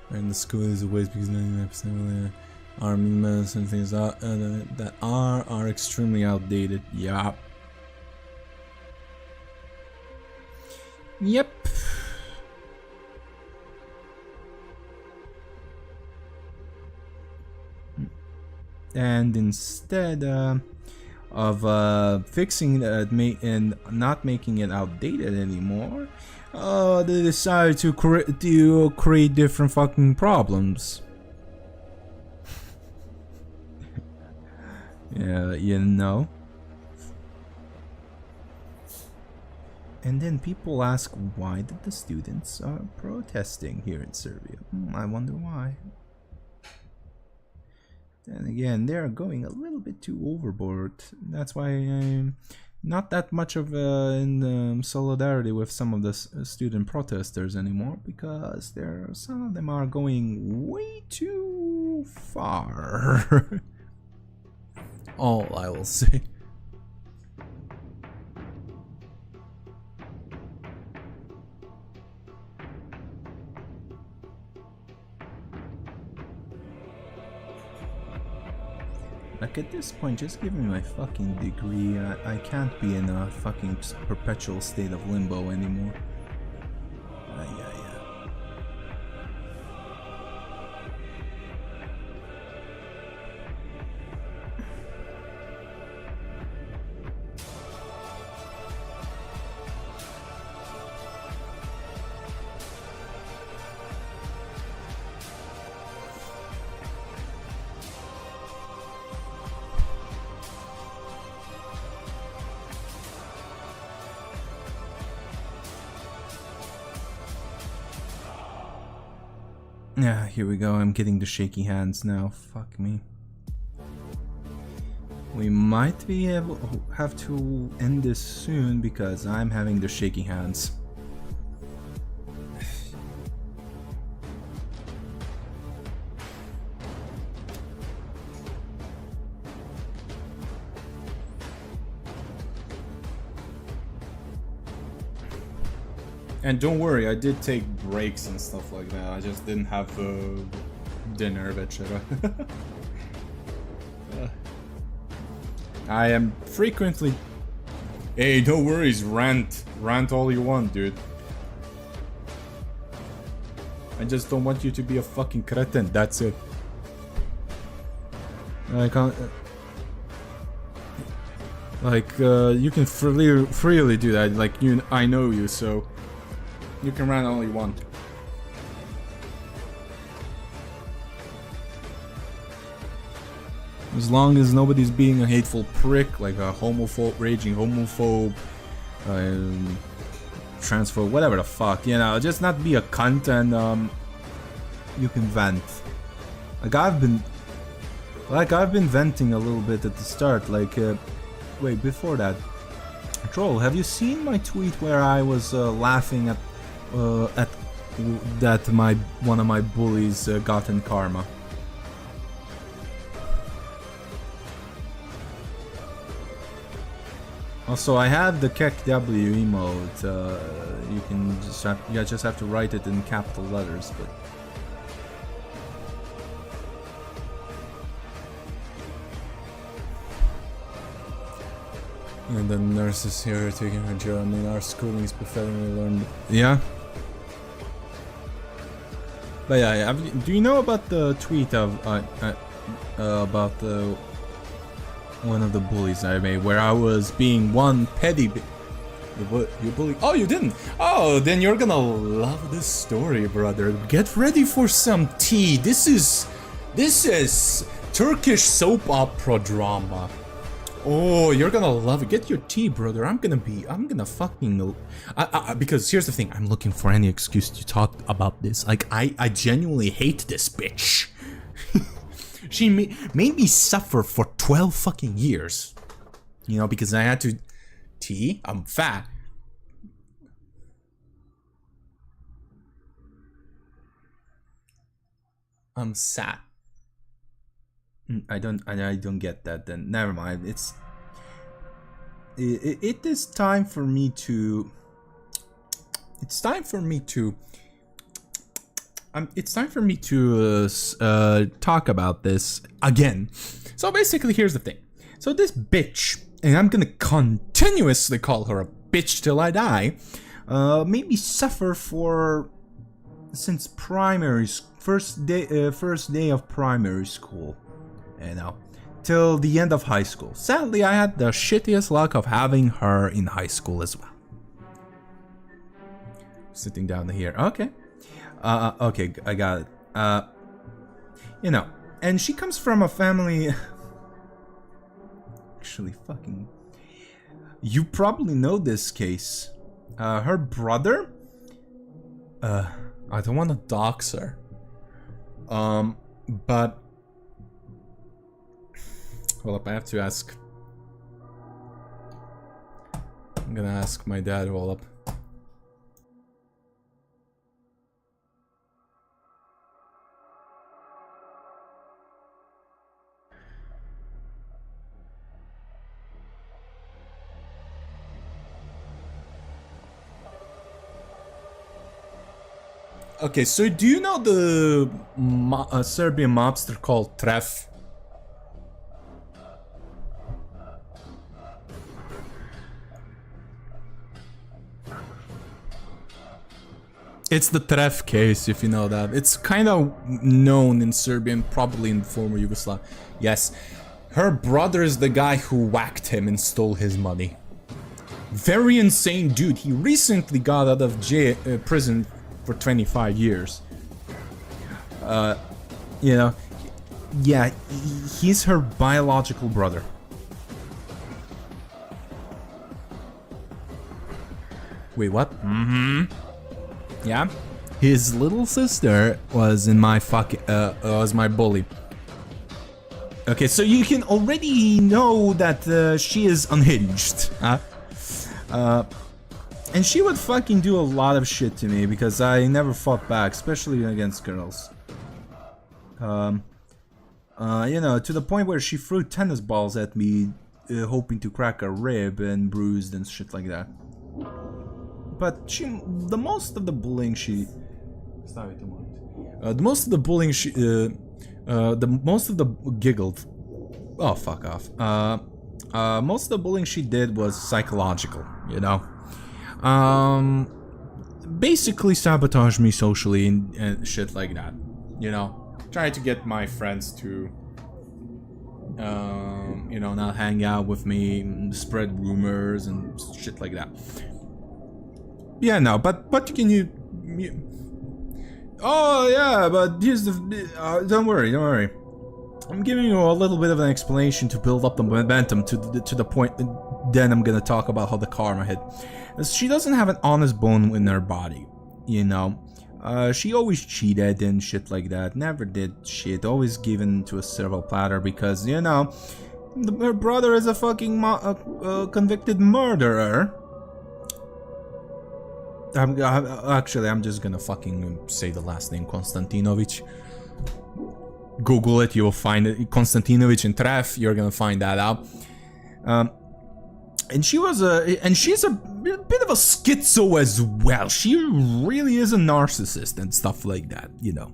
And the school is a waste because 99% of the army medicine things that are extremely outdated. Yeah. Yep. And instead of fixing it and not making it outdated anymore, they decided to create different fucking problems. Yeah, you know. And then people ask, why did the students are protesting here in Serbia? I wonder why. Then again, they're going a little bit too overboard. That's why not that much of in solidarity with some of the student protesters anymore, because some of them are going way too far. All I will say. Like, at this point, just give me my fucking degree. I can't be in a fucking perpetual state of limbo anymore. Yeah. Yeah, here we go. I'm getting the shaky hands now. Fuck me. We might be able have to end this soon because I'm having the shaky hands. And don't worry, I did take breaks and stuff like that. I just didn't have dinner, etc. I am frequently... Hey, no worries, rant all you want, dude. I just don't want you to be a fucking cretin, that's it. I can't... you can freely do that, like, I know you, so... You can rant all you want. As long as nobody's being a hateful prick, like a homophobe, raging homophobe, transphobe, whatever the fuck, you know, just not be a cunt and, you can vent. Like I've been venting a little bit at the start, like, wait, before that. Troll, have you seen my tweet where I was, laughing at that one of my bullies got in karma? Also, I have the KEKW emote. You just have to write it in capital letters, but. And the nurses here are taking her job. I mean, our schooling is pathetically learned. Yeah. But yeah, do you know about the tweet of about one of the bullies I made, where I was being one petty you bully? Oh, you didn't? Oh, then you're gonna love this story, brother. Get ready for some tea. This is Turkish soap opera drama. Oh, you're gonna love it. Get your tea, brother. I'm gonna fucking... because here's the thing. I'm looking for any excuse to talk about this. Like, I genuinely hate this bitch. She made me suffer for 12 fucking years. You know, because I had to... Tea? I'm fat. I'm sad. I don't get that then. Never mind. It is time for me to... It's time for me to talk about this again. So basically, here's the thing. So this bitch, and I'm gonna continuously call her a bitch till I die, made me suffer since primary first day of primary school, you know, till the end of high school. Sadly, I had the shittiest luck of having her in high school as well. Sitting down here. Okay. Okay, I got it. You know, and she comes from a family... Actually, fucking... You probably know this case. Her brother... I don't want to dox her. But... Hold up, I have to ask... I'm gonna ask my dad to roll up. Okay, so do you know the Serbian mobster called Tref? It's the Tref case, if you know that. It's kind of known in Serbia and probably in former Yugoslavia. Yes, her brother is the guy who whacked him and stole his money. Very insane dude. He recently got out of prison for 25 years. You know, yeah, he's her biological brother. Wait, what? Yeah, his little sister was in my was my bully. Okay, so you can already know that she is unhinged, huh? And she would fucking do a lot of shit to me because I never fought back, especially against girls. You know, to the point where she threw tennis balls at me, hoping to crack a rib and bruised and shit like that. But the most of the bullying she... the most of the bullying she... most of the giggled... Oh, fuck off. Most of the bullying she did was psychological, you know? Basically sabotage me socially and shit like that, you know? Try to get my friends to, you know, not hang out with me, spread rumors and shit like that. Yeah, no, but can you... Oh, yeah, but here's the... don't worry. I'm giving you a little bit of an explanation to build up the momentum to the point, then I'm gonna talk about how the karma hit. She doesn't have an honest bone in her body, you know. She always cheated and shit like that, never did shit, always given to a silver platter because, you know, her brother is a fucking convicted murderer. I'm just gonna fucking say the last name, Konstantinovic. Google it, you'll find it. Konstantinovic and Tref, you're gonna find that out. And she's a bit of a schizo as well. She really is a narcissist and stuff like that, you know.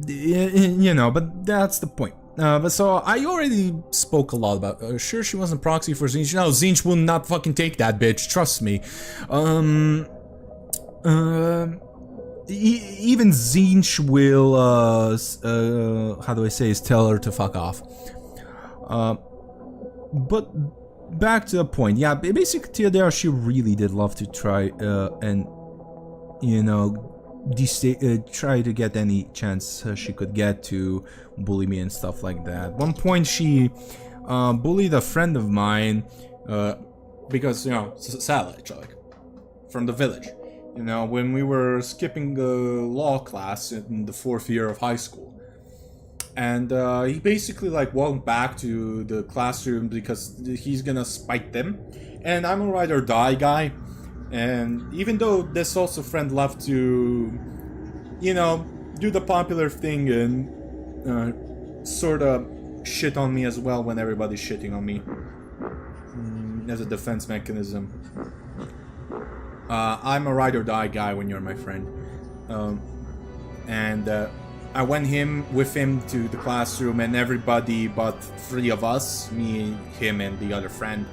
You know, but that's the point. But so I already spoke a lot about. Sure, she wasn't proxy for Zinch. No, Zinch will not fucking take that bitch. Trust me. Even Zinch will. How do I say? Is tell her to fuck off. But back to the point. Yeah, basically, Teodora, she really did love to try and, you know, try to get any chance she could get to bully me and stuff like that. One point she bullied a friend of mine because, you know, Salaj, like, from the village. You know, when we were skipping the law class in the 4th year of high school. And he basically like walked back to the classroom because he's gonna spite them. And I'm a ride or die guy. And even though this also friend loved to, you know, do the popular thing and sort of shit on me as well when everybody's shitting on me as a defense mechanism. I'm a ride or die guy when you're my friend. I went with him to the classroom, and everybody but 3 of us, me, him, and the other friend,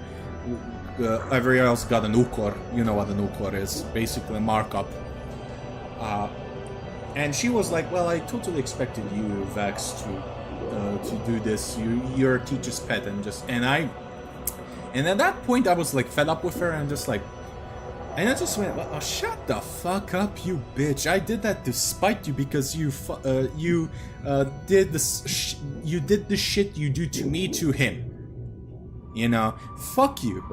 everyone else got an ukor. You know what an ukor is, basically a markup. And she was like, "Well, I totally expected you, Vex, to do this. You're a teacher's pet," and at that point I was like fed up with her and just like. And I just went, "Oh, shut the fuck up, you bitch! I did that to spite you because you did this. You did the shit you do to me to him. You know, fuck you."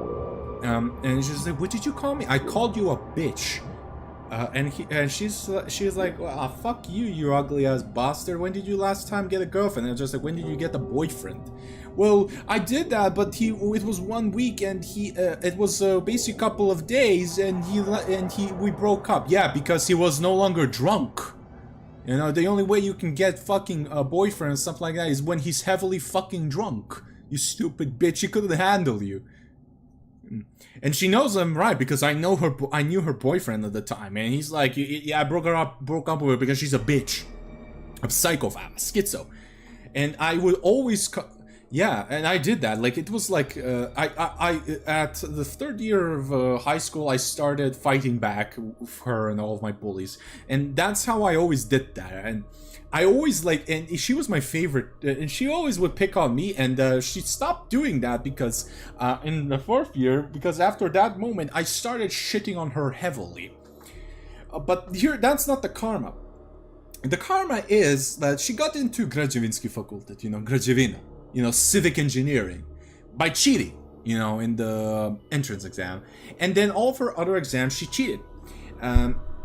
And she's like, "What did you call me?" "I called you a bitch." and she's like, well, fuck you, you ugly ass bastard. When did you last time get a girlfriend? And I'm just like, when did you get a boyfriend? Well, I did that, but it was 1 week, and it was basically a couple of days, and we broke up. Yeah, because he was no longer drunk. You know, the only way you can get fucking a boyfriend and stuff like that is when he's heavily fucking drunk. You stupid bitch, he couldn't handle you. And she knows I'm right, because I knew her boyfriend at the time, and he's like, yeah, I broke up with her because she's a bitch, a psychopath, schizo, and I would always, yeah, and I did that. Like, it was like, I at the 3rd year of high school, I started fighting back with her and all of my bullies, and that's how I always did that. And I always and she was my favorite, and she always would pick on me, and she stopped doing that because in the 4th year, because after that moment, I started shitting on her heavily. But here, that's not the karma. The karma is that she got into Građevinski fakultet, you know, Građevina, you know, civic engineering, by cheating, you know, in the entrance exam. And then all of her other exams, she cheated.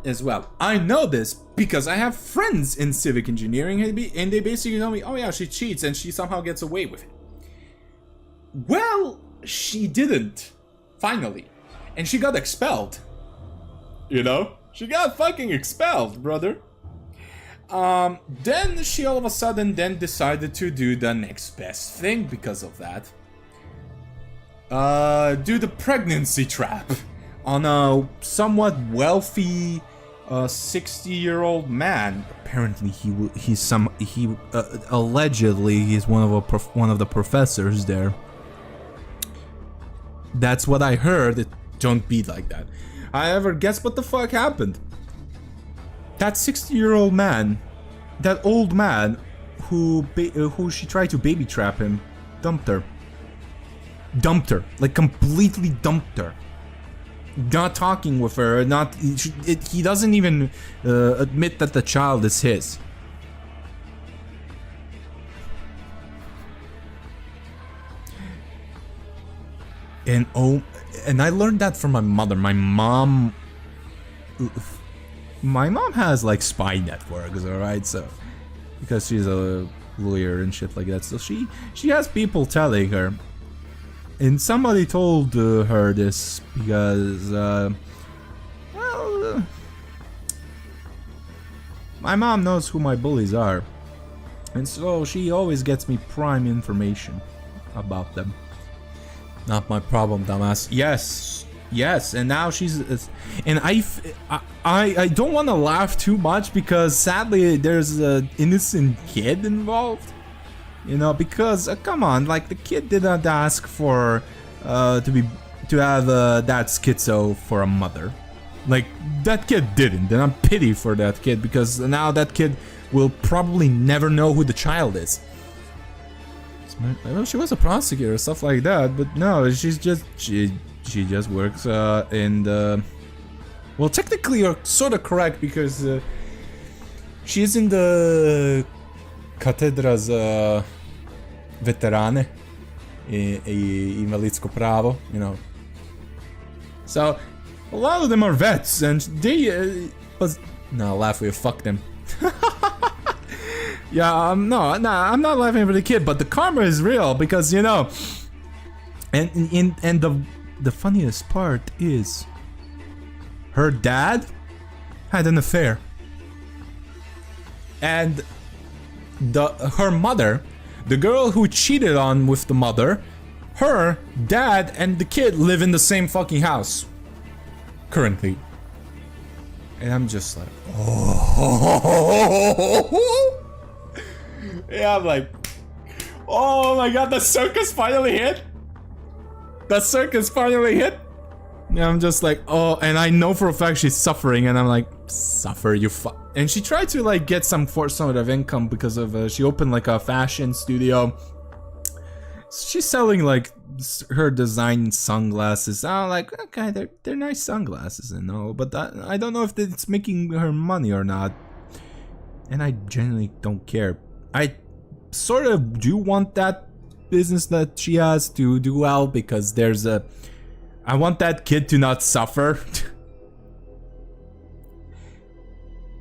As well. I know this because I have friends in civic engineering, and they basically tell me, oh yeah, she cheats and she somehow gets away with it. Well, she didn't, finally. And she got expelled. You know? She got fucking expelled, brother. Then she all of a sudden then decided to do the next best thing because of that. Do the pregnancy trap on a somewhat wealthy 60-year-old man. Apparently, allegedly he's one of the professors there. That's what I heard. It don't be like that. However, guess what the fuck happened? That 60-year-old man, that old man who she tried to baby trap him, dumped her, like completely dumped her. Not talking with her, he doesn't even admit that the child is his. And I learned that from my mother. My mom has like spy networks, alright, so because she's a lawyer and shit like that, so she has people telling her. And somebody told her this because, my mom knows who my bullies are. And so she always gets me prime information about them. Not my problem, dumbass. Yes, and now she's... And I don't want to laugh too much because sadly there's an innocent kid involved. You know, because come on, like the kid did not ask for to have that schizo for a mother. Like that kid didn't, and I'm pity for that kid because now that kid will probably never know who the child is. I know she was a prosecutor or stuff like that, but no, she just works in the... Well, technically you're sort of correct because she's in the Katedra za veterane I invalidsko pravo, you know. So a lot of them are vets, and they laugh with fuck them. Yeah, I'm not laughing for the kid, but the karma is real because, you know, and the funniest part is her dad had an affair, and her mother, the girl who cheated on with the mother, her dad and the kid live in the same fucking house currently. And I'm just like, oh. Yeah, I'm like, oh my god, the circus finally hit. The circus finally hit. Yeah, I'm just like, oh, and I know for a fact she's suffering, and I'm like, suffer, you fuck. And she tried to like get some sort of income because of she opened like a fashion studio. She's selling like her design sunglasses. I'm like, okay, they're nice sunglasses and all, but I don't know if it's making her money or not. And I genuinely don't care. I sort of do want that business that she has to do well because I want that kid to not suffer.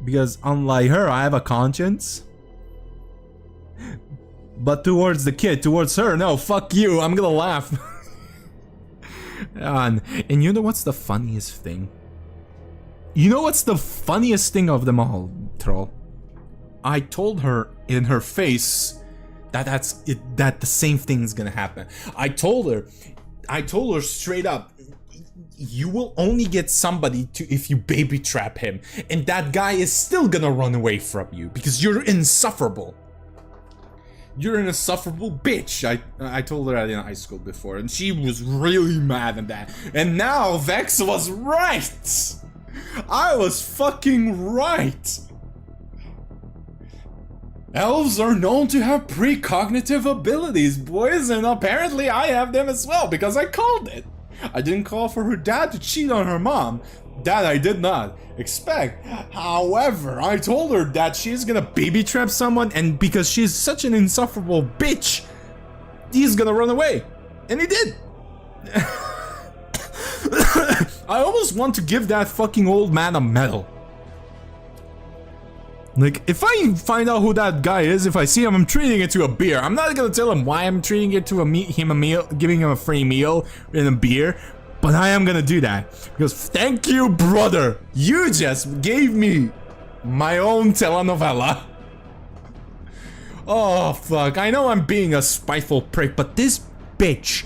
Because unlike her, I have a conscience. But towards the kid, towards her, no, fuck you, I'm gonna laugh. And you know what's the funniest thing? You know what's the funniest thing of them all, Troll? I told her in her face that that the same thing is gonna happen. I told her straight up, you will only get somebody to if you baby trap him, and that guy is still gonna run away from you because you're insufferable. You're an insufferable bitch. I told her that in high school before, and she was really mad at that. And now Vex was right. I was fucking right. Elves are known to have precognitive abilities, boys, and apparently I have them as well because I called it. I didn't call for her dad to cheat on her mom. That I did not expect. However, I told her that she's gonna baby trap someone, and because she's such an insufferable bitch, he's gonna run away. And he did. I almost want to give that fucking old man a medal. Like, if I find out who that guy is, if I see him, I'm treating it to a beer. I'm not gonna tell him why I'm treating it to him a meal, giving him a free meal and a beer. But I am gonna do that, because thank you, brother. You just gave me my own telenovela. Oh, fuck. I know I'm being a spiteful prick, but this bitch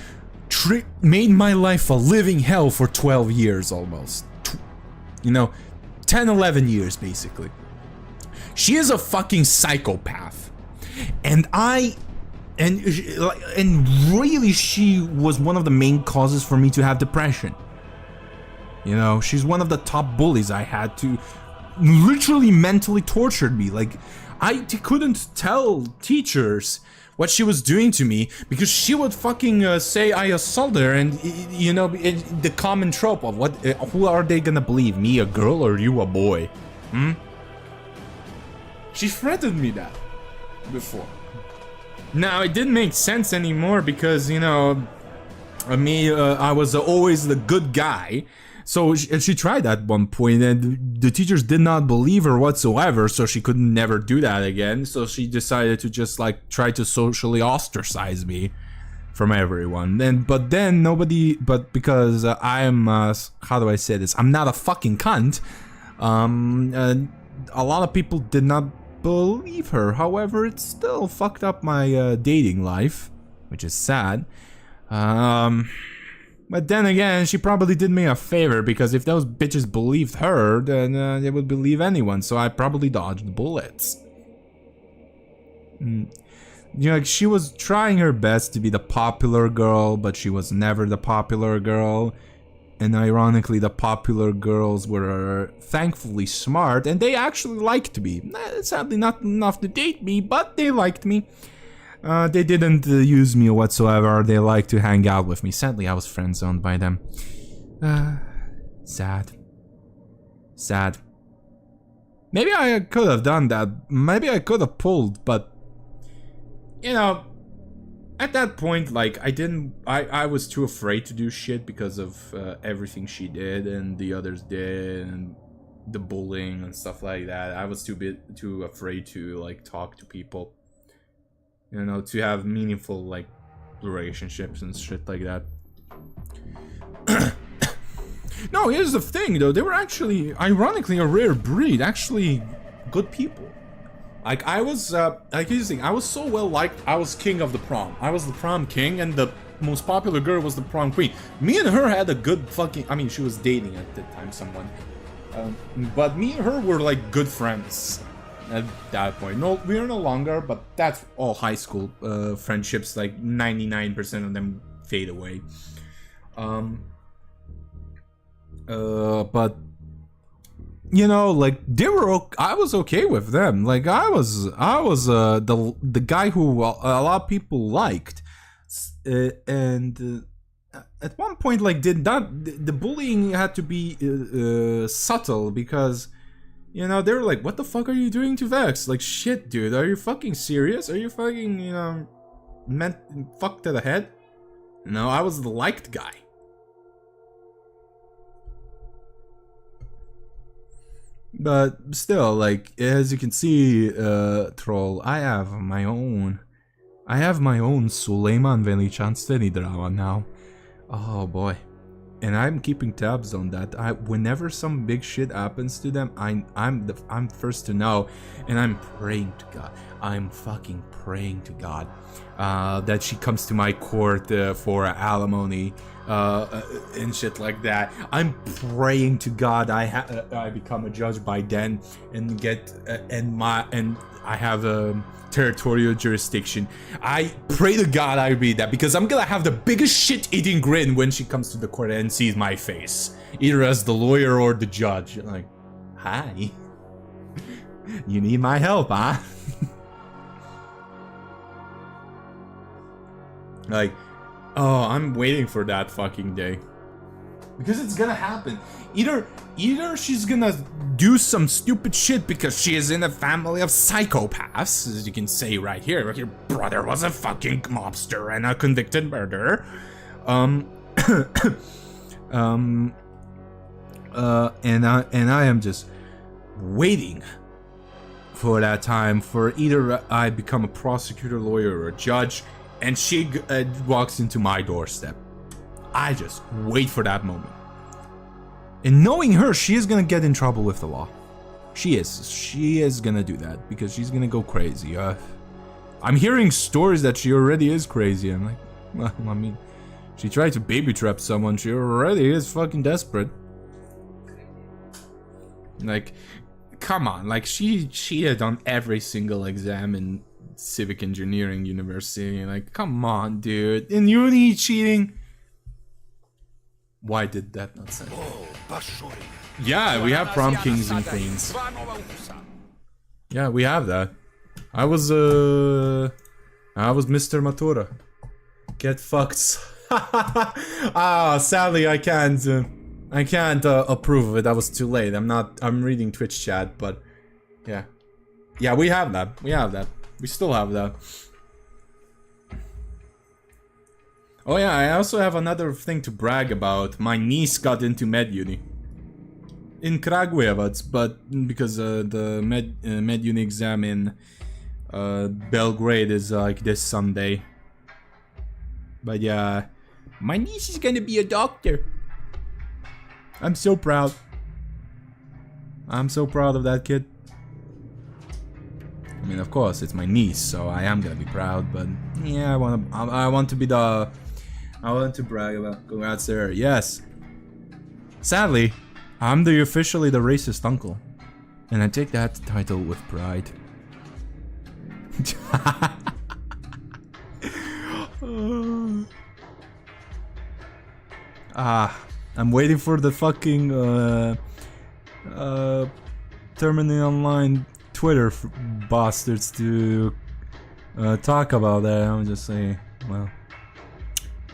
made my life a living hell for 12 years almost. You know, 10, 11 years, basically. She is a fucking psychopath. And really, she was one of the main causes for me to have depression. You know, she's one of the top bullies I had to literally mentally tortured me. Like, I couldn't tell teachers what she was doing to me because she would fucking say I assaulted her, and you know, the common trope of what, who are they gonna believe, me a girl or you a boy? She threatened me that before. Now, it didn't make sense anymore because, you know, I was always the good guy. So she tried at one point, and the teachers did not believe her whatsoever, so she could never do that again. So she decided to just, like, try to socially ostracize me from everyone. But because I am, how do I say this? I'm not a fucking cunt. A lot of people did not believe her. However, it still fucked up my dating life, which is sad. But then again, she probably did me a favor, because if those bitches believed her, then they would believe anyone, so I probably dodged bullets. You know, like, she was trying her best to be the popular girl, but she was never the popular girl. And ironically, the popular girls were thankfully smart, and they actually liked me. Sadly, not enough to date me, but they liked me. They didn't use me whatsoever. They liked to hang out with me. Sadly, I was friend-zoned by them. Sad. Sad. Maybe I could have done that. Maybe I could have pulled, but... You know... At that point, like, I was too afraid to do shit because of everything she did and the others did and the bullying and stuff like that. I was too afraid to, like, talk to people. You know, to have meaningful, like, relationships and shit like that. No, here's the thing, though. They were actually, ironically, a rare breed. Actually, good people. Like, I was, like, here's the thing. I was so well liked, I was king of the prom. I was the prom king, and the most popular girl was the prom queen. Me and her had a good fucking, I mean, she was dating at the time, someone. But me and her were, like, good friends at that point. No, we are no longer, but that's all high school friendships. Like, 99% of them fade away. But... You know, like, they were. I was okay with them. Like, I was the guy who a lot of people liked, and at one point, like, the bullying had to be subtle, because, you know, they were like, "What the fuck are you doing to Vex?" Like, shit, dude, are you fucking serious? Are you fucking, you know, fucked to the head? No, I was the liked guy. But still, like, as you can see, Troll, I have my own Suleiman Veličanstveni drama now. Oh boy. And I'm keeping tabs on that. Whenever some big shit happens to them, I'm first to know, and I'm praying to God. I'm fucking praying to God that she comes to my court for alimony and shit like that. I'm praying to God I become a judge by then and get and I have a territorial jurisdiction. I pray to God I read that, because I'm gonna have the biggest shit-eating grin when she comes to the court and sees my face, either as the lawyer or the judge. Like, hi, you need my help, huh? Like, oh, I'm waiting for that fucking day, because it's gonna happen. Either she's gonna do some stupid shit because she is in a family of psychopaths, as you can say right here. Your brother was a fucking mobster and a convicted murderer. And I am just waiting for that time for either I become a prosecutor, lawyer, or a judge, and she walks into my doorstep. I just wait for that moment. And knowing her, she is gonna get in trouble with the law. She is gonna do that, because she's gonna go crazy. I'm hearing stories that she already is crazy. I'm like, well, I mean, she tried to baby trap someone. She already is fucking desperate. Like, come on, like, she cheated on every single exam in civic engineering university. Like, come on, dude. In uni cheating. Why did that not say? Yeah, we have prom kings and queens. Yeah, we have that. I was Mr. Matura. Get fucked. Sadly I can't approve of it. That was too late. I'm reading Twitch chat, but yeah. Yeah, we have that. We still have that. Oh yeah, I also have another thing to brag about. My niece got into med uni. In Kragujevac, but because the med uni exam in Belgrade is like this Sunday. But yeah, my niece is gonna be a doctor. I'm so proud. I'm so proud of that kid. I mean, of course, it's my niece, so I am gonna be proud. But yeah, I want to brag about. Congrats to her. Yes. Sadly, I'm officially the racist uncle, and I take that title with pride. I'm waiting for the fucking Terminal Online Twitter bastards to talk about that. I'm just saying, well,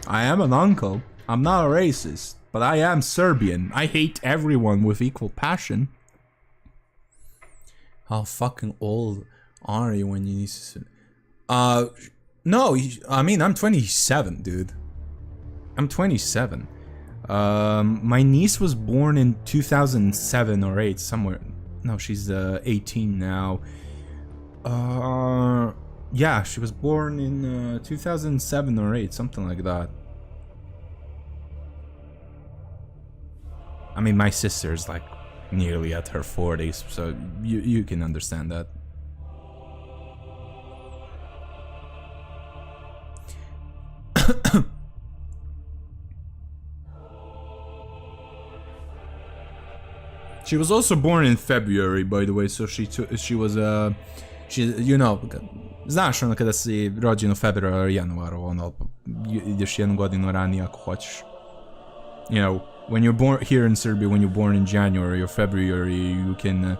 I am an uncle. I'm not a racist, but I am Serbian. I hate everyone with equal passion. How fucking old are you when you need to... no, I mean, I'm 27, dude. I'm 27. My niece was born in 2007 or 8, somewhere. No, she's 18 now. Yeah, she was born in 2007 or 8, something like that. I mean, my sister's like nearly at her 40s, so you can understand that. She was also born in February, by the way, so she was you know, znaš ono kada si rođen u februaru, januaru, ono, ideš jednu godinu ranije ako hoćeš. You know, when you're born here in Serbia, when you're born in January or February, you can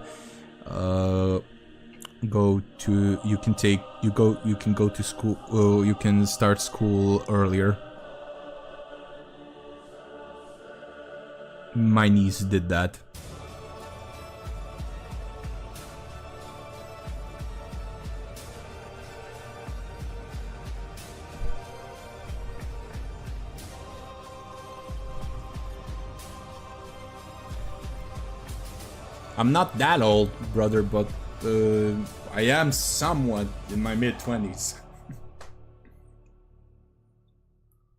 go to school, you can start school earlier. My niece did that. I'm not that old, brother, but I am somewhat in my mid-20s.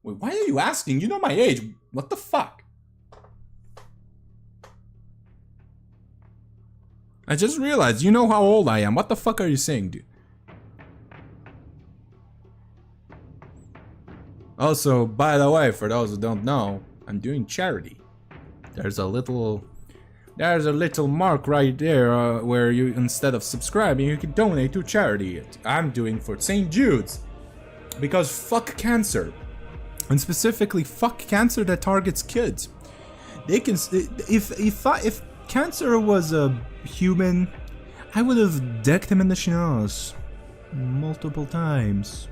Wait, why are you asking? You know my age. What the fuck? I just realized you know how old I am. What the fuck are you saying, dude? Also, by the way, for those who don't know, I'm doing charity. There's a little mark right there where you, instead of subscribing, you can donate to charity. I'm doing for St. Jude's because fuck cancer, and specifically fuck cancer that targets kids. They can if cancer was a human, I would have decked him in the schnoz multiple times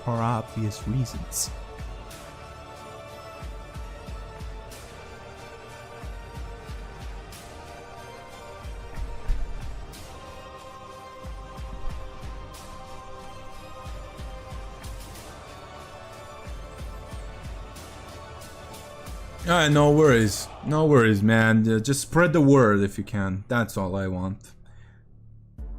for obvious reasons. No worries. No worries, man. Just spread the word if you can. That's all I want.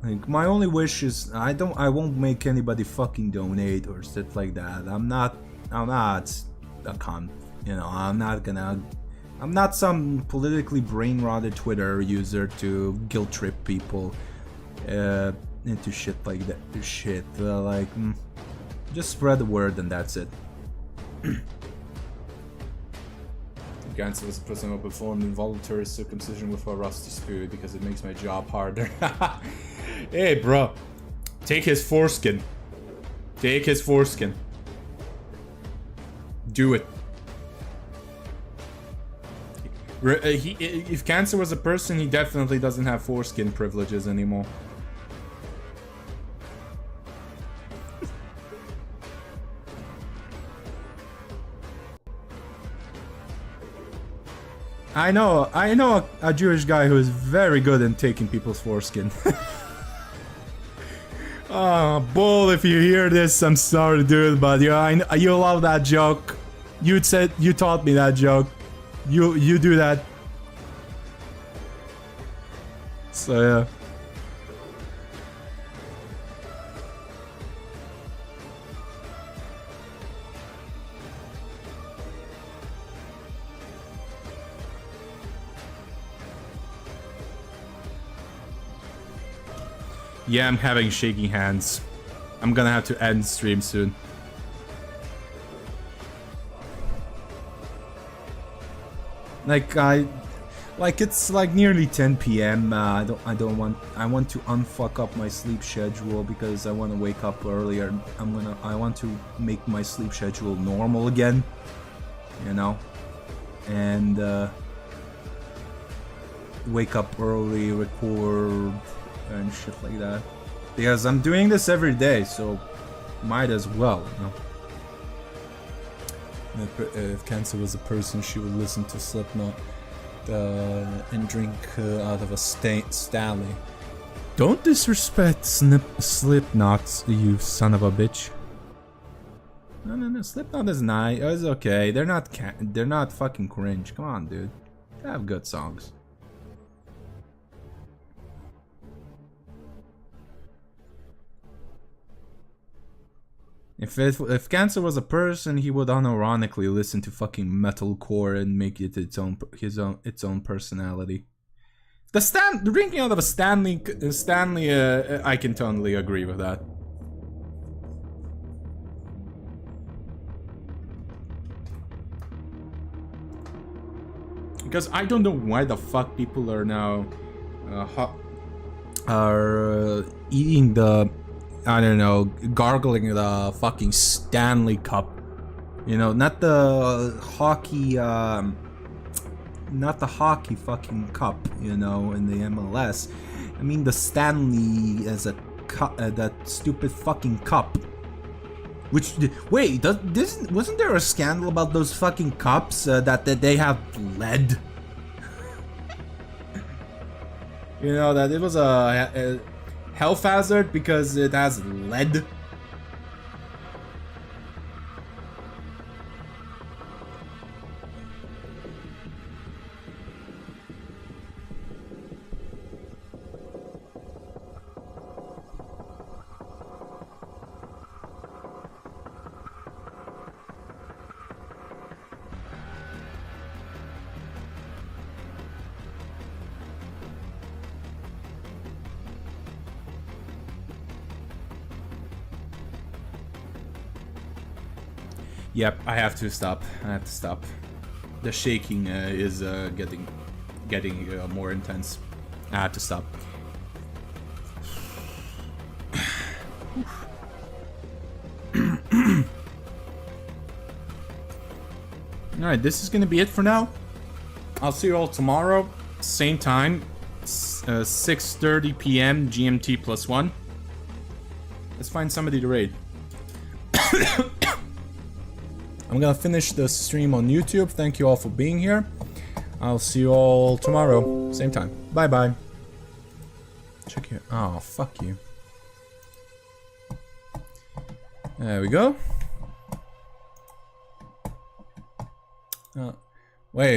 Like, my only wish is I won't make anybody fucking donate or shit like that. I'm not a cunt. You know, I'm not some politically brain-rotted Twitter user to guilt trip people into shit like that. Just spread the word and that's it. Cancer was a person who performed involuntary circumcision with a rusty spear because it makes my job harder. Hey, bro. Take his foreskin. Take his foreskin. Do it. If Cancer was a person, he definitely doesn't have foreskin privileges anymore. I know a Jewish guy who is very good in taking people's foreskin. Oh, Bull, if you hear this, I'm sorry, dude, but yeah, you love that joke. You taught me that joke. You do that. So yeah. Yeah, I'm having shaking hands. I'm gonna have to end stream soon. It's like nearly 10 p.m. I want to unfuck up my sleep schedule because I want to wake up earlier. I want to make my sleep schedule normal again, you know, and wake up early, record and shit like that, because I'm doing this every day, so might as well, you know. If Cancer was a person, she would listen to Slipknot and drink out of a Stanley. Don't disrespect Slipknot, you son of a bitch. No, Slipknot is nice. It's okay. They're not fucking cringe. Come on, dude. They have good songs. If Cancer was a person, he would unironically listen to fucking metalcore and make it its own personality. The drinking out of a Stanley, I can totally agree with that. Because I don't know why the fuck people are now eating the, I don't know, gargling the fucking Stanley Cup. You know, not the hockey fucking cup, you know, in the MLS. I mean the Stanley as a cup, that stupid fucking cup. Which, wait, wasn't there a scandal about those fucking cups that they have lead? You know, that it was a health hazard because it has lead. Yep, I have to stop. I have to stop. The shaking is getting more intense. I have to stop. Alright, this is gonna be it for now. I'll see you all tomorrow, same time, 6:30 p.m. GMT +1. Let's find somebody to raid. I'm gonna finish the stream on YouTube. Thank you all for being here. I'll see you all tomorrow, same time. Bye bye. Check here. Oh, fuck you. There we go.